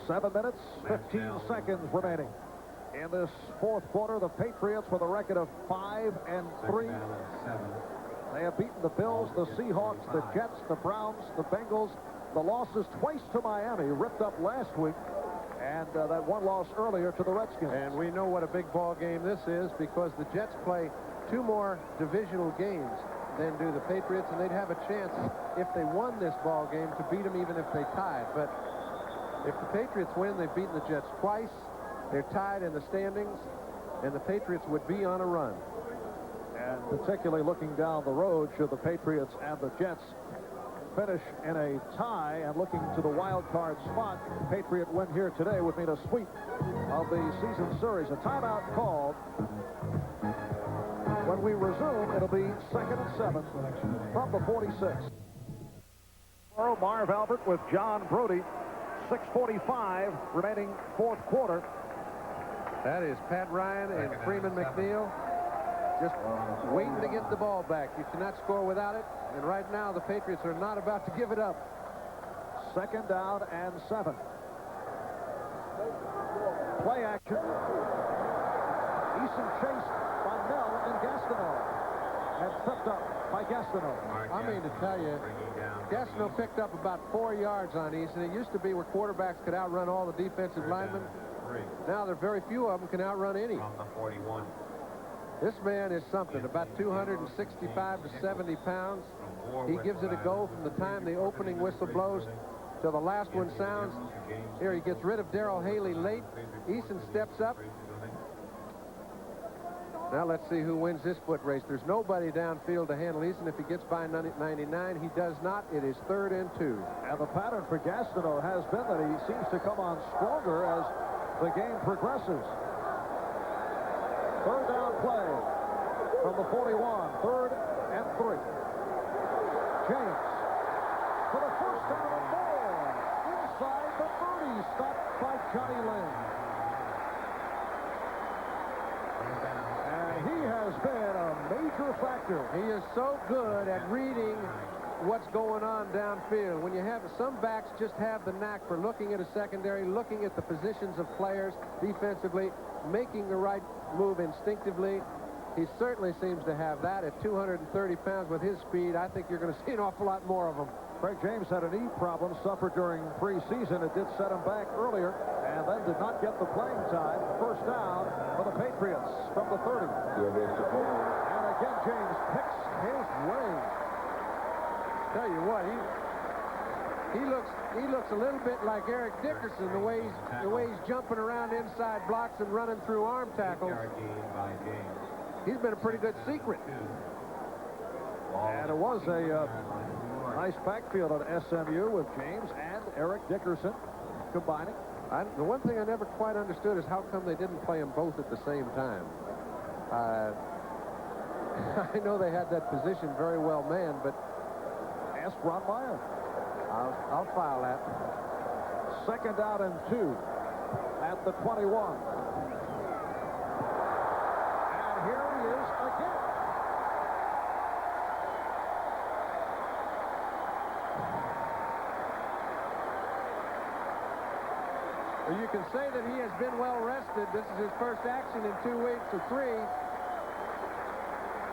Speaker 1: 7 minutes, 15 seconds remaining. In this fourth quarter, the Patriots with a record of 5-3. They have beaten the Bills, the Seahawks, the Jets, the Browns, the Bengals. The losses twice to Miami, ripped up last week, and that one loss earlier to the Redskins.
Speaker 2: And we know what a big ball game this is because the Jets play 2 more divisional games than do the Patriots, and they'd have a chance if they won this ball game to beat them even if they tied. But if the Patriots win, they've beaten the Jets twice. They're tied in the standings, and the Patriots would be on a run.
Speaker 1: And particularly looking down the road, should the Patriots and the Jets finish in a tie and looking to the wild card spot, Patriot win here today would mean a sweep of the season series. A timeout called. When we resume, it'll be 2nd and 7 from the 46. Marv Albert with John Brody. 6:45 remaining fourth quarter.
Speaker 2: That is Pat Ryan and Freeman McNeil just waiting to get the ball back. You cannot score without it, and right now the Patriots are not about to give it up.
Speaker 1: 2nd down and 7. Play action. Eason chased by Mel and Gastineau, and tripped up by Gastineau.
Speaker 2: I mean to tell you, Gastineau picked up about 4 yards on Eason. It used to be where quarterbacks could outrun all the defensive linemen. Now there are very few of them can outrun any.
Speaker 4: From the 41.
Speaker 2: This man is something, about 265 to 70 pounds. He gives it a go from the time the opening whistle blows till the last one sounds. Here he gets rid of Darrell Haley late. Eason steps up. Now let's see who wins this foot race. There's nobody downfield to handle Eason. If he gets by 99, he does not. It is 3rd and 2.
Speaker 1: And the pattern for Gastineau has been that he seems to come on stronger as the game progresses. 3rd down play from the 41. 3rd and 3. James for the first down and more. Inside the 30. Stopped by Johnny Lynn. And he has been a major factor.
Speaker 2: He is so good at reading what's going on downfield. When you have some backs just have the knack for looking at a secondary, looking at the positions of players defensively, making the right move instinctively. He certainly seems to have that at 230 pounds with his speed. I think you're going to see an awful lot more of him.
Speaker 1: Craig James had a knee problem, suffered during preseason. It did set him back earlier, and then did not get the playing time. First down for the Patriots from the 30. And again, James picks his way.
Speaker 2: Tell you what, he looks a little bit like Eric Dickerson, the way he's jumping around inside blocks and running through arm tackles. He's been a pretty good secret.
Speaker 1: And it was a nice backfield at SMU with James and Eric Dickerson combining.
Speaker 2: The one thing I never quite understood is how come they didn't play them both at the same time. I know they had that position very well manned, but
Speaker 1: ask Ron Meyer.
Speaker 2: I'll file that.
Speaker 1: 2nd down and 2 at the 21. And here he is again.
Speaker 2: Well, you can say that he has been well rested. This is his first action in 2 weeks or 3.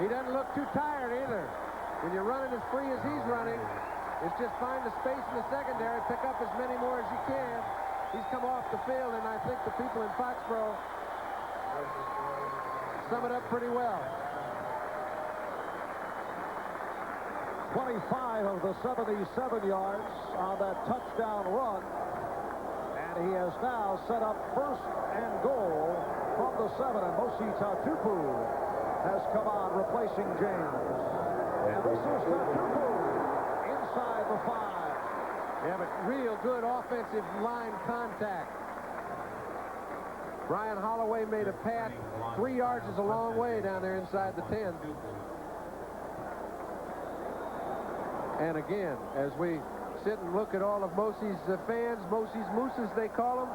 Speaker 2: He doesn't look too tired either. When you're running as free as he's running, it's just find the space in the secondary, pick up as many more as you can. He's come off the field, and I think the people in Foxborough sum it up pretty well.
Speaker 1: 25 of the 77 yards on that touchdown run. And he has now set up 1st and goal from the 7. And Mosi Tatupu has come on, replacing James. And this is Tatupu inside the 5.
Speaker 2: Yeah, but real good offensive line contact. Brian Holloway made a pass. 3 yards is a long way down there inside the 10. And again, as we sit and look at all of Mosi's fans, Mosi's Mooses, they call them,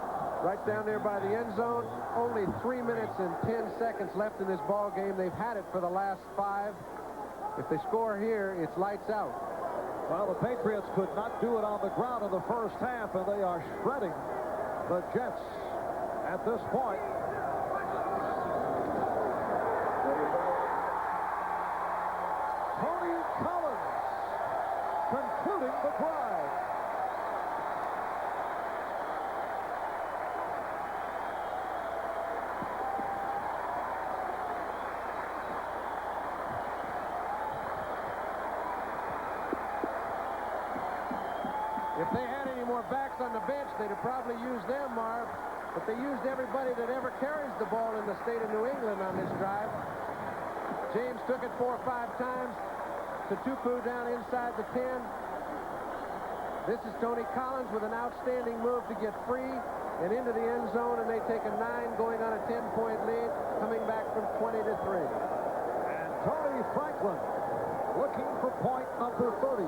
Speaker 2: right down there by the end zone. Only 3 minutes and 10 seconds left in this ball game. They've had it for the last 5. If they score here, it's lights out.
Speaker 1: Well, the Patriots could not do it on the ground in the first half, and they are shredding the Jets at this point. Tony Collins concluding the drive.
Speaker 2: If they had any more backs on the bench, they'd have probably used them, Marv. But they used everybody that ever carries the ball in the state of New England on this drive. James took it 4 or 5 times. Tatupu down inside the 10. This is Tony Collins with an outstanding move to get free and into the end zone, and they take a 9 going on a 10-point lead, coming back from 20 to 3.
Speaker 1: And Tony Franklin looking for point number 30.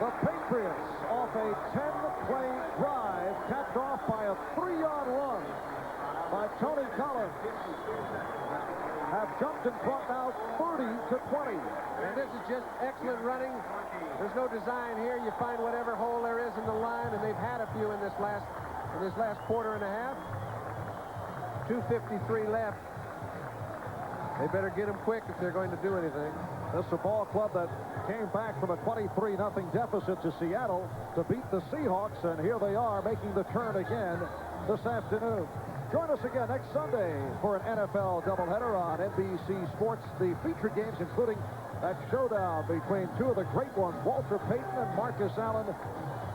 Speaker 1: The Patriots, off a 10-play drive, capped off by a 3-yard run by Tony Collins, have jumped in front now 30 to 20.
Speaker 2: And this is just excellent running. There's no design here. You find whatever hole there is in the line, and they've had a few in this last quarter and a half. 2:53 left. They better get them quick if they're going to do anything.
Speaker 1: This is a ball club that came back from a 23-0 deficit to Seattle to beat the Seahawks, and here they are making the turn again this afternoon. Join us again next Sunday for an NFL doubleheader on NBC Sports. The featured games including that showdown between 2 of the great ones, Walter Payton and Marcus Allen.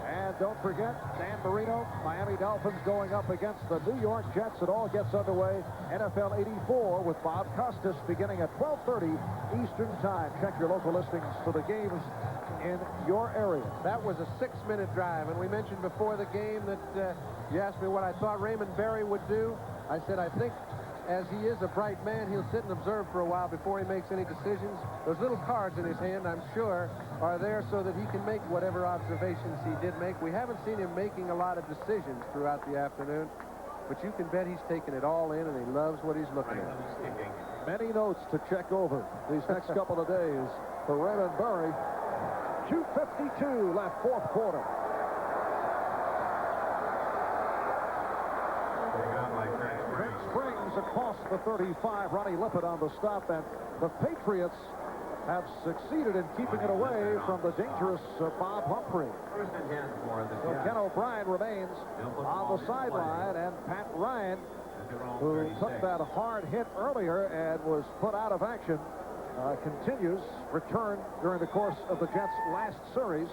Speaker 1: And don't forget, Dan Marino, Miami Dolphins going up against the New York Jets. It all gets underway. NFL 84 with Bob Costas beginning at 12:30 Eastern Time. Check your local listings for the games in your area.
Speaker 2: That was a 6-minute drive, and we mentioned before the game that you asked me what I thought Raymond Berry would do. I said, I think as he is a bright man, he'll sit and observe for a while before he makes any decisions. Those little cards in his hand, I'm sure, are there so that he can make whatever observations he did make. We haven't seen him making a lot of decisions throughout the afternoon, but you can bet he's taking it all in, and he loves what he's looking at.
Speaker 1: Many notes to check over these next couple of days for Raymond Berry. 2:52 left, fourth quarter. Springs across the 35. Ronnie Lippett on the stop, and the Patriots have succeeded in keeping it away from the dangerous Bob Humphrey. So Ken O'Brien remains on the sideline, and Pat Ryan who took that hard hit earlier and was put out of action, continues, returned during the course of the Jets' last series.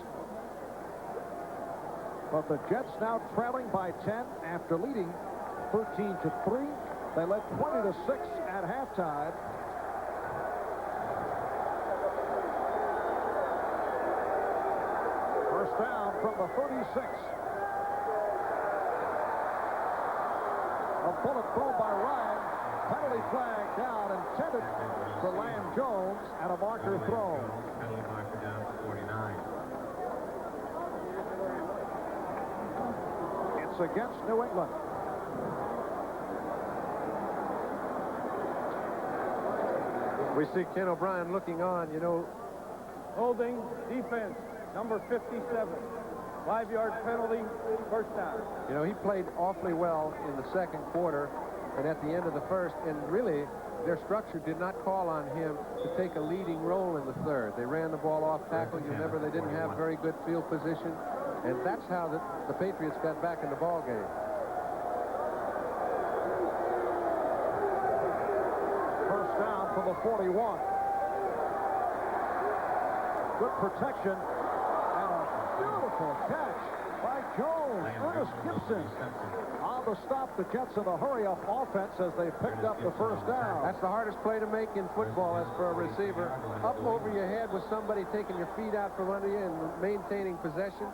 Speaker 1: But the Jets now trailing by 10 after leading 13-3. They led 20-6 at halftime. First down from the 36. A bullet thrown by Ryan. Penalty flag down, intended for Lamb Jones, and a marker thrown.
Speaker 4: Penalty marker down to 49.
Speaker 1: It's against New England.
Speaker 2: We see Ken O'Brien looking on, you know.
Speaker 3: Holding defense, number 57. 5-yard penalty, first down.
Speaker 2: You know, he played awfully well in the second quarter and at the end of the first, and really their structure did not call on him to take a leading role in the third. They ran the ball off tackle. You remember they didn't have very good field position, and that's how the Patriots got back in the ball game.
Speaker 1: First down from the 41. Good protection and a beautiful catch by Jones. Ernest Gibson on the stop. The Jets in a hurry-up offense as they picked up the first down.
Speaker 2: That's the hardest play to make in football as for a receiver. Up over your head with somebody taking your feet out from under you and maintaining possession.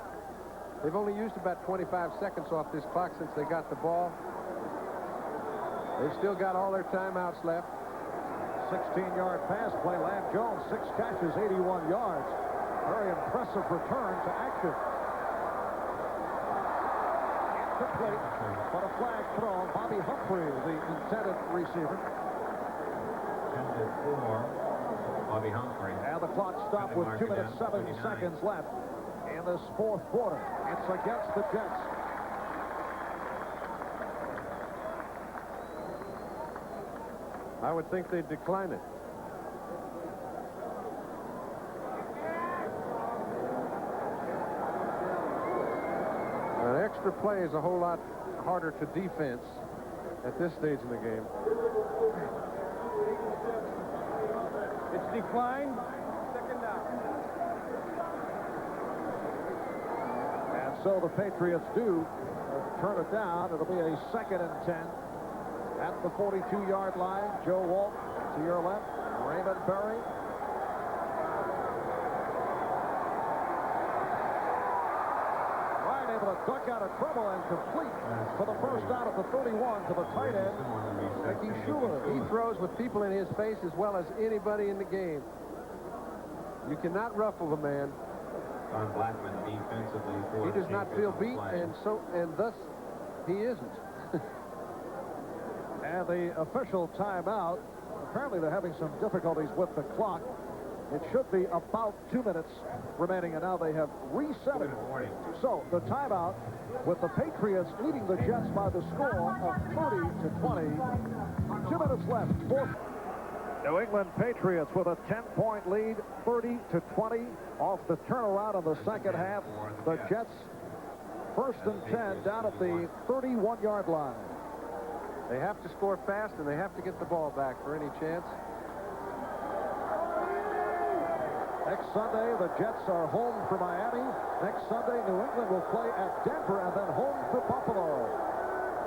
Speaker 2: They've only used about 25 seconds off this clock since they got the ball. They've still got all their timeouts left.
Speaker 1: 16-yard pass play. Lamb Jones, 6 catches, 81 yards. Very impressive return to action. Incomplete, but a flag thrown. Bobby Humphrey, the intended receiver.
Speaker 4: 10-4, Bobby Humphrey.
Speaker 1: And the clock stopped with 2 minutes, 7 seconds left in this fourth quarter. It's against the Jets.
Speaker 2: I would think they'd decline it. An extra play is a whole lot harder to defense at this stage in the game.
Speaker 3: It's declined. Second down.
Speaker 1: And so the Patriots do turn it down. It'll be a 2nd and 10 at the 42-yard line. Joe Walt to your left. Raymond Berry. Ryan able to duck out of trouble and complete for the first down at the 31 to the tight end, Mickey Schuler.
Speaker 2: He throws with people in his face as well as anybody in the game. You cannot ruffle the man.
Speaker 4: Don Blackman defensively.
Speaker 2: He does not feel beat, and thus he isn't.
Speaker 1: And the official timeout, apparently they're having some difficulties with the clock. It should be about 2 minutes remaining, and now they have reset it. So the timeout with the Patriots leading the Jets by the score of 30-20. 2 minutes left. New England Patriots with a 10-point lead, 30-20 off the turnaround in the second half. The Jets first and 10 down at the 31-yard line.
Speaker 2: They have to score fast, and they have to get the ball back for any chance.
Speaker 1: Next Sunday, the Jets are home for Miami. Next Sunday, New England will play at Denver and then home for Buffalo.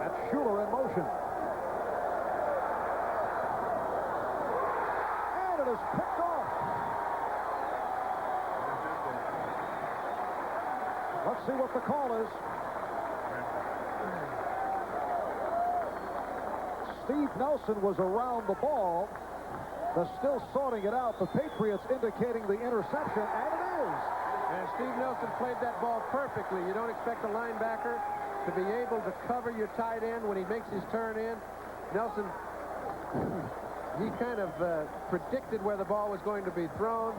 Speaker 1: That's Schuler in motion. And it is picked off. Let's see what the call is. Steve Nelson was around the ball. They're still sorting it out. The Patriots indicating the interception, and it is.
Speaker 2: And Steve Nelson played that ball perfectly. You don't expect a linebacker to be able to cover your tight end when he makes his turn in. Nelson, he kind of predicted where the ball was going to be thrown.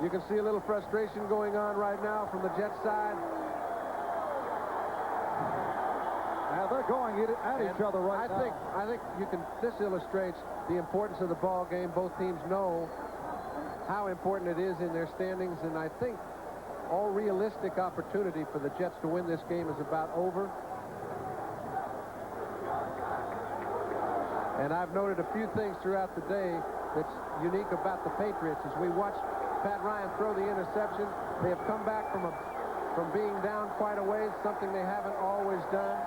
Speaker 2: You can see a little frustration going on right now from the Jets side.
Speaker 1: And they're going at each other right now.
Speaker 2: I think you can. This illustrates the importance of the ball game. Both teams know how important it is in their standings, and I think all realistic opportunity for the Jets to win this game is about over. And I've noted a few things throughout the day that's unique about the Patriots. As we watched Pat Ryan throw the interception, they have come back from being down quite a ways, something they haven't always done.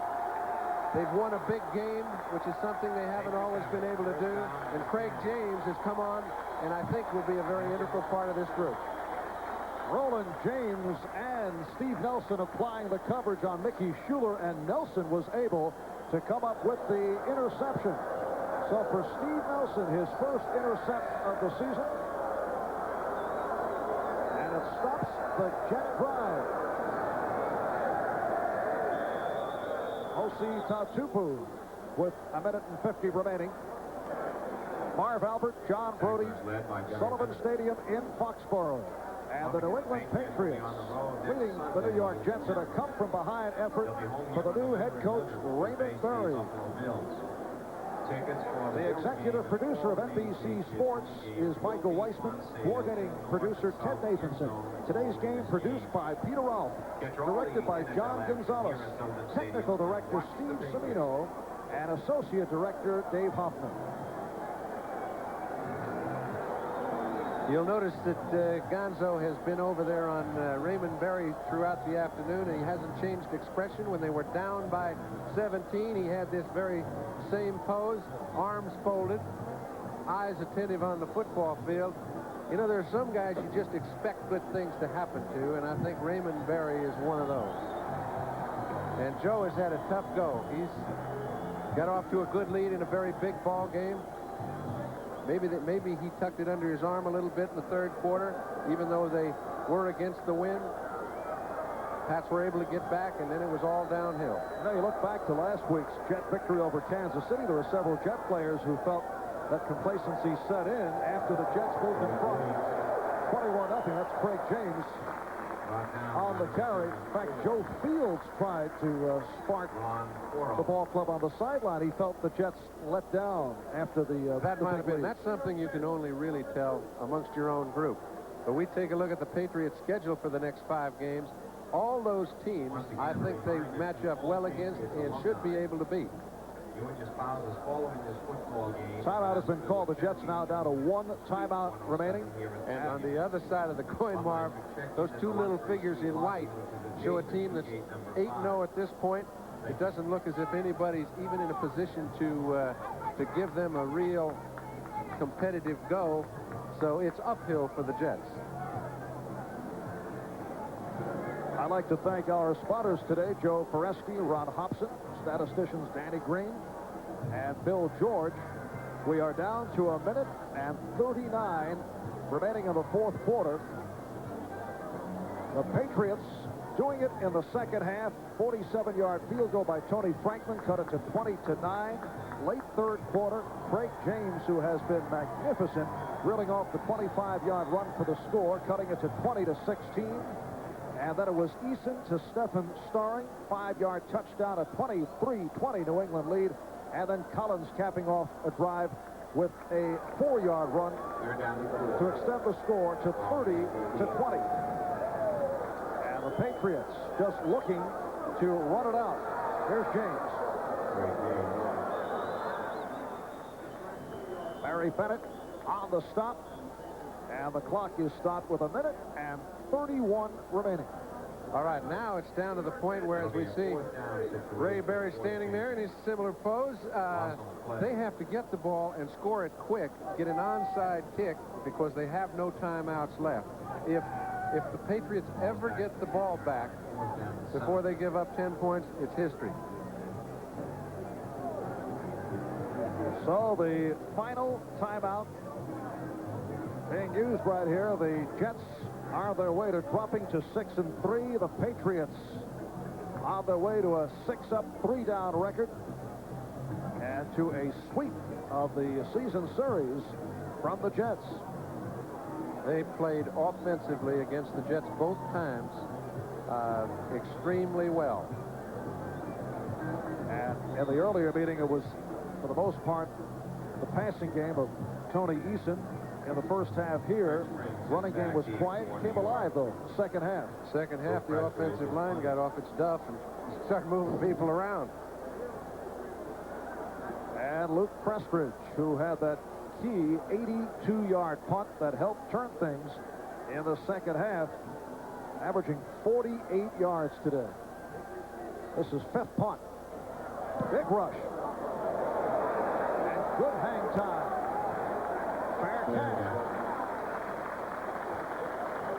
Speaker 2: They've won a big game, which is something they haven't always been able to do. And Craig James has come on, and I think will be a very integral part of this group.
Speaker 1: Roland James and Steve Nelson applying the coverage on Mickey Schuler, and Nelson was able to come up with the interception. So for Steve Nelson, his first intercept of the season. And it stops the Jet drive. Osi Tatupu with 1:50 remaining. Marv Albert, John Brody, Sullivan Stadium in Foxborough. And the New England Patriots leading the New York Jets in a come-from-behind effort for the new head coach, Raymond Berry. The executive producer of NBC Sports is Michael Weissman. Coordinating producer Ted Nathanson. Today's game produced by Peter Rolfe. Directed by John Gonzalez. Technical director Steve Semino. And associate director Dave Hoffman.
Speaker 2: You'll notice that Gonzo has been over there on Raymond Berry throughout the afternoon, and he hasn't changed expression. When they were down by 17, he had this very same pose, arms folded, eyes attentive on the football field. You know, there are some guys you just expect good things to happen to, and I think Raymond Berry is one of those. And Joe has had a tough go. He's got off to a good lead in a very big ball game. Maybe he tucked it under his arm a little bit in the third quarter, even though they were against the wind. Pats were able to get back, and then it was all downhill.
Speaker 1: Now you look back to last week's Jet victory over Kansas City. There were several Jet players who felt that complacency set in after the Jets moved in front. 21-0. That's Craig James on the carry. In fact, Joe Fields tried to spark the ball club on the sideline. He felt the Jets let down after the
Speaker 2: that might have been. That's something you can only really tell amongst your own group. But we take a look at the Patriots' schedule for the next 5 games. All those teams, I think they match up well against and should be able to beat.
Speaker 1: Timeout has been called. The Jets now down to 1 timeout remaining.
Speaker 2: And on the other side of the coin, Marv, those two little figures in white show a team that's 8-0 at this point. It doesn't look as if anybody's even in a position to give them a real competitive go. So it's uphill for the Jets.
Speaker 1: I'd like to thank our spotters today, Joe Foresky, Ron Hobson, statisticians Danny Green, and Bill George. We are down to 1:39 remaining in the fourth quarter. The Patriots doing it in the second half. 47-yard field goal by Tony Franklin cut it to 20-9. Late third quarter, Craig James, who has been magnificent, reeling off the 25-yard run for the score, cutting it to 20-16. And then it was Eason to Stephen Starring, 5-yard touchdown, a 23-20 New England lead. And then Collins capping off a drive with a 4-yard run to extend the score to 30-20. And the Patriots just looking to run it out. Here's James. Barry Bennett on the stop. And the clock is stopped with 1:31 remaining.
Speaker 2: All right, now it's down to the point where, as we see Ray Berry standing there in his similar pose, they have to get the ball and score it quick, get an onside kick, because they have no timeouts left. If the Patriots ever get the ball back before they give up 10 points, it's history.
Speaker 1: So the final timeout being used right here. The Jets are their way to dropping to 6-3. The Patriots on their way to a 6-up, 3-down record and to a sweep of the season series from the Jets.
Speaker 2: They played offensively against the Jets both times extremely well.
Speaker 1: And in the earlier meeting, it was, for the most part, the passing game of Tony Eason. In the first half here, running game was quiet. Came alive, though, second half.
Speaker 2: Second half, the offensive line got off its duff and started moving people around.
Speaker 1: And Luke Prestridge, who had that key 82-yard punt that helped turn things in the second half, averaging 48 yards today. This is fifth punt. Big rush. And good hang time. Fair catch.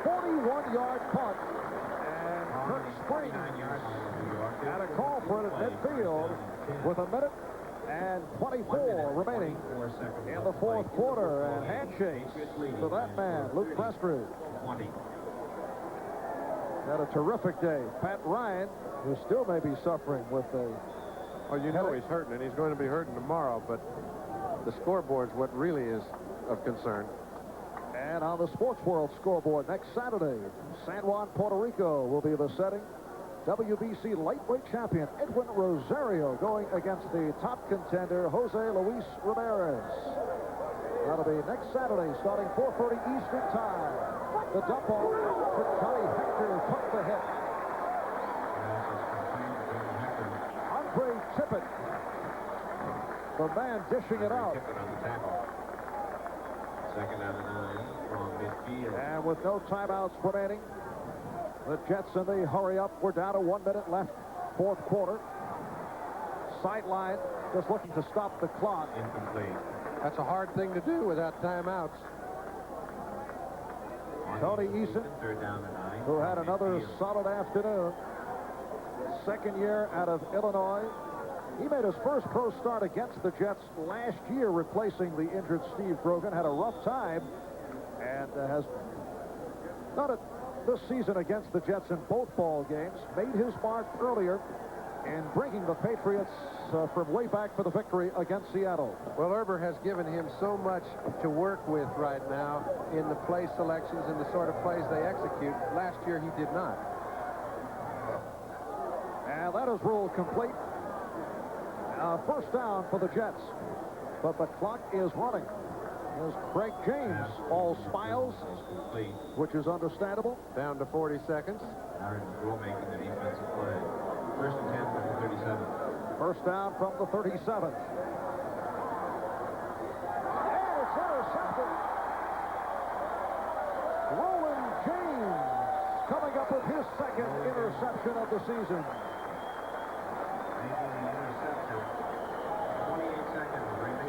Speaker 1: 41-yard punt. And Kirk Springs had a call for it at midfield with a minute and 24 remaining in the fourth quarter. And handshakes to that man, Luke Prestridge. Had a terrific day. Pat Ryan, who still may be suffering with a...
Speaker 2: Well, you know he's hurting, and he's going to be hurting tomorrow, but the scoreboard's what really is of concern.
Speaker 1: And on the Sports World scoreboard next Saturday, San Juan, Puerto Rico will be the setting. WBC lightweight champion Edwin Rosario going against the top contender Jose Luis Ramirez. That'll be next Saturday starting 4:30 Eastern time. The dump off for Johnny Hector took the hit. Andre Tippett, the man dishing it out.
Speaker 4: Second out of 9 from midfield.
Speaker 1: And with no timeouts remaining, the Jets in the hurry up. We're down to 1 minute left, fourth quarter. Sideline just looking to stop the clock.
Speaker 4: Incomplete.
Speaker 2: That's a hard thing to do without timeouts.
Speaker 1: Tony Eason,
Speaker 4: Third down to 9.
Speaker 1: who had another
Speaker 4: Midfield.
Speaker 1: solid afternoon. Second year out of Illinois. He made his first pro start against the Jets last year, replacing the injured Steve Grogan. Had a rough time and has done it this season against the Jets in both ball games. Made his mark earlier in bringing the Patriots from way back for the victory against Seattle.
Speaker 2: Well, Herber has given him so much to work with right now in the play selections and the sort of plays they execute. Last year, he did not.
Speaker 1: And that is ruled complete. First down for the Jets. But the clock is running. As Craig James all smiles, which is understandable.
Speaker 2: Down to 40 seconds.
Speaker 4: Aaron Rule making the defensive play. First and 10 from the 37.
Speaker 1: First down from the 37. And it's intercepted. Roland James coming up with his second interception of the season.
Speaker 4: Making the interception.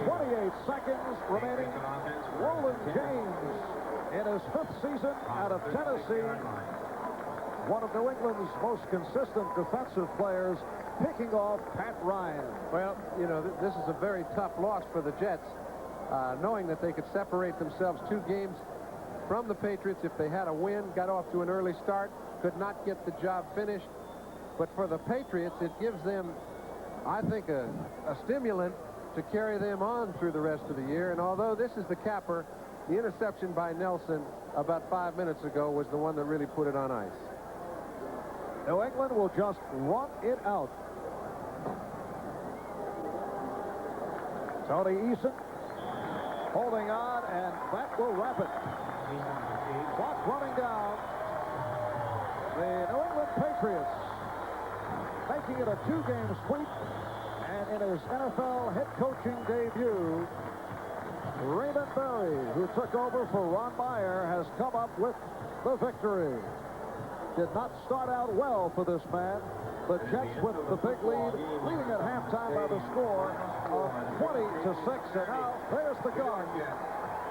Speaker 1: 28 seconds remaining. Roland James in his fifth season out of Tennessee. One of New England's most consistent defensive players, picking off Pat Ryan.
Speaker 2: Well, you know, this is a very tough loss for the Jets, knowing that they could separate themselves 2 games from the Patriots if they had a win, got off to an early start, could not get the job finished. But for the Patriots, it gives them, I think, a stimulant to carry them on through the rest of the year. And although this is the capper, the interception by Nelson about 5 minutes ago was the one that really put it on ice.
Speaker 1: New England will just run it out. Tony Eason holding on, and that will wrap it. Clock running down. The New England Patriots making it a 2-game sweep. And in his NFL head coaching debut, Raymond Berry, who took over for Ron Meyer, has come up with the victory. Did not start out well for this man. The Jets with the big lead, leading at halftime by the score of 20-6. And now there's the gun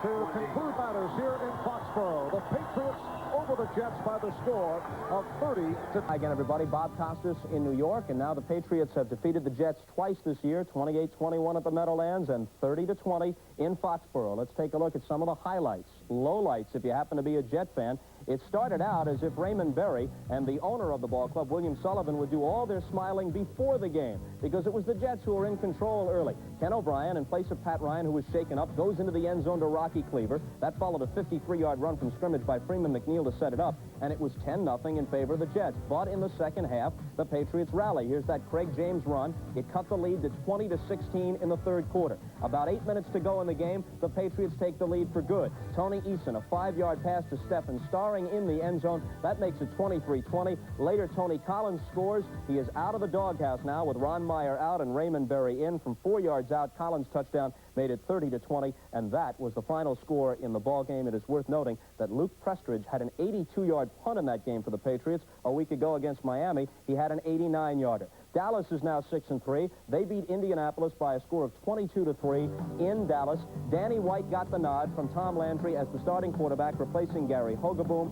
Speaker 1: to conclude matters here in Foxborough. The Patriots over the Jets by the score of 30-.
Speaker 6: Hi again, everybody. Bob Costas in New York, and now the Patriots have defeated the Jets twice this year, 28-21 at the Meadowlands and 30-20 in Foxborough. Let's take a look at some of the highlights, lowlights, if you happen to be a Jet fan. It started out as if Raymond Berry and the owner of the ball club, William Sullivan, would do all their smiling before the game because it was the Jets who were in control early. Ken O'Brien, in place of Pat Ryan, who was shaken up, goes into the end zone to Rocky Cleaver. That followed a 53-yard run from scrimmage by Freeman McNeil to set it up. and it was 10-0 in favor of the Jets. But in the second half, the Patriots rally. Here's that Craig James run. It cut the lead to 20-16 in the third quarter. About 8 minutes to go in the game, the Patriots take the lead for good. Tony Eason, a 5-yard pass to Steffen, starring in the end zone. That makes it 23-20. Later, Tony Collins scores. He is out of the doghouse now with Ron Meyer out and Raymond Berry in. From 4 yards out, Collins' touchdown made it 30-20, and that was the final score in the ball game. It is worth noting that Luke Prestridge had an 82-yard punt in that game for the Patriots. A week ago against Miami, he had an 89-yarder. Dallas is now 6-3. They beat Indianapolis by a score of 22-3 in Dallas. Danny White got the nod from Tom Landry as the starting quarterback, replacing Gary Hogaboom.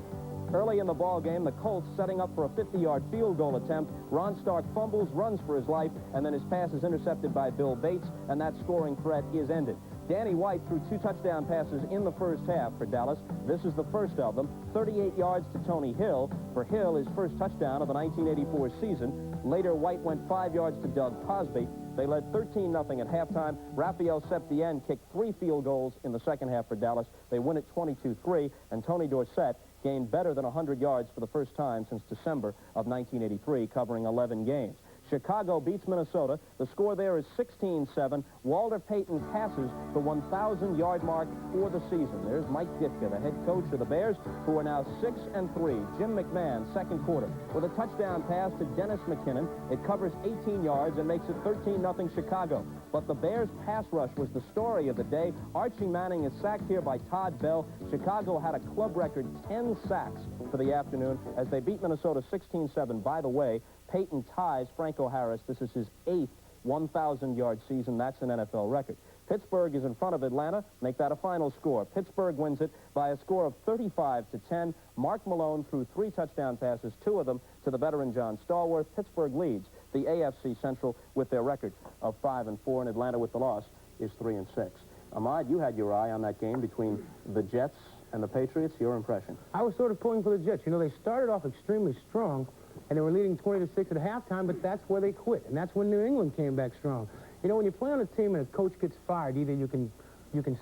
Speaker 6: Early in the ball game, the Colts setting up for a 50-yard field goal attempt. Ron Stark fumbles, runs for his life, and then his pass is intercepted by Bill Bates, and that scoring threat is ended. Danny White threw 2 touchdown passes in the first half for Dallas. This is the first of them. 38 yards to Tony Hill. For Hill, his first touchdown of the 1984 season. Later, White went 5 yards to Doug Cosby. They led 13-0 at halftime. Raphael Septien kicked 3 field goals in the second half for Dallas. They win it 22-3, and Tony Dorsett gained better than 100 yards for the first time since December of 1983, covering 11 games. Chicago beats Minnesota. The score there is 16-7. Walter Payton passes the 1,000-yard mark for the season. There's Mike Ditka, the head coach of the Bears, who are now 6-3. Jim McMahon, second quarter, with a touchdown pass to Dennis McKinnon. It covers 18 yards and makes it 13-0 Chicago. But the Bears' pass rush was the story of the day. Archie Manning is sacked here by Todd Bell. Chicago had a club record 10 sacks for the afternoon as they beat Minnesota 16-7. By the way, Peyton ties Franco Harris. This is his 8th 1,000-yard season. That's an NFL record. Pittsburgh is in front of Atlanta. Make that a final score. Pittsburgh wins it by a score of 35-10. Mark Malone threw 3 touchdown passes, 2 of them to the veteran John Stallworth. Pittsburgh leads the AFC Central with their record of 5-4, and Atlanta with the loss is 3-6. Ahmad, you had your eye on that game between the Jets and the Patriots. Your impression?
Speaker 2: I was sort of pulling for the Jets. You know, they started off extremely strong, and they were leading 20-6 at halftime, but that's where they quit, and that's when New England came back strong. You know, when you play on a team and a coach gets fired, either you can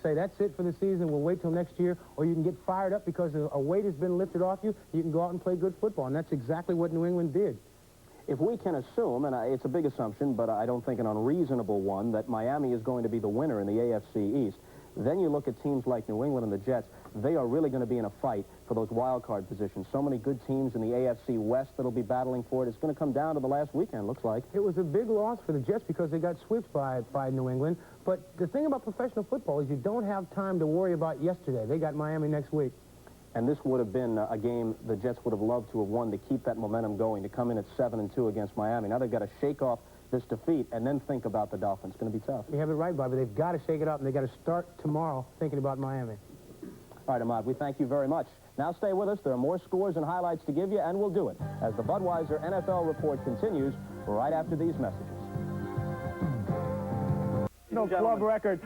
Speaker 2: say, that's it for the season, we'll wait till next year, or you can get fired up because a weight has been lifted off you. You can go out and play good football, and that's exactly what New England did.
Speaker 6: If we can assume, and it's a big assumption, but I don't think an unreasonable one, that Miami is going to be the winner in the AFC East, then you look at teams like New England and the Jets. They are really going to be in a fight for those wild card positions. So many good teams in the AFC West that'll be battling for it. It's going to come down to the last weekend, looks like.
Speaker 2: It was a big loss for the Jets because they got swept by New England. But the thing about professional football is you don't have time to worry about yesterday. They got Miami next week.
Speaker 6: And this would have been a game the Jets would have loved to have won to keep that momentum going, to come in at 7-2 against Miami. Now they've got to shake off this defeat and then think about the Dolphins. It's going to be tough.
Speaker 2: You have it right, Bobby. They've got to shake it up, and they've got to start tomorrow thinking about Miami.
Speaker 6: All right, Ahmad, we thank you very much. Now stay with us. There are more scores and highlights to give you, and we'll do it as the Budweiser NFL Report continues right after these messages.
Speaker 5: No club record.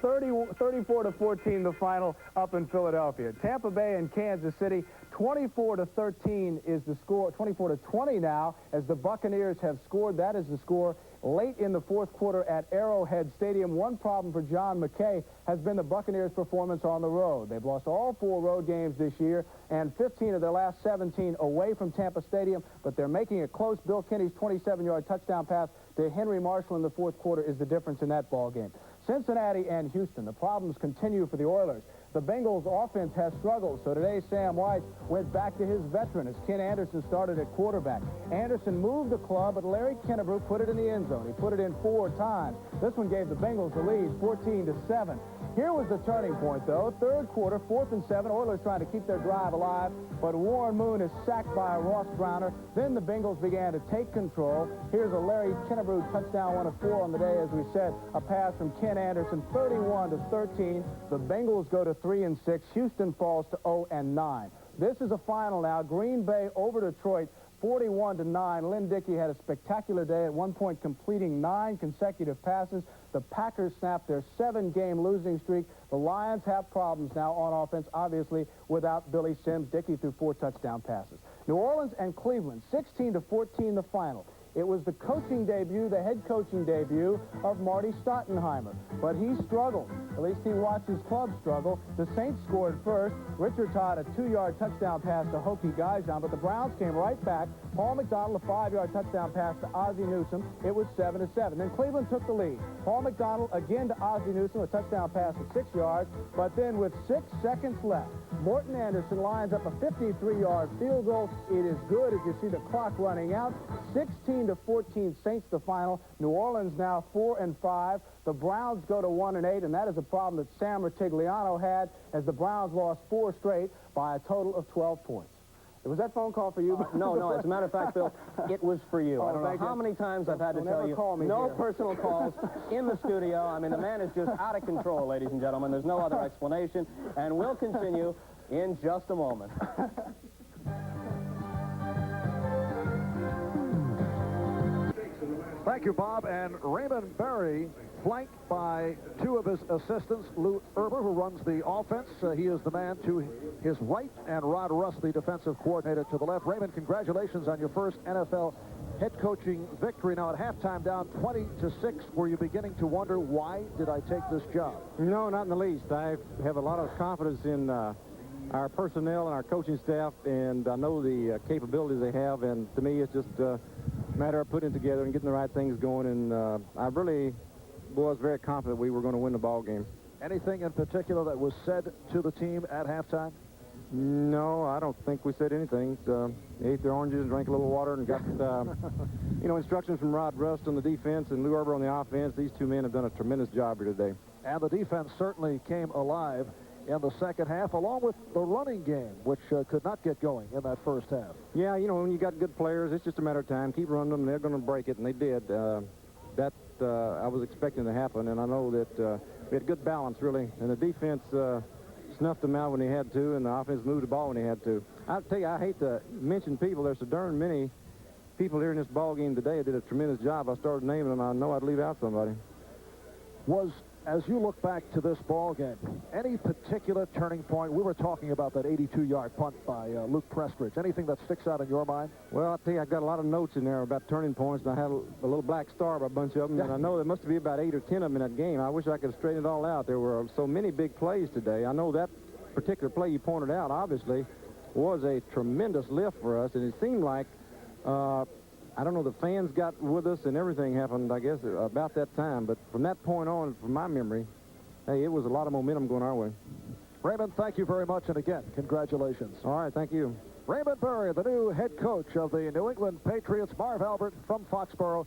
Speaker 5: 34-14 the final up in Philadelphia. Tampa Bay and Kansas City, 24-13 is the score. 24-20 now as the Buccaneers have scored. That is the score late in the fourth quarter at Arrowhead Stadium. One problem for John McKay has been the Buccaneers' performance on the road. They've lost all 4 road games this year and 15 of their last 17 away from Tampa Stadium, but they're making it close. Bill Kinney's 27-yard touchdown pass to Henry Marshall in the fourth quarter is the difference in that ball game. Cincinnati and Houston, the problems continue for the Oilers. The Bengals' offense has struggled, so today Sam White went back to his veteran as Ken Anderson started at quarterback. Anderson moved the club, but Larry Kennebrew put it in the end zone. He put it in 4 times. This one gave the Bengals the lead, 14-7. Here was the turning point, though. Third quarter, 4th and 7. Oilers trying to keep their drive alive, but Warren Moon is sacked by a Ross Browner. Then the Bengals began to take control. Here's a Larry Kennebrew touchdown, 1 of 4 on the day, as we said. A pass from Ken Anderson, 31-13. The Bengals go to 3-6. Houston falls to 0-9. This is a final now. Green Bay over Detroit, 41-9. Lynn Dickey had a spectacular day, at one point completing 9 consecutive passes. The Packers snapped their 7-game losing streak. The Lions have problems now on offense, obviously, without Billy Sims. Dickey threw 4 touchdown passes. New Orleans and Cleveland, 16-14 the final. It was the coaching debut, the head coaching debut of Marty Stottenheimer. But he struggled. At least he watched his club struggle. The Saints scored first. Richard Todd, a 2-yard touchdown pass to Hokie Gajan, but the Browns came right back. Paul McDonald, a 5-yard touchdown pass to Ozzie Newsome. It was 7-7. Then Cleveland took the lead. Paul McDonald again to Ozzie Newsome, a touchdown pass of 6 yards. But then with 6 seconds left, Morton Anderson lines up a 53-yard field goal. It is good as you see the clock running out. 16-14 Saints the final. New Orleans now 4-5. The Browns go to 1-8, and that is a problem that Sam Rutigliano had as the Browns lost 4 straight by a total of 12 points. Was that phone call for you?
Speaker 6: No. As a matter of fact, Bill, it was for you.
Speaker 5: Oh,
Speaker 6: I don't know how many times I've had to tell you, no personal calls in the studio. I mean, the man is just out of control, ladies and gentlemen. There's no other explanation, and we'll continue in just a moment.
Speaker 1: Thank you, Bob. And Raymond Berry, flanked by 2 of his assistants, Lou Erber, who runs the offense. He is the man to his right, and Rod Russ, the defensive coordinator, to the left. Raymond, congratulations on your first NFL head coaching victory. Now, at halftime, down 20-6, were you beginning to wonder, why did I take this job?
Speaker 7: No, not in the least. I have a lot of confidence in our personnel and our coaching staff, and I know the capabilities they have, and to me, it's just a matter of putting it together and getting the right things going, and I really was very confident we were going to win the ball game.
Speaker 1: Anything in particular that was said to the team at halftime?
Speaker 7: No, I don't think we said anything. They ate their oranges, drank a little water, and got, instructions from Rod Rust on the defense and Lou Erber on the offense. These 2 men have done a tremendous job here today.
Speaker 1: And the defense certainly came alive in the second half, along with the running game, which could not get going in that first half.
Speaker 7: Yeah, when you got good players, it's just a matter of time. Keep running them, and they're going to break it, and they did. I was expecting to happen, and I know that we had good balance, really. And the defense snuffed them out when they had to, and the offense moved the ball when they had to. I'll tell you, I hate to mention people. There's so darn many people here in this ball game today that did a tremendous job. I started naming them. I know I'd leave out somebody.
Speaker 1: As you look back to this ball game, any particular turning point? We were talking about that 82-yard punt by Luke Prestridge. Anything that sticks out in your mind?
Speaker 7: Well, I'll tell you, I got a lot of notes in there about turning points, and I had a little black star by a bunch of them, and I know there must be about 8 or 10 of them in that game. I wish I could have straightened it all out. There were so many big plays today. I know that particular play you pointed out, obviously, was a tremendous lift for us, and it seemed like, I don't know, the fans got with us and everything happened, I guess, about that time. But from that point on, from my memory, hey, it was a lot of momentum going our way.
Speaker 1: Raymond, thank you very much, and again, congratulations.
Speaker 7: All right, thank you.
Speaker 1: Raymond Berry, the new head coach of the New England Patriots. Marv Albert from Foxborough.